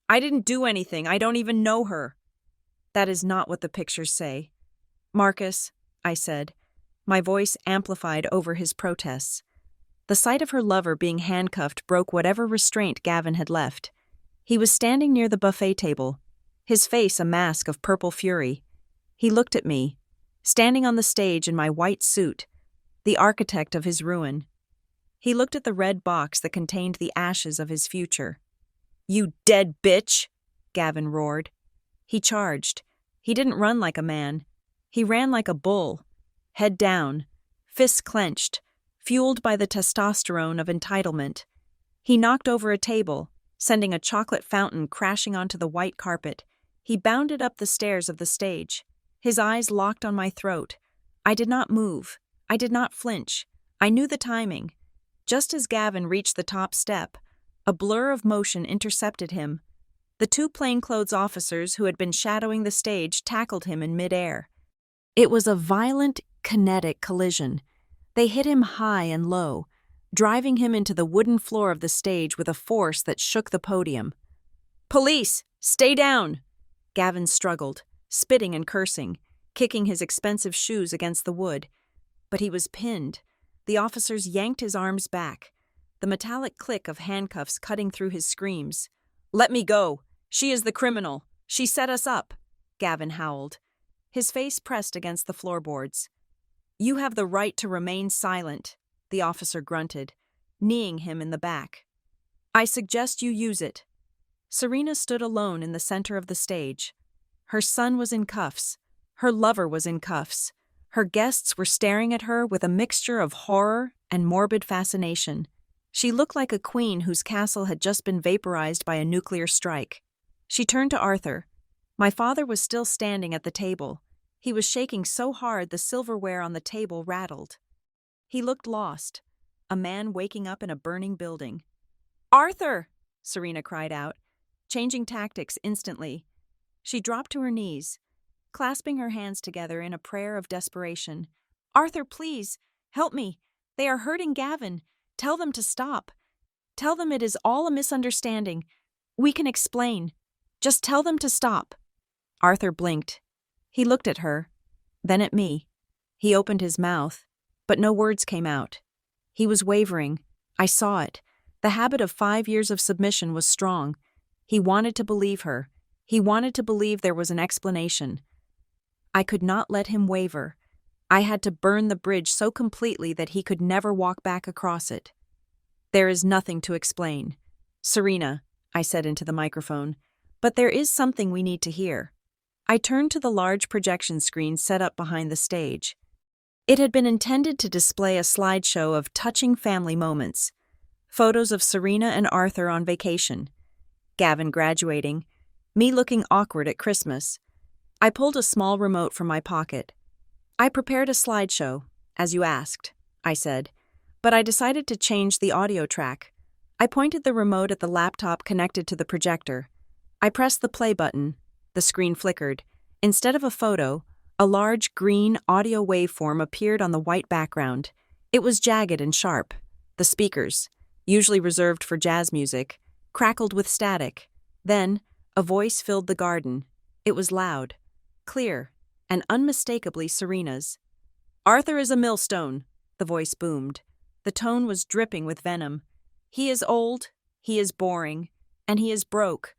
"I didn't do anything. I don't even know her." "That is not what the pictures say." "Marcus," I said, my voice amplified over his protests. The sight of her lover being handcuffed broke whatever restraint Gavin had left. He was standing near the buffet table, his face a mask of purple fury. He looked at me, standing on the stage in my white suit, the architect of his ruin. He looked at the red box that contained the ashes of his future. "You dead bitch!" Gavin roared. He charged. He didn't run like a man. He ran like a bull, head down, fists clenched, fueled by the testosterone of entitlement. He knocked over a table, sending a chocolate fountain crashing onto the white carpet. He bounded up the stairs of the stage, his eyes locked on my throat. I did not move. I did not flinch. I knew the timing. Just as Gavin reached the top step, a blur of motion intercepted him. The 2 plainclothes officers who had been shadowing the stage tackled him in midair. It was a violent, kinetic collision. They hit him high and low, driving him into the wooden floor of the stage with a force that shook the podium. "Police, stay down!" Gavin struggled, spitting and cursing, kicking his expensive shoes against the wood. But he was pinned. The officers yanked his arms back, the metallic click of handcuffs cutting through his screams. "Let me go! She is the criminal! She set us up!" Gavin howled, his face pressed against the floorboards. "You have the right to remain silent," the officer grunted, kneeing him in the back. "I suggest you use it." Serena stood alone in the center of the stage. Her son was in cuffs. Her lover was in cuffs. Her guests were staring at her with a mixture of horror and morbid fascination. She looked like a queen whose castle had just been vaporized by a nuclear strike. She turned to Arthur. My father was still standing at the table, He was shaking so hard the silverware on the table rattled. He looked lost, a man waking up in a burning building. "Arthur!" Serena cried out, changing tactics instantly. She dropped to her knees, clasping her hands together in a prayer of desperation. "Arthur, please, help me. They are hurting Gavin. Tell them to stop. Tell them it is all a misunderstanding. We can explain. Just tell them to stop." Arthur blinked. He looked at her, then at me. He opened his mouth, but no words came out. He was wavering. I saw it. The habit of 5 years of submission was strong. He wanted to believe her. He wanted to believe there was an explanation. I could not let him waver. I had to burn the bridge so completely that he could never walk back across it. "There is nothing to explain. Serena," I said into the microphone, "but there is something we need to hear." I turned to the large projection screen set up behind the stage. It had been intended to display a slideshow of touching family moments. Photos of Serena and Arthur on vacation, Gavin graduating, me looking awkward at Christmas. I pulled a small remote from my pocket. "I prepared a slideshow, as you asked," I said, "but I decided to change the audio track." I pointed the remote at the laptop connected to the projector. I pressed the play button. The screen flickered. Instead of a photo, a large green audio waveform appeared on the white background. It was jagged and sharp. The speakers, usually reserved for jazz music, crackled with static. Then, a voice filled the garden. It was loud, clear, and unmistakably Serena's. "Arthur is a millstone," the voice boomed. The tone was dripping with venom. "He is old, he is boring, and he is broke.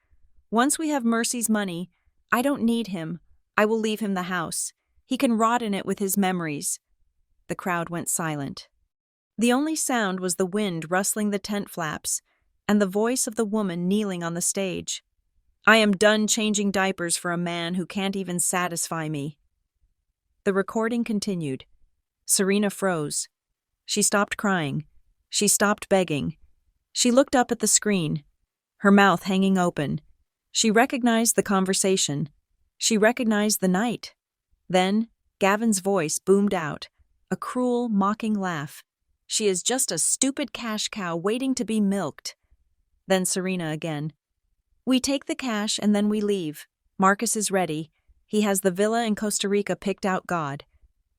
Once we have Mercy's money, I don't need him. I will leave him the house. He can rot in it with his memories." The crowd went silent. The only sound was the wind rustling the tent flaps and the voice of the woman kneeling on the stage. "I am done changing diapers for a man who can't even satisfy me." The recording continued. Serena froze. She stopped crying. She stopped begging. She looked up at the screen, her mouth hanging open. She recognized the conversation. She recognized the night. Then, Gavin's voice boomed out, a cruel, mocking laugh. "She is just a stupid cash cow waiting to be milked." Then Serena again. "We take the cash and then we leave. Marcus is ready. He has the villa in Costa Rica picked out God.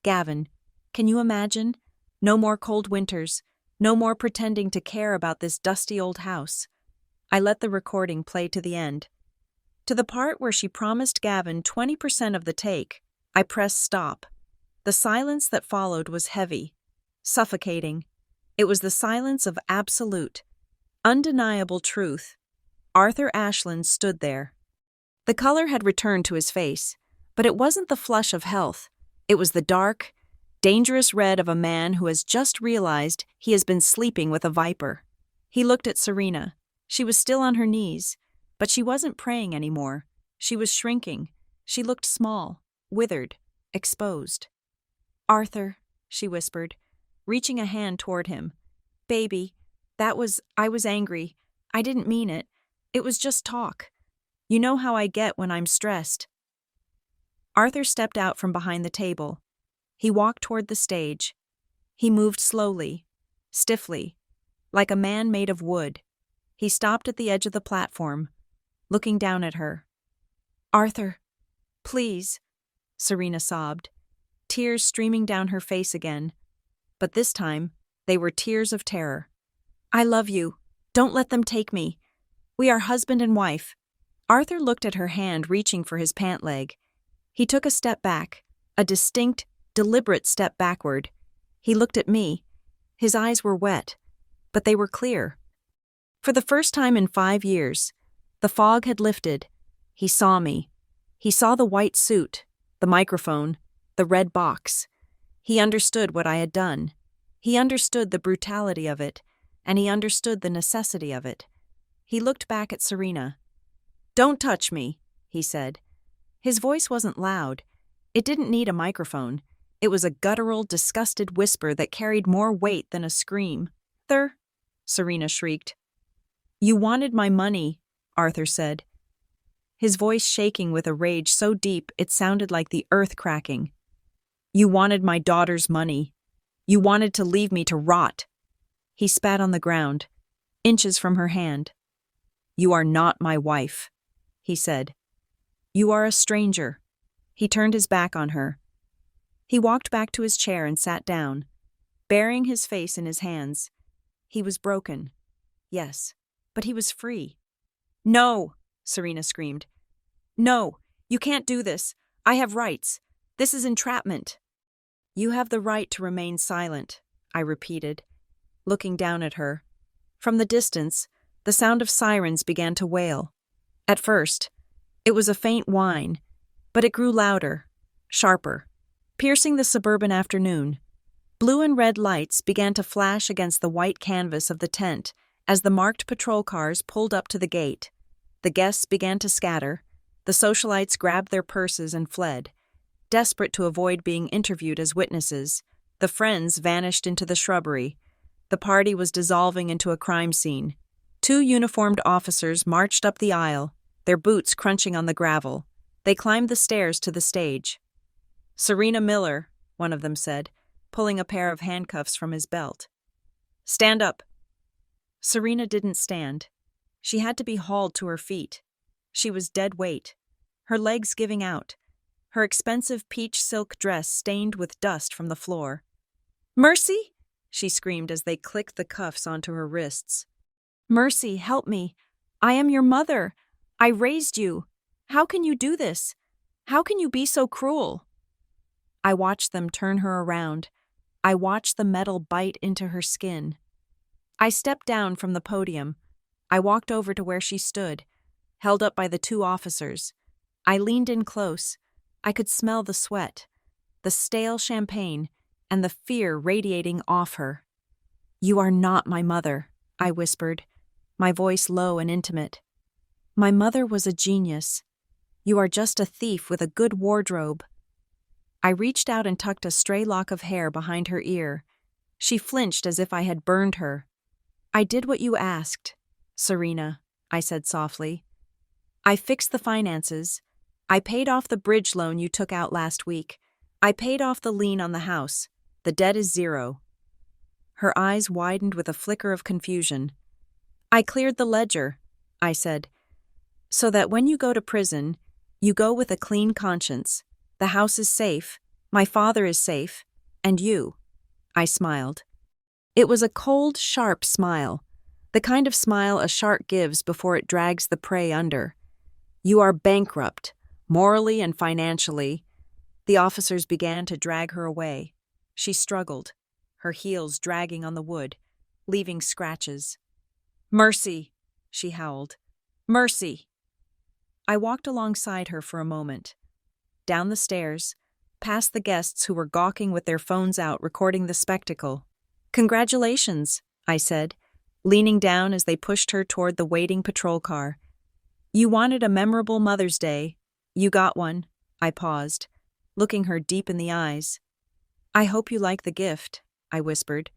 Gavin, can you imagine? No more cold winters. No more pretending to care about this dusty old house." I let the recording play to the end. To the part where she promised Gavin 20% of the take, I pressed stop. The silence that followed was heavy, suffocating. It was the silence of absolute, undeniable truth. Arthur Ashland stood there. The color had returned to his face, but it wasn't the flush of health. It was the dark, dangerous red of a man who has just realized he has been sleeping with a viper. He looked at Serena. She was still on her knees, but she wasn't praying anymore. She was shrinking. She looked small, withered, exposed. "Arthur," she whispered, reaching a hand toward him. "Baby, I was angry. I didn't mean it. It was just talk. You know how I get when I'm stressed." Arthur stepped out from behind the table. He walked toward the stage. He moved slowly, stiffly, like a man made of wood. He stopped at the edge of the platform, looking down at her. "Arthur, please," Serena sobbed, tears streaming down her face again. But this time, they were tears of terror. "I love you. Don't let them take me. We are husband and wife." Arthur looked at her hand reaching for his pant leg. He took a step back, a distinct, deliberate step backward. He looked at me. His eyes were wet, but they were clear. For the first time in 5 years, the fog had lifted. He saw me. He saw the white suit, the microphone, the red box. He understood what I had done. He understood the brutality of it, and he understood the necessity of it. He looked back at Serena. "Don't touch me," he said. His voice wasn't loud. It didn't need a microphone. It was a guttural, disgusted whisper that carried more weight than a scream. "Arthur," Serena shrieked. "You wanted my money," Arthur said. his voice shaking with a rage so deep it sounded like the earth cracking. "You wanted my daughter's money. You wanted to leave me to rot." He spat on the ground, inches from her hand. "You are not my wife," he said. "You are a stranger." He turned his back on her. He walked back to his chair and sat down, burying his face in his hands. He was broken. Yes, but he was free. "No!" Serena screamed. "No, you can't do this. I have rights. This is entrapment." "You have the right to remain silent," I repeated, looking down at her. From the distance, the sound of sirens began to wail. At first, it was a faint whine, but it grew louder, sharper, piercing the suburban afternoon. Blue and red lights began to flash against the white canvas of the tent as the marked patrol cars pulled up to the gate. The guests began to scatter. The socialites grabbed their purses and fled, desperate to avoid being interviewed as witnesses. The friends vanished into the shrubbery. The party was dissolving into a crime scene. 2 uniformed officers marched up the aisle, their boots crunching on the gravel. They climbed the stairs to the stage. "Serena Miller," one of them said, pulling a pair of handcuffs from his belt. "Stand up." Serena didn't stand. She had to be hauled to her feet. She was dead weight, her legs giving out, her expensive peach silk dress stained with dust from the floor. "Mercy!" she screamed as they clicked the cuffs onto her wrists. "Mercy, help me. I am your mother. I raised you. How can you do this? How can you be so cruel?" I watched them turn her around. I watched the metal bite into her skin. I stepped down from the podium. I walked over to where she stood, held up by the 2 officers. I leaned in close. I could smell the sweat, the stale champagne, and the fear radiating off her. "You are not my mother," I whispered, my voice low and intimate. "My mother was a genius. You are just a thief with a good wardrobe." I reached out and tucked a stray lock of hair behind her ear. She flinched as if I had burned her. "I did what you asked, Serena," I said softly. "I fixed the finances. I paid off the bridge loan you took out last week. I paid off the lien on the house. The debt is 0. Her eyes widened with a flicker of confusion. "I cleared the ledger," I said, "so that when you go to prison, you go with a clean conscience. The house is safe, my father is safe, and you." I smiled. It was a cold, sharp smile, the kind of smile a shark gives before it drags the prey under. "You are bankrupt, morally and financially." The officers began to drag her away. She struggled, her heels dragging on the wood, leaving scratches. "Mercy," she howled. "Mercy." I walked alongside her for a moment. Down the stairs, past the guests who were gawking with their phones out recording the spectacle. "Congratulations," I said, leaning down as they pushed her toward the waiting patrol car. "You wanted a memorable Mother's Day. You got one." I paused, looking her deep in the eyes. "I hope you like the gift," I whispered.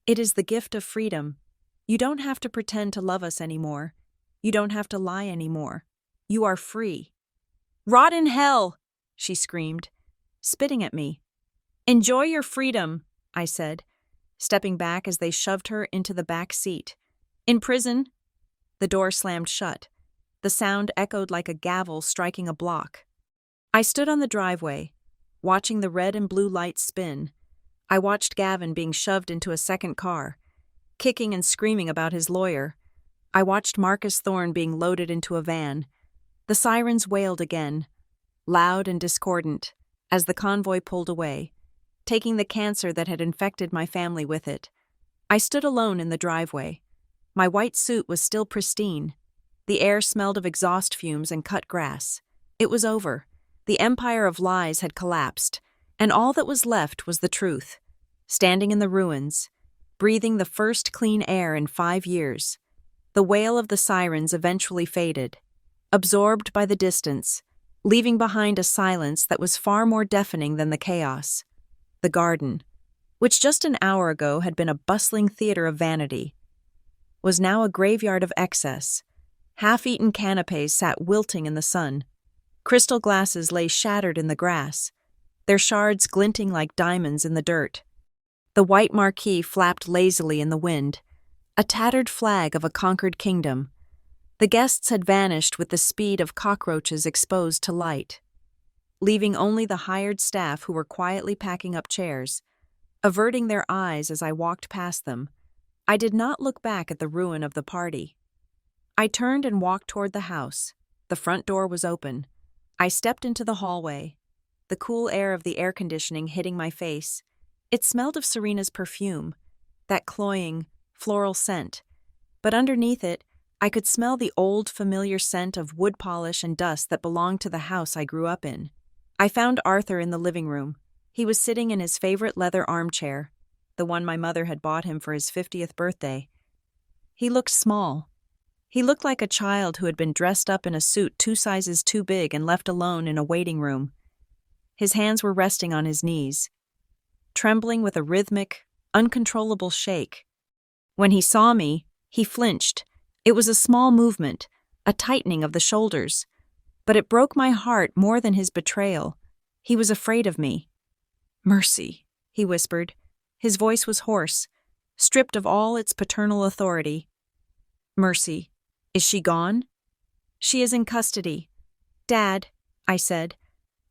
"It is the gift of freedom. You don't have to pretend to love us anymore. You don't have to lie anymore. You are free." "Rot in hell!" she screamed, spitting at me. "Enjoy your freedom," I said, stepping back as they shoved her into the back seat. "In prison." The door slammed shut. The sound echoed like a gavel striking a block. I stood on the driveway, watching the red and blue lights spin. I watched Gavin being shoved into a second car, kicking and screaming about his lawyer. I watched Marcus Thorne being loaded into a van. The sirens wailed again, loud and discordant, as the convoy pulled away, taking the cancer that had infected my family with it. I stood alone in the driveway. My white suit was still pristine. The air smelled of exhaust fumes and cut grass. It was over. The empire of lies had collapsed, and all that was left was the truth. Standing in the ruins, breathing the first clean air in 5 years. The wail of the sirens eventually faded, absorbed by the distance, leaving behind a silence that was far more deafening than the chaos. The garden, which just an hour ago had been a bustling theater of vanity, was now a graveyard of excess, Half-eaten canapes sat wilting in the sun. Crystal glasses lay shattered in the grass, their shards glinting like diamonds in the dirt. The white marquee flapped lazily in the wind, a tattered flag of a conquered kingdom. The guests had vanished with the speed of cockroaches exposed to light, leaving only the hired staff who were quietly packing up chairs, averting their eyes as I walked past them. I did not look back at the ruin of the party. I turned and walked toward the house. The front door was open. I stepped into the hallway, the cool air of the air conditioning hitting my face. It smelled of Serena's perfume, that cloying, floral scent, but underneath it, I could smell the old, familiar scent of wood polish and dust that belonged to the house I grew up in. I found Arthur in the living room. He was sitting in his favorite leather armchair, the one my mother had bought him for his 50th birthday. He looked small. He looked like a child who had been dressed up in a suit 2 sizes too big and left alone in a waiting room. His hands were resting on his knees, trembling with a rhythmic, uncontrollable shake. When he saw me, he flinched. It was a small movement, a tightening of the shoulders, but it broke my heart more than his betrayal. He was afraid of me. "Mercy," he whispered. His voice was hoarse, stripped of all its paternal authority. "Mercy, is she gone?" "She is in custody." "Dad," I said,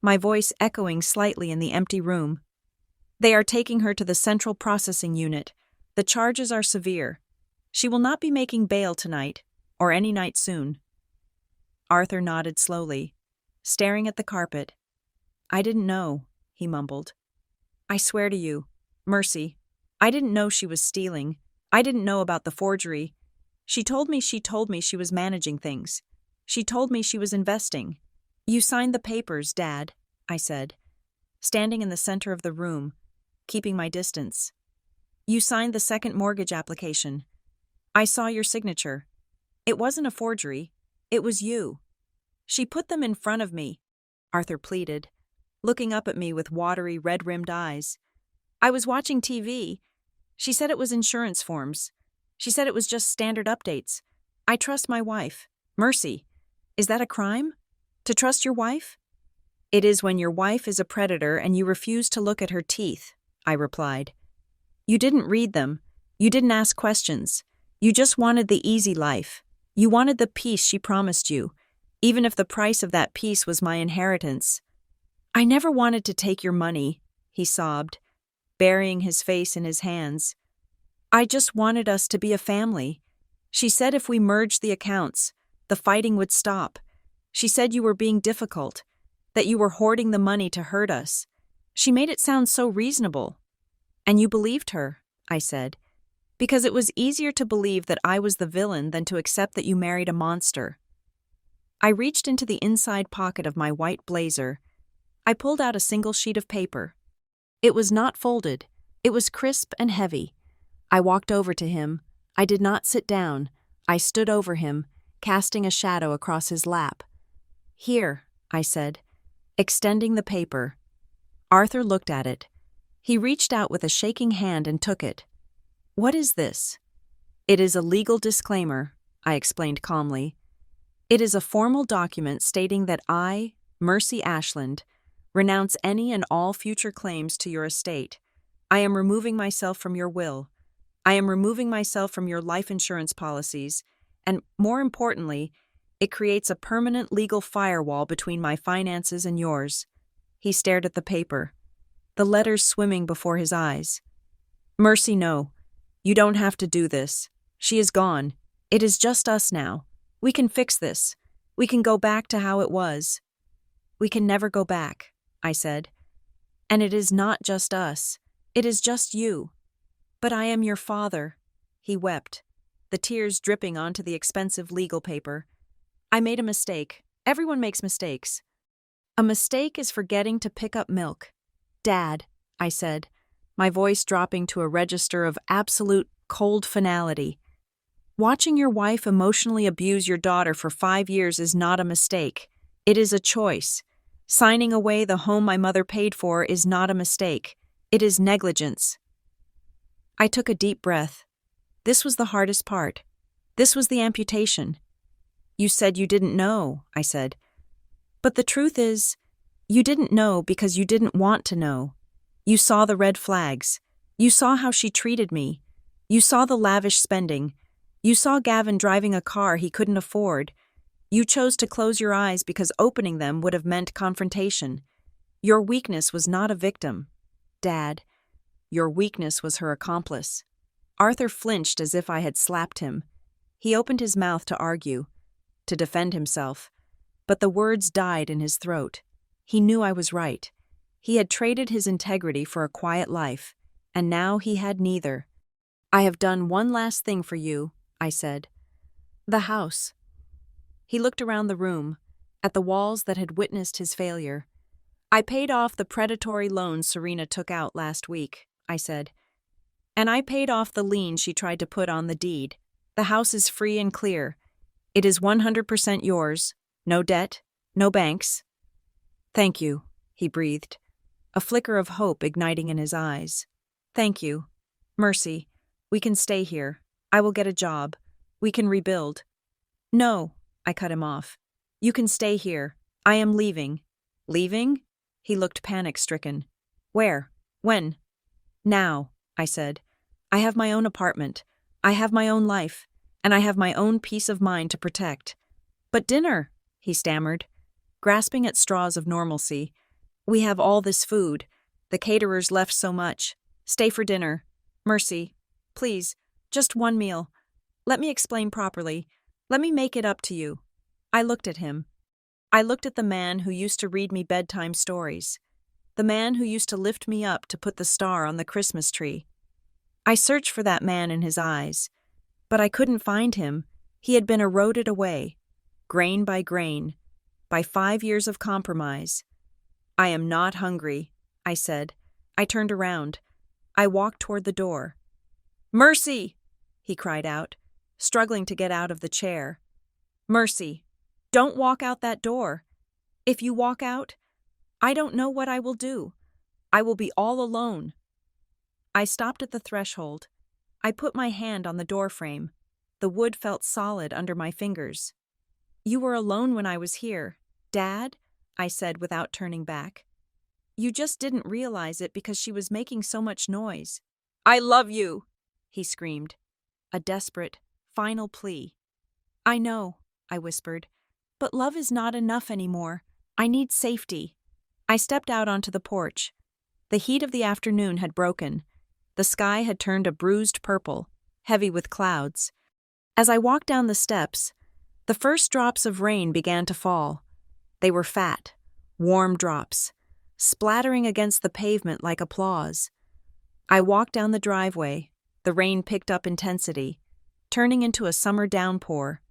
my voice echoing slightly in the empty room. "They are taking her to the Central Processing Unit. The charges are severe. She will not be making bail tonight, or any night soon." Arthur nodded slowly, staring at the carpet. "I didn't know," he mumbled. "I swear to you, Mercy, I didn't know she was stealing. I didn't know about the forgery. She told me she was managing things. She told me she was investing." "You signed the papers, Dad," I said, standing in the center of the room, keeping my distance. "You signed the second mortgage application. I saw your signature. It wasn't a forgery. It was you." "She put them in front of me," Arthur pleaded, looking up at me with watery, red-rimmed eyes. "I was watching TV. She said it was insurance forms. She said it was just standard updates. I trust my wife. Mercy, is that a crime? To trust your wife?" "It is when your wife is a predator and you refuse to look at her teeth," I replied. "You didn't read them. You didn't ask questions. You just wanted the easy life. You wanted the peace she promised you, even if the price of that peace was my inheritance." "I never wanted to take your money," he sobbed, burying his face in his hands. "I just wanted us to be a family. She said if we merged the accounts, the fighting would stop. She said you were being difficult, that you were hoarding the money to hurt us. She made it sound so reasonable." "And you believed her," I said, "because it was easier to believe that I was the villain than to accept that you married a monster." I reached into the inside pocket of my white blazer. I pulled out a single sheet of paper. It was not folded. It was crisp and heavy. I walked over to him. I did not sit down. I stood over him, casting a shadow across his lap. "Here," I said, extending the paper. Arthur looked at it. He reached out with a shaking hand and took it. "What is this?" "It is a legal disclaimer," I explained calmly. "It is a formal document stating that I, Mercy Ashland, renounce any and all future claims to your estate. I am removing myself from your will. I am removing myself from your life insurance policies, and more importantly, it creates a permanent legal firewall between my finances and yours." He stared at the paper, the letters swimming before his eyes. "Mercy, no. You don't have to do this. She is gone. It is just us now. We can fix this. We can go back to how it was." "We can never go back," I said. "And it is not just us. It is just you." "But I am your father." He wept, the tears dripping onto the expensive legal paper. "I made a mistake. Everyone makes mistakes. A mistake is forgetting to pick up milk." "Dad," I said, my voice dropping to a register of absolute cold finality. "Watching your wife emotionally abuse your daughter for 5 years is not a mistake. It is a choice. Signing away the home my mother paid for is not a mistake. It is negligence." I took a deep breath. This was the hardest part. This was the amputation. You said you didn't know, I said. But the truth is, you didn't know because you didn't want to know. You saw the red flags. You saw how she treated me. You saw the lavish spending. You saw Gavin driving a car he couldn't afford. You chose to close your eyes because opening them would have meant confrontation. Your weakness was not a victim, Dad. Your weakness was her accomplice. Arthur flinched as if I had slapped him. He opened his mouth to argue, to defend himself, but the words died in his throat. He knew I was right. He had traded his integrity for a quiet life, and now he had neither. I have done one last thing for you, I said. The house. He looked around the room, at the walls that had witnessed his failure. I paid off the predatory loan Serena took out last week, I said. And I paid off the lien she tried to put on the deed. The house is free and clear. It is 100% yours. No debt, no banks. Thank you, he breathed, a flicker of hope igniting in his eyes. Thank you. Mercy, we can stay here. I will get a job. We can rebuild. No, I cut him off. You can stay here. I am leaving. Leaving? He looked panic-stricken. Where? When? Now, I said. I have my own apartment. I have my own life. And I have my own peace of mind to protect. But dinner, he stammered, grasping at straws of normalcy. We have all this food. The caterers left so much. Stay for dinner. Mercy, please, just one meal. Let me explain properly. Let me make it up to you. I looked at him. I looked at the man who used to read me bedtime stories. The man who used to lift me up to put the star on the Christmas tree. I searched for that man in his eyes, but I couldn't find him. He had been eroded away, grain by grain, by 5 years of compromise. I am not hungry, I said. I turned around. I walked toward the door. Mercy, he cried out, struggling to get out of the chair. Mercy, don't walk out that door. If you walk out, I don't know what I will do. I will be all alone. I stopped at the threshold. I put my hand on the doorframe. The wood felt solid under my fingers. You were alone when I was here, Dad, I said without turning back. You just didn't realize it because she was making so much noise. I love you, he screamed, a desperate, final plea. I know, I whispered, but love is not enough anymore. I need safety. I stepped out onto the porch. The heat of the afternoon had broken. The sky had turned a bruised purple, heavy with clouds. As I walked down the steps, the first drops of rain began to fall. They were fat, warm drops, splattering against the pavement like applause. I walked down the driveway. The rain picked up intensity, turning into a summer downpour.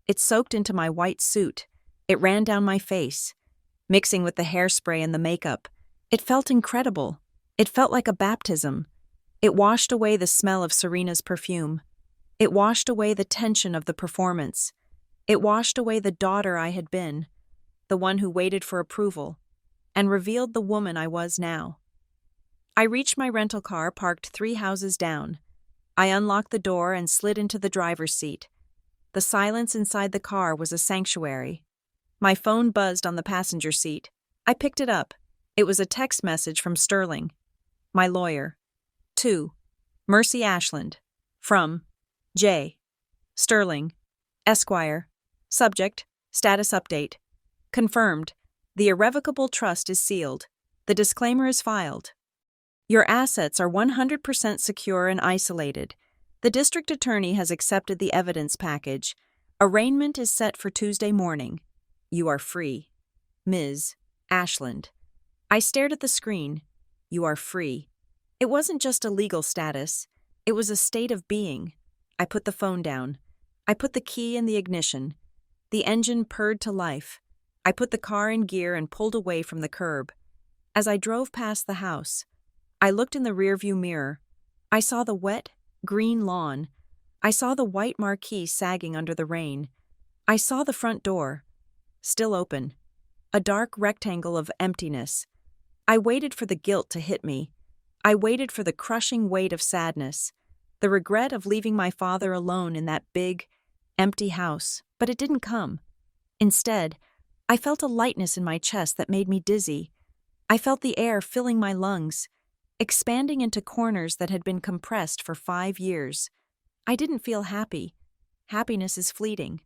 It soaked into my white suit. It ran down my face, mixing with the hairspray and the makeup. It felt incredible. It felt like a baptism. It washed away the smell of Serena's perfume. It washed away the tension of the performance. It washed away the daughter I had been, the one who waited for approval, and revealed the woman I was now. I reached my rental car parked 3 houses down. I unlocked the door and slid into the driver's seat. The silence inside the car was a sanctuary. My phone buzzed on the passenger seat. I picked it up. It was a text message from Sterling, my lawyer. To Mercy Ashland. From J. Sterling, Esquire. Subject, status update. Confirmed. The irrevocable trust is sealed. The disclaimer is filed. Your assets are 100% secure and isolated. The district attorney has accepted the evidence package. Arraignment is set for Tuesday morning. You are free. Ms. Ashland. I stared at the screen. You are free. It wasn't just a legal status. It was a state of being. I put the phone down. I put the key in the ignition. The engine purred to life. I put the car in gear and pulled away from the curb. As I drove past the house, I looked in the rearview mirror. I saw the wet, green lawn. I saw the white marquee sagging under the rain. I saw the front door, still open, a dark rectangle of emptiness. I waited for the guilt to hit me. I waited for the crushing weight of sadness, the regret of leaving my father alone in that big, empty house. but it didn't come. Instead, I felt a lightness in my chest that made me dizzy. I felt the air filling my lungs, expanding into corners that had been compressed for 5 years. I didn't feel happy. Happiness is fleeting.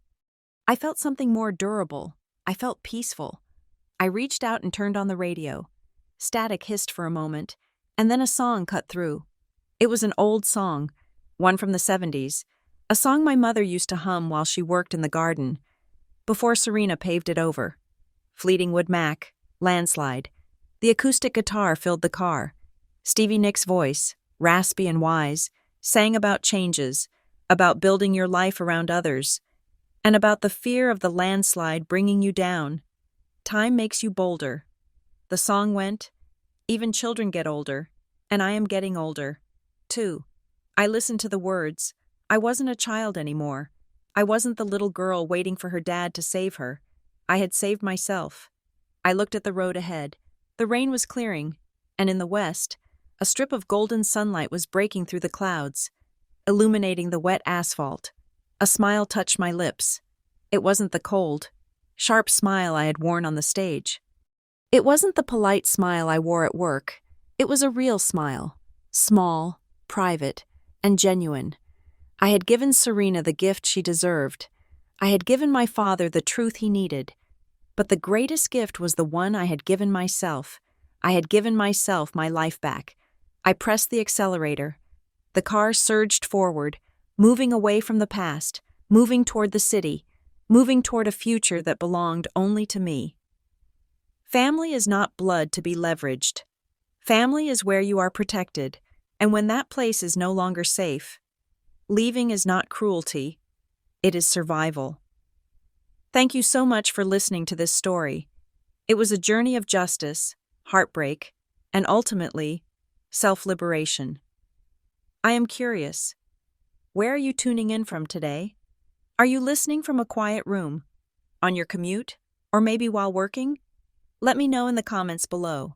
I felt something more durable. I felt peaceful. I reached out and turned on the radio. Static hissed for a moment, and then a song cut through. It was an old song, one from the 70s, a song my mother used to hum while she worked in the garden, before Serena paved it over. Fleetwood Mac, Landslide. The acoustic guitar filled the car. Stevie Nicks' voice, raspy and wise, sang about changes, about building your life around others, and about the fear of the landslide bringing you down. Time makes you bolder. The song went, even children get older, and I am getting older, too. I listened to the words. I wasn't a child anymore. I wasn't the little girl waiting for her dad to save her. I had saved myself. I looked at the road ahead. The rain was clearing, and in the west, a strip of golden sunlight was breaking through the clouds, illuminating the wet asphalt. A smile touched my lips. It wasn't the cold, sharp smile I had worn on the stage. It wasn't the polite smile I wore at work. It was a real smile, small, private, and genuine. I had given Serena the gift she deserved. I had given my father the truth he needed. But the greatest gift was the one I had given myself. I had given myself my life back. I pressed the accelerator. The car surged forward, moving away from the past, moving toward the city, moving toward a future that belonged only to me. Family is not blood to be leveraged. Family is where you are protected, and when that place is no longer safe, leaving is not cruelty, it is survival. Thank you so much for listening to this story. It was a journey of justice, heartbreak, and ultimately, self-liberation. I am curious. Where are you tuning in from today? Are you listening from a quiet room, on your commute, or maybe while working? Let me know in the comments below.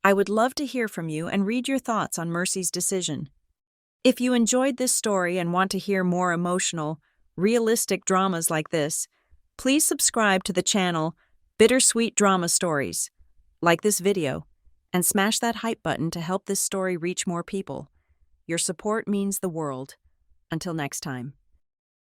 I would love to hear from you and read your thoughts on Mercy's decision. If you enjoyed this story and want to hear more emotional, realistic dramas like this, please subscribe to the channel BitterSweet Drama Stories. Like this video, and smash that hype button to help this story reach more people. Your support means the world. Until next time.